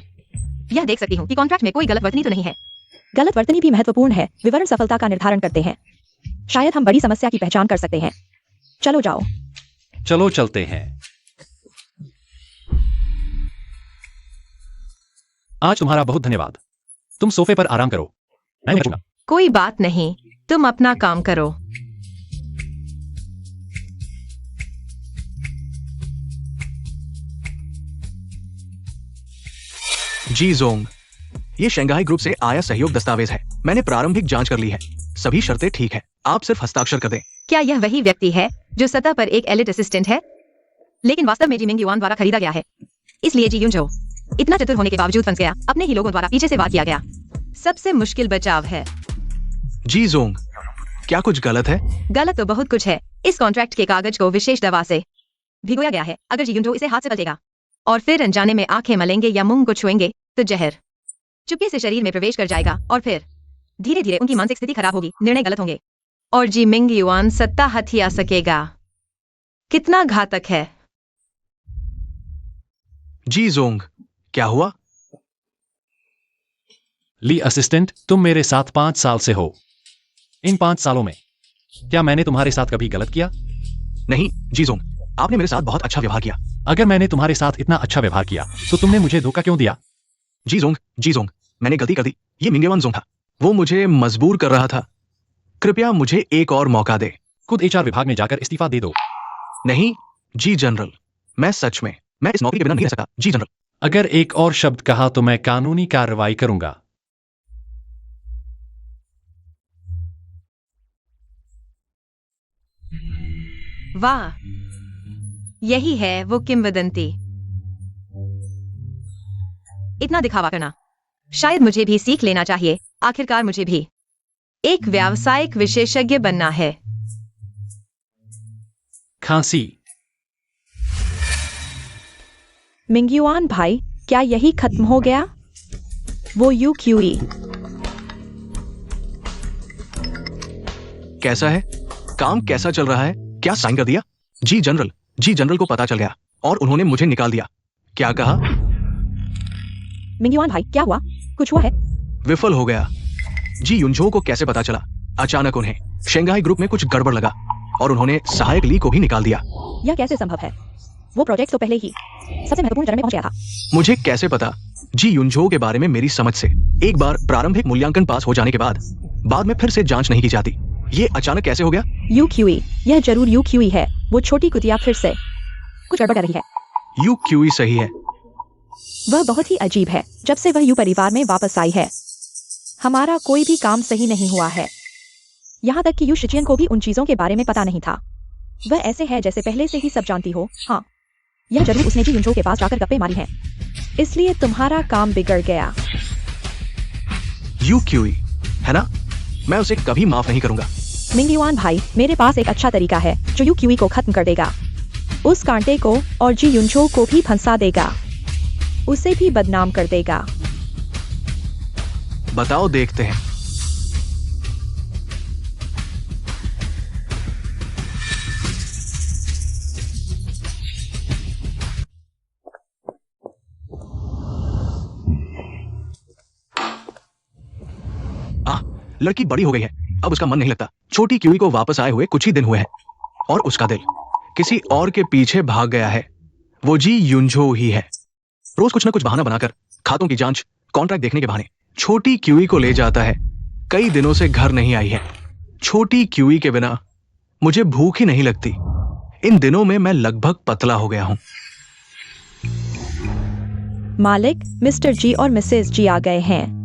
यह देख सकती हूँ कि कॉन्ट्रैक्ट में कोई गलत वर्तनी तो नहीं है। गलत वर्तनी भी महत्वपूर्ण है, विवरण सफलता का निर्धारण करते हैं। शायद हम बड़ी समस्या की पहचान कर सकते हैं। चलो जाओ। चलो चलते हैं। आज तुम्हारा बहुत धन्यवाद। तुम सोफे पर आराम करो, मैं रखूंगा। कोई बात नहीं, तुम अपना काम करो। जी जोंग, ये शंघाई ग्रुप से आया सहयोग दस्तावेज है। मैंने प्रारंभिक जांच कर ली है, सभी शर्तें ठीक है। आप सिर्फ हस्ताक्षर कर दें। क्या यह वही व्यक्ति है जो सतह पर एक एलिट असिस्टेंट है, लेकिन वास्तव में जी मिंग युआन द्वारा खरीदा गया है? इसलिए जी युनजो इतना चतुर होने के बावजूद फंस गया, अपने ही लोगों द्वारा पीछे से वार किया गया। सबसे मुश्किल बचाव है। जी जोंग, क्या कुछ गलत है? गलत तो बहुत कुछ है। इस कॉन्ट्रैक्ट के कागज को विशेष दवा से भिगोया गया है। अगर जी युनजो इसे हाथ से पलटेगा और फिर अनजाने में आंखें मलेंगे या मुंह को छुएंगे तो जहर चुपके से शरीर में प्रवेश कर जाएगा और फिर धीरे धीरे उनकी मानसिक स्थिति खराब होगी, निर्णय गलत होंगे और जी मिंग युआन सत्ता हथिया सकेगा। कितना घातक है। जी जोंग, क्या हुआ? ली असिस्टेंट, तुम मेरे साथ 5 साल से हो। इन 5 सालों में क्या मैंने तुम्हारे साथ कभी गलत किया? नहीं जी जोंग, आपने मेरे साथ बहुत अच्छा व्यवहार किया। अगर मैंने तुम्हारे साथ इतना अच्छा व्यवहार किया तो तुमने मुझे धोखा क्यों दिया? जी जोंग, मैंने गलती कर दी। ये मिंगेवान जोंग था, वो मुझे मजबूर कर रहा था। कृपया मुझे एक और मौका दे। खुद एचआर विभाग में जाकर इस्तीफा दे दो। नहीं जी जनरल, मैं सच में मैं इस नौकरी के बिना नहीं रह सकता। जी जनरल। अगर एक और शब्द कहा तो मैं कानूनी कार्रवाई करूंगा। वाह, यही है वो किंवदंती। इतना दिखावा करना, शायद मुझे भी सीख लेना चाहिए। आखिरकार मुझे भी एक व्यावसायिक विशेषज्ञ बनना है। खांसी। मिंगयुआन भाई, क्या यही खत्म हो गया? वो यूक्यूई कैसा है? काम कैसा चल रहा है? क्या साइन कर दिया? जी जनरल को पता चल गया और उन्होंने मुझे निकाल दिया। क्या कहा? मिंगयुआन भाई, क्या हुआ? कुछ हुआ है? विफल हो गया। जी युनजो को कैसे पता चला? अचानक उन्हें शंघाई ग्रुप में कुछ गड़बड़ लगा और उन्होंने सहायक ली को भी निकाल दिया। यह कैसे संभव है? वो प्रोजेक्ट तो पहले ही सबसे महत्वपूर्ण चरण में पहुंच गया था। मुझे कैसे पता? जी युनजो के बारे में मेरी समझ से एक बार प्रारंभिक मूल्यांकन पास हो जाने के बाद में फिर से जांच नहीं की जाती। ये अचानक कैसे हो गया? यूक्यूई, यह जरूर यूक्यूई है। वो छोटी कुतिया फिर से कुछ गड़बड़ कर रही है। यूक्यूई सही है। वह बहुत ही अजीब है। जब से वह यू परिवार में वापस आई है, हमारा कोई भी काम सही नहीं हुआ है। यहाँ तक कि यू शिचियन को भी उन चीजों के बारे में पता नहीं था। वह ऐसे है जैसे पहले से ही सब जानती हो। हाँ, यह जरूर उसने जी युनजो के पास जाकर गप्पे मारी हैं। इसलिए तुम्हारा काम बिगड़ गया। यूक्यूई है ना? मैं उसे कभी माफ नहीं करूंगा। मिंगयुआन भाई, मेरे पास एक अच्छा तरीका है जो यूक्यूई को खत्म कर देगा। उस कांटे को और जी युनचो को भी फंसा देगा, उसे भी बदनाम कर देगा। बताओ, देखते हैं। लड़की बड़ी हो गई है, अब उसका मन नहीं लगता। छोटी क्यूई को वापस आए हुए कुछ ही दिन हुए हैं और उसका दिल किसी और के पीछे भाग गया है। वो जी युनझो ही है। रोज कुछ ना कुछ बहाना बनाकर खातों की जांच, कॉन्ट्रैक्ट देखने के बहाने छोटी क्यूई को ले जाता है। कई दिनों से घर नहीं आई है। छोटी क्यूई के बिना मुझे भूख ही नहीं लगती। इन दिनों में मैं लगभग पतला हो गया हूं। मालिक, मिस्टर जी और मिसेस जी आ गए हैं।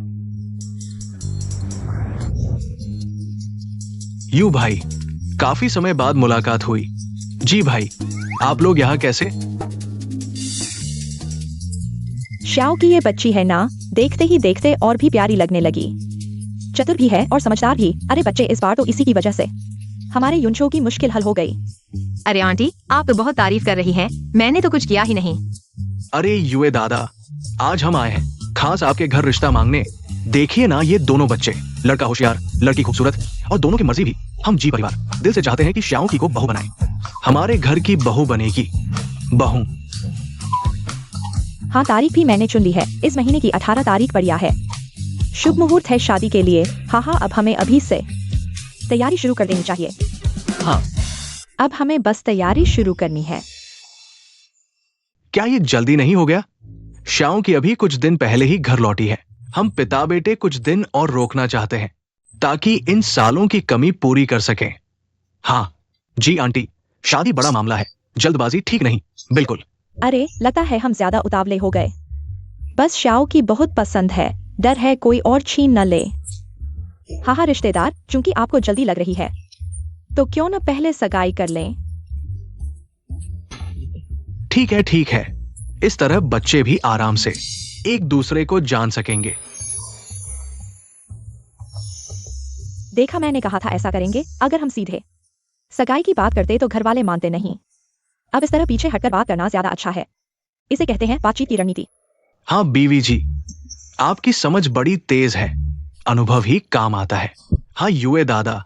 यू भाई, काफी समय बाद मुलाकात हुई। जी भाई, आप लोग यहाँ कैसे? श्याओ की ये बच्ची है ना, देखते ही देखते और भी प्यारी लगने लगी। चतुर भी है और समझदार भी। अरे बच्चे, इस बार तो इसी की वजह से हमारे युनचो की मुश्किल हल हो गई। अरे आंटी, आप तो बहुत तारीफ कर रही हैं। मैंने तो कुछ किया ही नहीं। अरे युए दादा, आज हम आए हैं खास आपके घर रिश्ता मांगने। देखिए ना, ये दोनों बच्चे, लड़का होशियार, लड़की खूबसूरत और दोनों की मर्जी भी। हम जी परिवार दिल से चाहते हैं कि श्याओ की को बहू बनाएं। हमारे घर की बहू बनेगी। बहू। हाँ, तारीख भी मैंने चुन ली है। इस महीने की 18 तारीख बढ़िया है। शुभ मुहूर्त है शादी के लिए। हाँ, अब हमें अभी से तैयारी शुरू कर देनी चाहिए। हाँ, अब हमें बस तैयारी शुरू करनी है। क्या ये जल्दी नहीं हो गया? श्याओ की अभी कुछ दिन पहले ही घर लौटी है। हम पिता बेटे कुछ दिन और रोकना चाहते हैं ताकि इन सालों की कमी पूरी कर सकें। हाँ जी आंटी, शादी बड़ा मामला है, जल्दबाजी ठीक नहीं। बिल्कुल। अरे, लगता है हम ज्यादा उतावले हो गए। बस श्याओ की बहुत पसंद है, डर है कोई और छीन न ले। हाँ रिश्तेदार, चूंकि आपको जल्दी लग रही है तो क्यों न पहले सगाई कर लें। ठीक है, ठीक है। इस तरह बच्चे भी आराम से एक दूसरे को जान सकेंगे। देखा, मैंने कहा था ऐसा करेंगे। अगर हम सीधे सगाई की बात करते तो घर वाले मानते नहीं। अब इस तरह पीछे हटकर बात करना ज्यादा अच्छा है। इसे कहते हैं बातचीत की रणनीति। हाँ बीवी जी, आपकी समझ बड़ी तेज है। अनुभव ही काम आता है। हाँ युए दादा,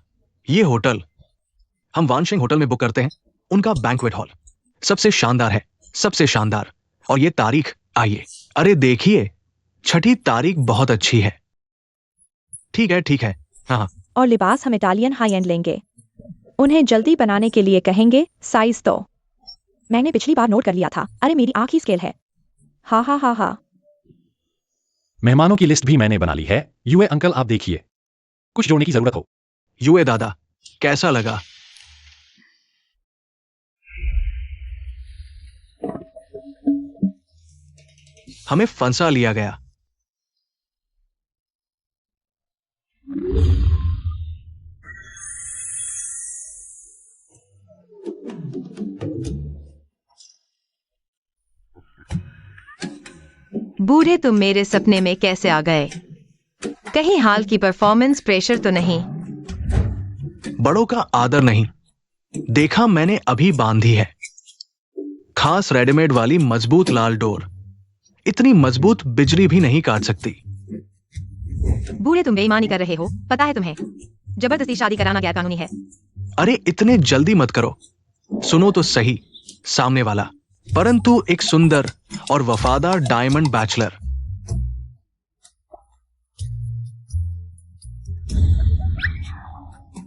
ये होटल हम वानशिंग होटल में बुक करते हैं। उनका बैंक्वेट हॉल सबसे शानदार है, सबसे शानदार। और ये तारीख, आइए। अरे देखिए, 6ठी तारीख बहुत अच्छी है। ठीक है, ठीक है। हाँ। और लिबास हम इटालियन हाई एंड लेंगे। उन्हें जल्दी बनाने के लिए कहेंगे। साइज तो मैंने पिछली बार नोट कर लिया था। अरे मेरी आंख ही स्केल है। हाँ। मेहमानों की लिस्ट भी मैंने बना ली है। यूए अंकल, आप देखिए, कुछ जोड़ने की जरूरत हो। युए दादा, कैसा लगा? हमें फंसा लिया गया। बूढ़े, तुम मेरे सपने में कैसे आ गए? कहीं हाल की परफॉर्मेंस प्रेशर तो नहीं? बड़ों का आदर नहीं। देखा, मैंने अभी बांधी है। खास रेडीमेड वाली मजबूत लाल डोर। इतनी मजबूत बिजली भी नहीं काट सकती। बूढ़े, तुम बेईमानी कर रहे हो, पता है तुम्हें? जबरदस्ती शादी कराना गैर कानूनी है। अरे इतने जल्दी मत करो। सुनो तो सही, सामने वाला, परंतु एक सुंदर और वफादार डायमंड बैचलर।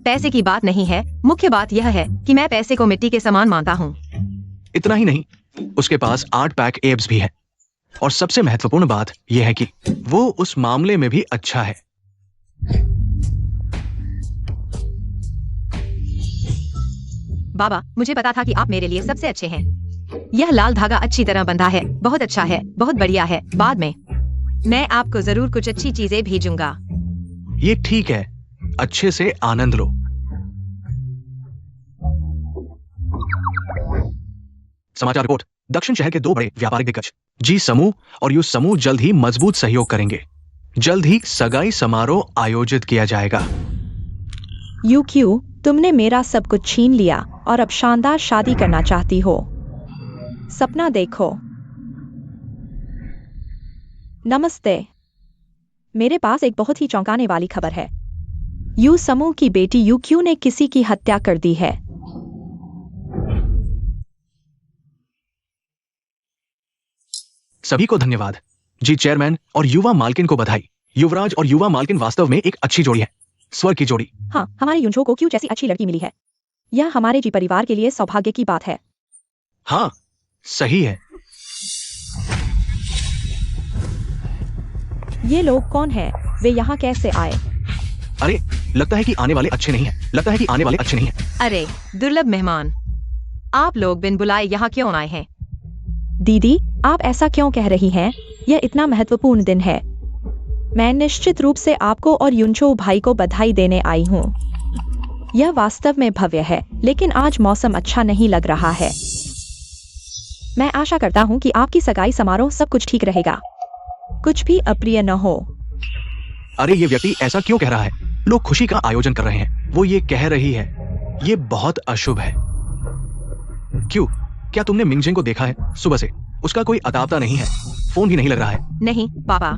पैसे की बात नहीं है, मुख्य बात यह है कि मैं पैसे को मिट्टी के समान मानता हूँ। इतना ही नहीं, उसके पास 8 पैक एब्स भी है। और सबसे महत्वपूर्ण बात यह है कि वो उस मामले में भी अच्छा है। बाबा, मुझे पता था कि आप मेरे लिए सबसे अच्छे हैं। यह लाल धागा अच्छी तरह बंधा है, बहुत अच्छा है, बहुत बढ़िया है। बाद में मैं आपको जरूर कुछ अच्छी चीजें भेजूंगा। ये ठीक है, अच्छे से आनंद लो। समाचार रिपोर्ट। दक्षिण शहर के 2 बड़े व्यापारिक दिग्गज जी समूह और यू समूह जल्द ही मजबूत सहयोग करेंगे। जल्द ही सगाई समारोह आयोजित किया जाएगा। यूक्यू, तुमने मेरा सब कुछ छीन लिया और अब शानदार शादी करना चाहती हो। सपना देखो। नमस्ते। मेरे पास एक बहुत ही चौंकाने वाली खबर है। यू समूह की बेटी यू क्यू ने किसी की हत्या कर दी है। सभी को धन्यवाद। जी चेयरमैन और युवा मालकिन को बधाई। युवराज और युवा मालकिन वास्तव में एक अच्छी जोड़ी है, स्वर्ग की जोड़ी। हाँ, हमारे युंझो को क्यू जैसी अच्छी लड़की मिली है। यह हमारे जी परिवार के लिए सौभाग्य की बात है। हाँ, सही है। ये लोग कौन हैं? वे यहाँ कैसे आए? अरे, लगता है कि आने वाले अच्छे नहीं हैं। अरे दुर्लभ मेहमान, आप लोग बिन बुलाए यहाँ क्यों आए हैं? दीदी, आप ऐसा क्यों कह रही हैं? यह इतना महत्वपूर्ण दिन है। मैं निश्चित रूप से आपको और युंझो भाई को बधाई देने आई हूँ। यह वास्तव में भव्य है, लेकिन आज मौसम अच्छा नहीं लग रहा है। मैं आशा करता हूँ कि आपकी सगाई समारोह सब कुछ ठीक रहेगा, कुछ भी अप्रिय न हो। अरे ये व्यक्ति ऐसा क्यों कह रहा है? लोग खुशी का आयोजन कर रहे हैं, वो ये कह रही है। ये बहुत अशुभ है। क्यों? क्या तुमने मिंगजिंग को देखा है? सुबह से उसका कोई अता पता नहीं है, फोन भी नहीं लग रहा है। नहीं पापा,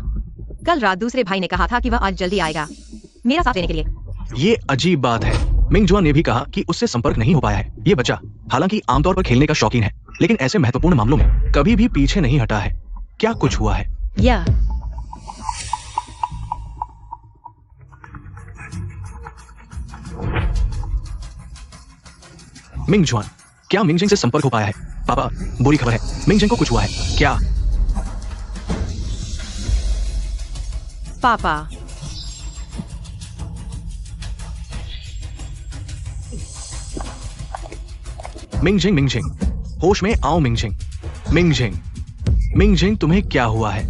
कल रात दूसरे भाई ने कहा था कि वह आज जल्दी आएगा मेरा साथ देने के लिए। ये अजीब बात है। मिंगजुआ ने भी कहा कि उससे संपर्क नहीं हो पाया है। ये बच्चा हालांकि आमतौर पर खेलने का शौकीन है, लेकिन ऐसे महत्वपूर्ण मामलों में कभी भी पीछे नहीं हटा है। क्या कुछ हुआ है? यह मिंगजुआन, क्या मिंगजिंग से संपर्क हो पाया है? पापा, बुरी खबर है, मिंगजिंग को कुछ हुआ है। क्या? पापा, मिंगजिंग, होश में आओ मिंगजिंग। मिंगजिंग, तुम्हें क्या हुआ है?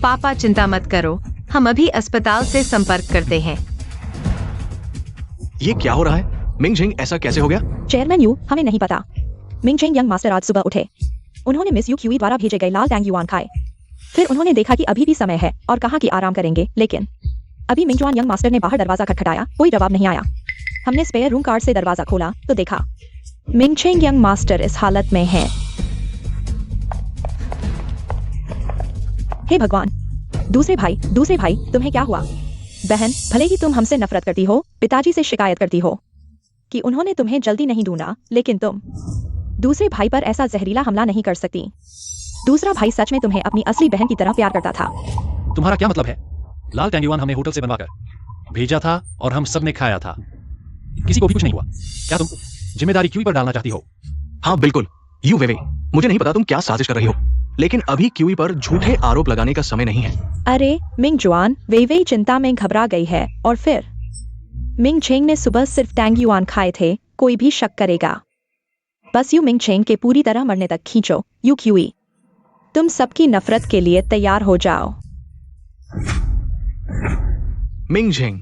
पापा चिंता मत करो, हम अभी अस्पताल से संपर्क करते हैं। ये क्या हो रहा है? मिंगजिंग, ऐसा कैसे हो गया? चेयरमैन यू, हमें नहीं पता। मिंगजिंग यंग मास्टर आज सुबह उठे। उन्होंने मिस यू क्यूई द्वारा भेजे गए लाल टैंग युआन खाए। फिर उन्होंने देखा कि अभी भी समय है और कहा कि आराम करेंगे, लेकिन अभी मिंगजुआन यंग मास्टर ने बाहर दरवाजा खटखटाया, कोई जवाब नहीं आया। हमने स्पेयर रूम कार्ड से दरवाजा खोला तो देखा मिंगजिंग यंग मास्टर इस हालत में है। हे भगवान! दूसरे भाई, तुम्हें क्या हुआ? बहन, भले ही तुम हमसे नफरत करती हो, पिताजी से शिकायत करती हो कि उन्होंने तुम्हें जल्दी नहीं ढूंढा, लेकिन तुम दूसरे भाई पर ऐसा जहरीला हमला नहीं कर सकती। दूसरा भाई सच में तुम्हें अपनी असली बहन की तरह प्यार करता था। तुम्हारा क्या मतलब है? लाल टैंगयुआन हमने होटल से बनवाकर भेजा था और हम सब ने खाया था। किसी को भी कुछ नहीं हुआ। क्या तुम जिम्मेदारी क्यूई पर डालना चाहती हो? हाँ बिल्कुल। यू वेवे, मुझे नहीं पता तुम क्या साजिश कर रही हो, लेकिन अभी क्यूई पर झूठे आरोप लगाने का समय नहीं है। अरे मिंगजुआन, वेइवेई चिंता में घबरा गई है और फिर मिंगछेंग ने सुबह सिर्फ टैंग युआन खाए थे, कोई भी शक करेगा। बस यू मिंगछेंग के पूरी तरह मरने तक खींचो। यू क्यूई, तुम सबकी नफरत के लिए तैयार हो जाओ। मिंगजिंग,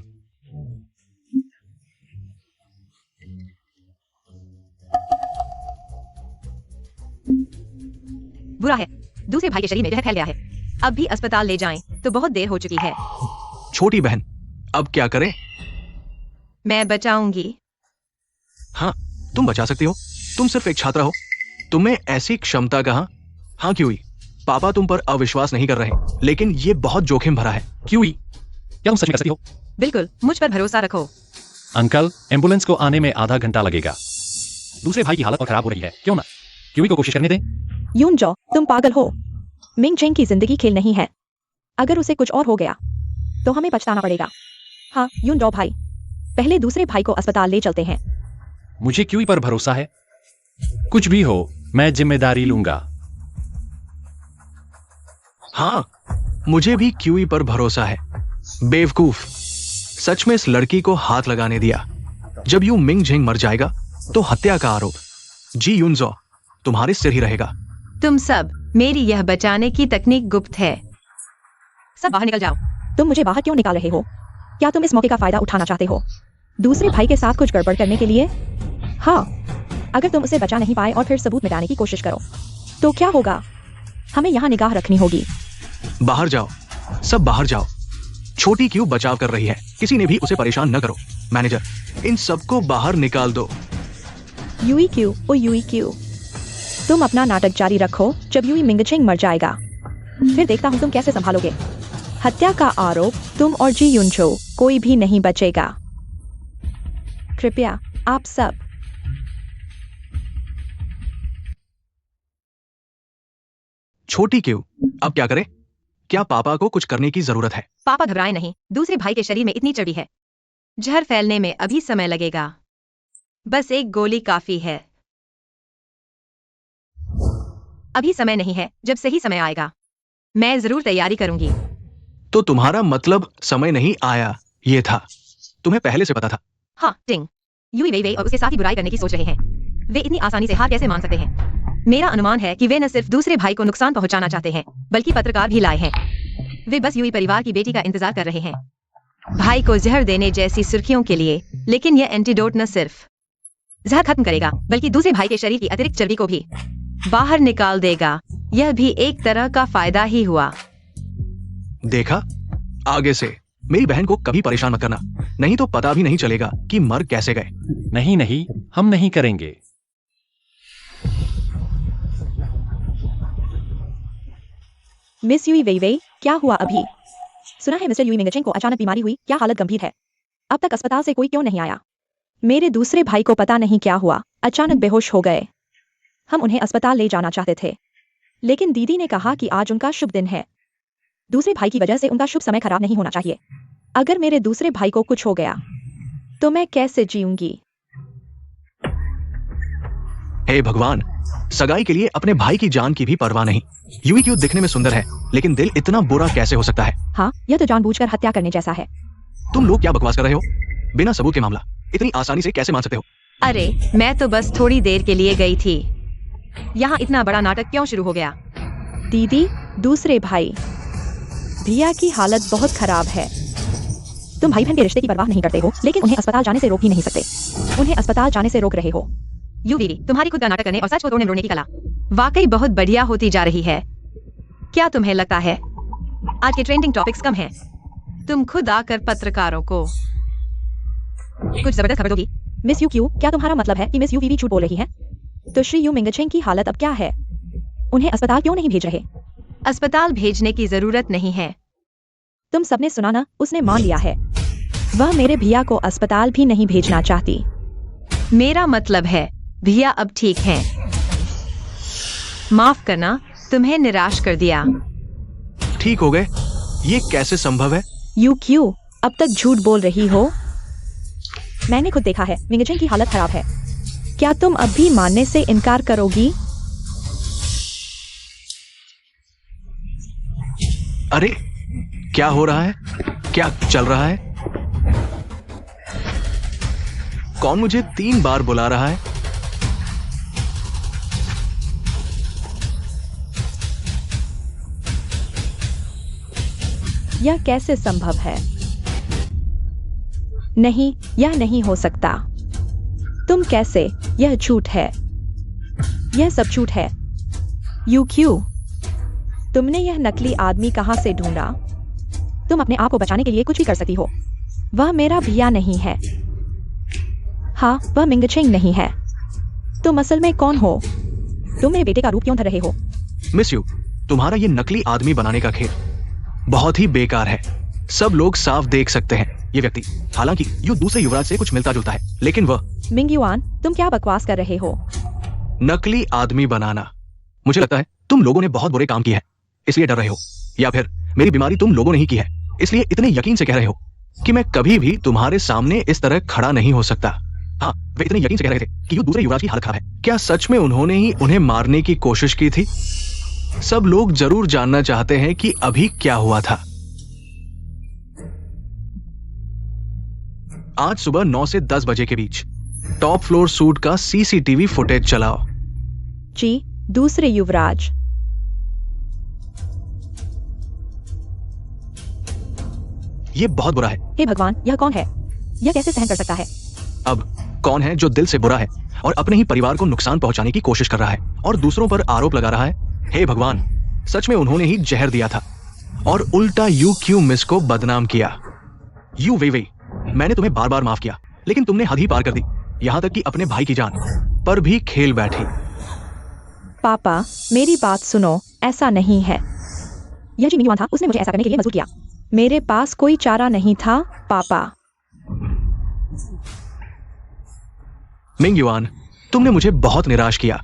बुरा है, दूसरे भाई के शरीर में जहर फैल गया है। अब भी अस्पताल ले जाएं तो बहुत देर हो चुकी है। छोटी बहन, अब क्या करें? मैं बचाऊंगी। हाँ, तुम बचा सकती हो। तुम सिर्फ एक छात्रा हो, तुम्हें ऐसी क्षमता कहाँ? हाँ क्यूई, पापा तुम पर अविश्वास नहीं कर रहे, लेकिन ये बहुत जोखिम भरा है। क्यूई, क्या तुम सच में कर सकती हो? बिल्कुल, मुझ पर भरोसा रखो। अंकल, एम्बुलेंस को आने में आधा घंटा लगेगा। दूसरे भाई की हालत और खराब हो रही है, क्यों ना क्यूई को कोशिश करने दें? यूनजो, तुम पागल हो। मिंगछेंग की जिंदगी खेल नहीं है। अगर उसे कुछ और हो गया तो हमें पछताना पड़ेगा। हाँ यूनजो भाई, पहले दूसरे भाई को अस्पताल ले चलते हैं। मुझे क्यूई पर भरोसा है। कुछ भी हो, मैं जिम्मेदारी लूंगा। हाँ, मुझे भी क्यूई पर भरोसा है। बेवकूफ, सच में इस लड़की को हाथ लगाने दिया। जब यू मिंगजिंग मर जाएगा तो हत्या का आरोप जी यूनजो तुम्हारे सिर ही रहेगा। तुम सब, मेरी यह बचाने की तकनीक गुप्त है। सब बाहर निकल जाओ। तुम मुझे बाहर क्यों निकाल रहे हो? क्या तुम इस मौके का फायदा उठाना चाहते हो दूसरे भाई के साथ कुछ गड़बड़ करने के लिए? हाँ, अगर तुम उसे बचा नहीं पाए और फिर सबूत मिटाने की कोशिश करो तो क्या होगा? हमें यहाँ निगाह रखनी होगी। बाहर जाओ, सब बाहर जाओ। छोटी क्यू बचाव कर रही है, किसी ने भी उसे परेशान न करो। मैनेजर, इन सबको बाहर निकाल दो। यूई क्यू, ओ यूई क्यू, तुम अपना नाटक जारी रखो, जब यूई मिंगचिंग मर जाएगा फिर देखता हूँ तुम कैसे संभालोगे। हत्या का आरोप तुम और जी युनचो, कोई भी नहीं बचेगा। कृपया आप सब। छोटी क्यों? अब क्या करें? क्या पापा को कुछ करने की जरूरत है? पापा घबराए नहीं, दूसरे भाई के शरीर में इतनी चर्बी है, जहर फैलने में अभी समय लगेगा। बस एक गोली काफी है। अभी समय नहीं है, जब सही समय आएगा मैं जरूर तैयारी करूंगी। तो तुम्हारा मतलब समय नहीं आया ये था? तुम्हें पहले से पता था? हाँ टिंग, यूई वेई वेई और उसके साथ ही बुराई करने की सोच रहे हैं। वे इतनी आसानी से हार कैसे मान सकते हैं? मेरा अनुमान है कि वे न सिर्फ दूसरे भाई को नुकसान पहुंचाना चाहते हैं, बल्कि पत्रकार भी लाए हैं। वे बस यूई परिवार की बेटी का इंतजार कर रहे हैं, भाई को जहर देने जैसी सुर्खियों के लिए। लेकिन यह एंटीडोट न सिर्फ जहर खत्म करेगा, बल्कि दूसरे भाई के शरीर की अतिरिक्त चर्बी को भी बाहर निकाल देगा। यह भी एक तरह का फायदा ही हुआ। देखा, आगे से मेरी बहन को कभी परेशान मत करना, नहीं तो पता भी नहीं चलेगा कि मर कैसे गए। नहीं नहीं, हम नहीं करेंगे। मिस यूई वेई वेई, क्या हुआ अभी? सुना है मिस्टर यूई मिंगचिंग को अचानक बीमारी हुई, क्या हालत गंभीर है? अब तक अस्पताल से कोई क्यों नहीं आया? मेरे दूसरे भाई को पता नहीं क्या हुआ, अचानक बेहोश हो गए। हम उन्हें अस्पताल ले जाना चाहते थे, लेकिन दीदी ने कहा कि आज उनका शुभ दिन है। दूसरे भाई की वजह से उनका शुभ समय खराब नहीं होना चाहिए। अगर मेरे दूसरे भाई को कुछ हो गया तो मैं कैसे जीऊंगी? हे भगवान, सगाई के लिए अपने भाई की जान की भी परवाह नहीं। यूई क्यों दिखने में सुंदर है, लेकिन दिल इतना बुरा कैसे हो सकता है? हाँ, यह तो जानबूझकर हत्या करने जैसा है। तुम लोग क्या बकवास कर रहे हो? बिना सबूत के मामला इतनी आसानी से कैसे मान सकते हो? अरे मैं तो बस थोड़ी देर के लिए गई थी। यहाँ इतना बड़ा नाटक क्यों शुरू हो गया? दीदी, दूसरे भाई भैया की हालत बहुत खराब है। तुम भाई बहन के रिश्ते की परवाह नहीं करते हो, लेकिन उन्हें अस्पताल जाने से रोक ही नहीं सकते। उन्हें अस्पताल जाने से रोक रहे हो। यूवी, तुम्हारी खुद का नाटक करने और सच को तोड़ने मरोड़ने की कला वाकई बहुत बढ़िया होती जा रही है। क्या तुम्हें लगता है आज के ट्रेंडिंग टॉपिक्स कम हैं? तुम खुद आकर पत्रकारों को कुछ जबरदस्त खबर दोगी? मिस यू क्यू, क्या तुम्हारा मतलब है कि मिस यू वीवी झूठ बोल रही है? तो श्री यू मिंगचिंग की हालत अब क्या है? उन्हें अस्पताल क्यों नहीं भेज रहे? अस्पताल भेजने की जरूरत नहीं है। तुम सबने सुना ना, उसने मान लिया है। वह मेरे भैया को अस्पताल भी नहीं भेजना चाहती। मेरा मतलब है भैया अब ठीक हैं। माफ करना, तुम्हें निराश कर दिया। ठीक हो गए? ये कैसे संभव है? यू क्यों अब तक झूठ बोल रही हो? मैंने खुद देखा है, मिंगचिंग की हालत खराब है। क्या तुम अब भी मानने से इनकार करोगी? अरे क्या हो रहा है? क्या चल रहा है? कौन मुझे 3 बार बुला रहा है? यह कैसे संभव है? नहीं, यह नहीं हो सकता। तुम कैसे? यह झूठ है। यह सब झूठ है। यू क्यों? तुमने यह नकली आदमी कहां से ढूंढा? तुम अपने आप को बचाने के लिए कुछ भी कर सकती हो। वह मेरा भैया नहीं है। हाँ, वह मिंगचिंग नहीं है। तुम असल में कौन हो? तुम मेरे बेटे का रूप क्यों धर रहे हो? मिस यू, तुम्हारा ये नकली आदमी बनाने का खेल बहुत ही बेकार है। सब लोग साफ देख सकते हैं ये व्यक्ति, हालांकि यू दूसरे युवराज से कुछ मिलता जुलता है, लेकिन वह मिंग युआन, तुम क्या बकवास कर रहे हो? नकली आदमी बनाना। मुझे लगता है तुम लोगों ने बहुत बुरे काम किए हैं, इसलिए डर रहे हो, या फिर मेरी बीमारी तुम लोगों ने ही की है, इसलिए इतने यकीन से कह रहे हो कि मैं कभी भी तुम्हारे सामने इस तरह खड़ा नहीं हो सकता। हाँ, वे इतने यकीन से कह रहे थे कि यू दूसरे युवराज की हालत खराब है। क्या सच में उन्होंने ही उन्हें मारने की कोशिश की थी? सब लोग जरूर जानना चाहते हैं कि अभी क्या हुआ था। आज सुबह 9 से 10 बजे के बीच टॉप फ्लोर सूट का सीसीटीवी फुटेज चलाओ। जी, दूसरे युवराज। ये बहुत बुरा है। हे भगवान, यह कौन है? यह कैसे सहन कर सकता है? अब कौन है जो दिल से बुरा है और अपने ही परिवार को नुकसान पहुंचाने की कोशिश कर रहा है और दूसरों पर आरोप लगा रहा है? हे भगवान, सच में उन्होंने ही जहर दिया था और उल्टा यू क्यू मिस को बदनाम किया। यू वे वे, मैंने तुम्हें बार बार माफ किया, लेकिन तुमने हद ही पार कर दी, यहां तक कि अपने भाई की जान पर भी खेल बैठी। पापा, मेरी बात सुनो, ऐसा नहीं है। यह जी मिंगयुआन था, उसने मुझे ऐसा करने के लिए मजबूर किया। मेरे पास कोई चारा नहीं था, पापा। मिंग युआन, तुमने मुझे बहुत निराश किया।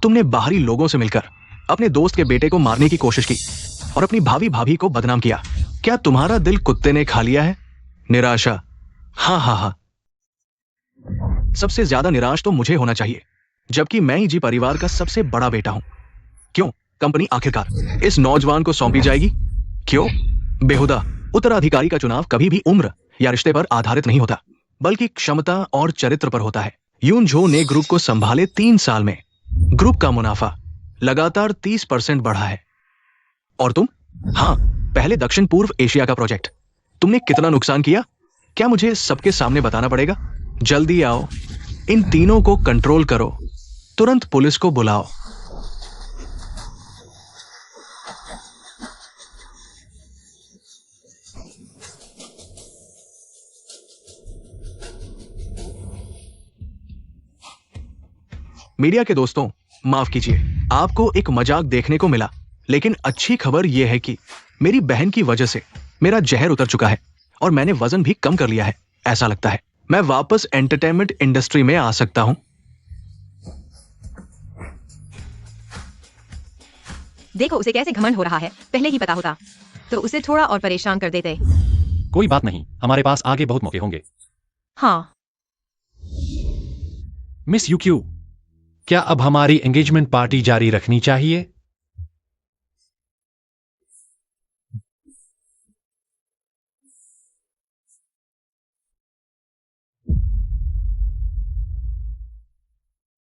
तुमने बाहरी लोगों से मिलकर अपने दोस्त के बेटे को मारने की कोशिश की और अपनी भावी भाभी को बदनाम किया। क्या तुम्हारा दिल कुत्ते ने खा लिया है? निराशा, हाँ हाँ हाँ। सबसे ज्यादा निराश तो मुझे होना चाहिए, जबकि मैं ही जी परिवार का सबसे बड़ा बेटा हूं। क्यों कंपनी आखिरकार इस नौजवान को सौंपी जाएगी? क्यों? बेहुदा उत्तराधिकारी का चुनाव कभी भी उम्र या रिश्ते पर आधारित नहीं होता, बल्कि क्षमता और चरित्र पर होता है। यून झो ने ग्रुप को संभाले 3 साल में ग्रुप का मुनाफा लगातार 30% बढ़ा है। और तुम? हाँ, पहले दक्षिण पूर्व एशिया का प्रोजेक्ट, तुमने कितना नुकसान किया? क्या मुझे सबके सामने बताना पड़ेगा? जल्दी आओ, इन तीनों को कंट्रोल करो, तुरंत पुलिस को बुलाओ। मीडिया के दोस्तों, माफ कीजिए, आपको एक मजाक देखने को मिला, लेकिन अच्छी खबर यह है कि मेरी बहन की वजह से मेरा जहर उतर चुका है और मैंने वजन भी कम कर लिया है। ऐसा लगता है मैं वापस एंटरटेनमेंट इंडस्ट्री में आ सकता हूं। देखो उसे कैसे घमंड हो रहा है, पहले ही पता होता तो उसे थोड़ा और परेशान कर देते। कोई बात नहीं, हमारे पास आगे बहुत मौके होंगे। हाँ, मिस यूक्यू, क्या अब हमारी एंगेजमेंट पार्टी जारी रखनी चाहिए?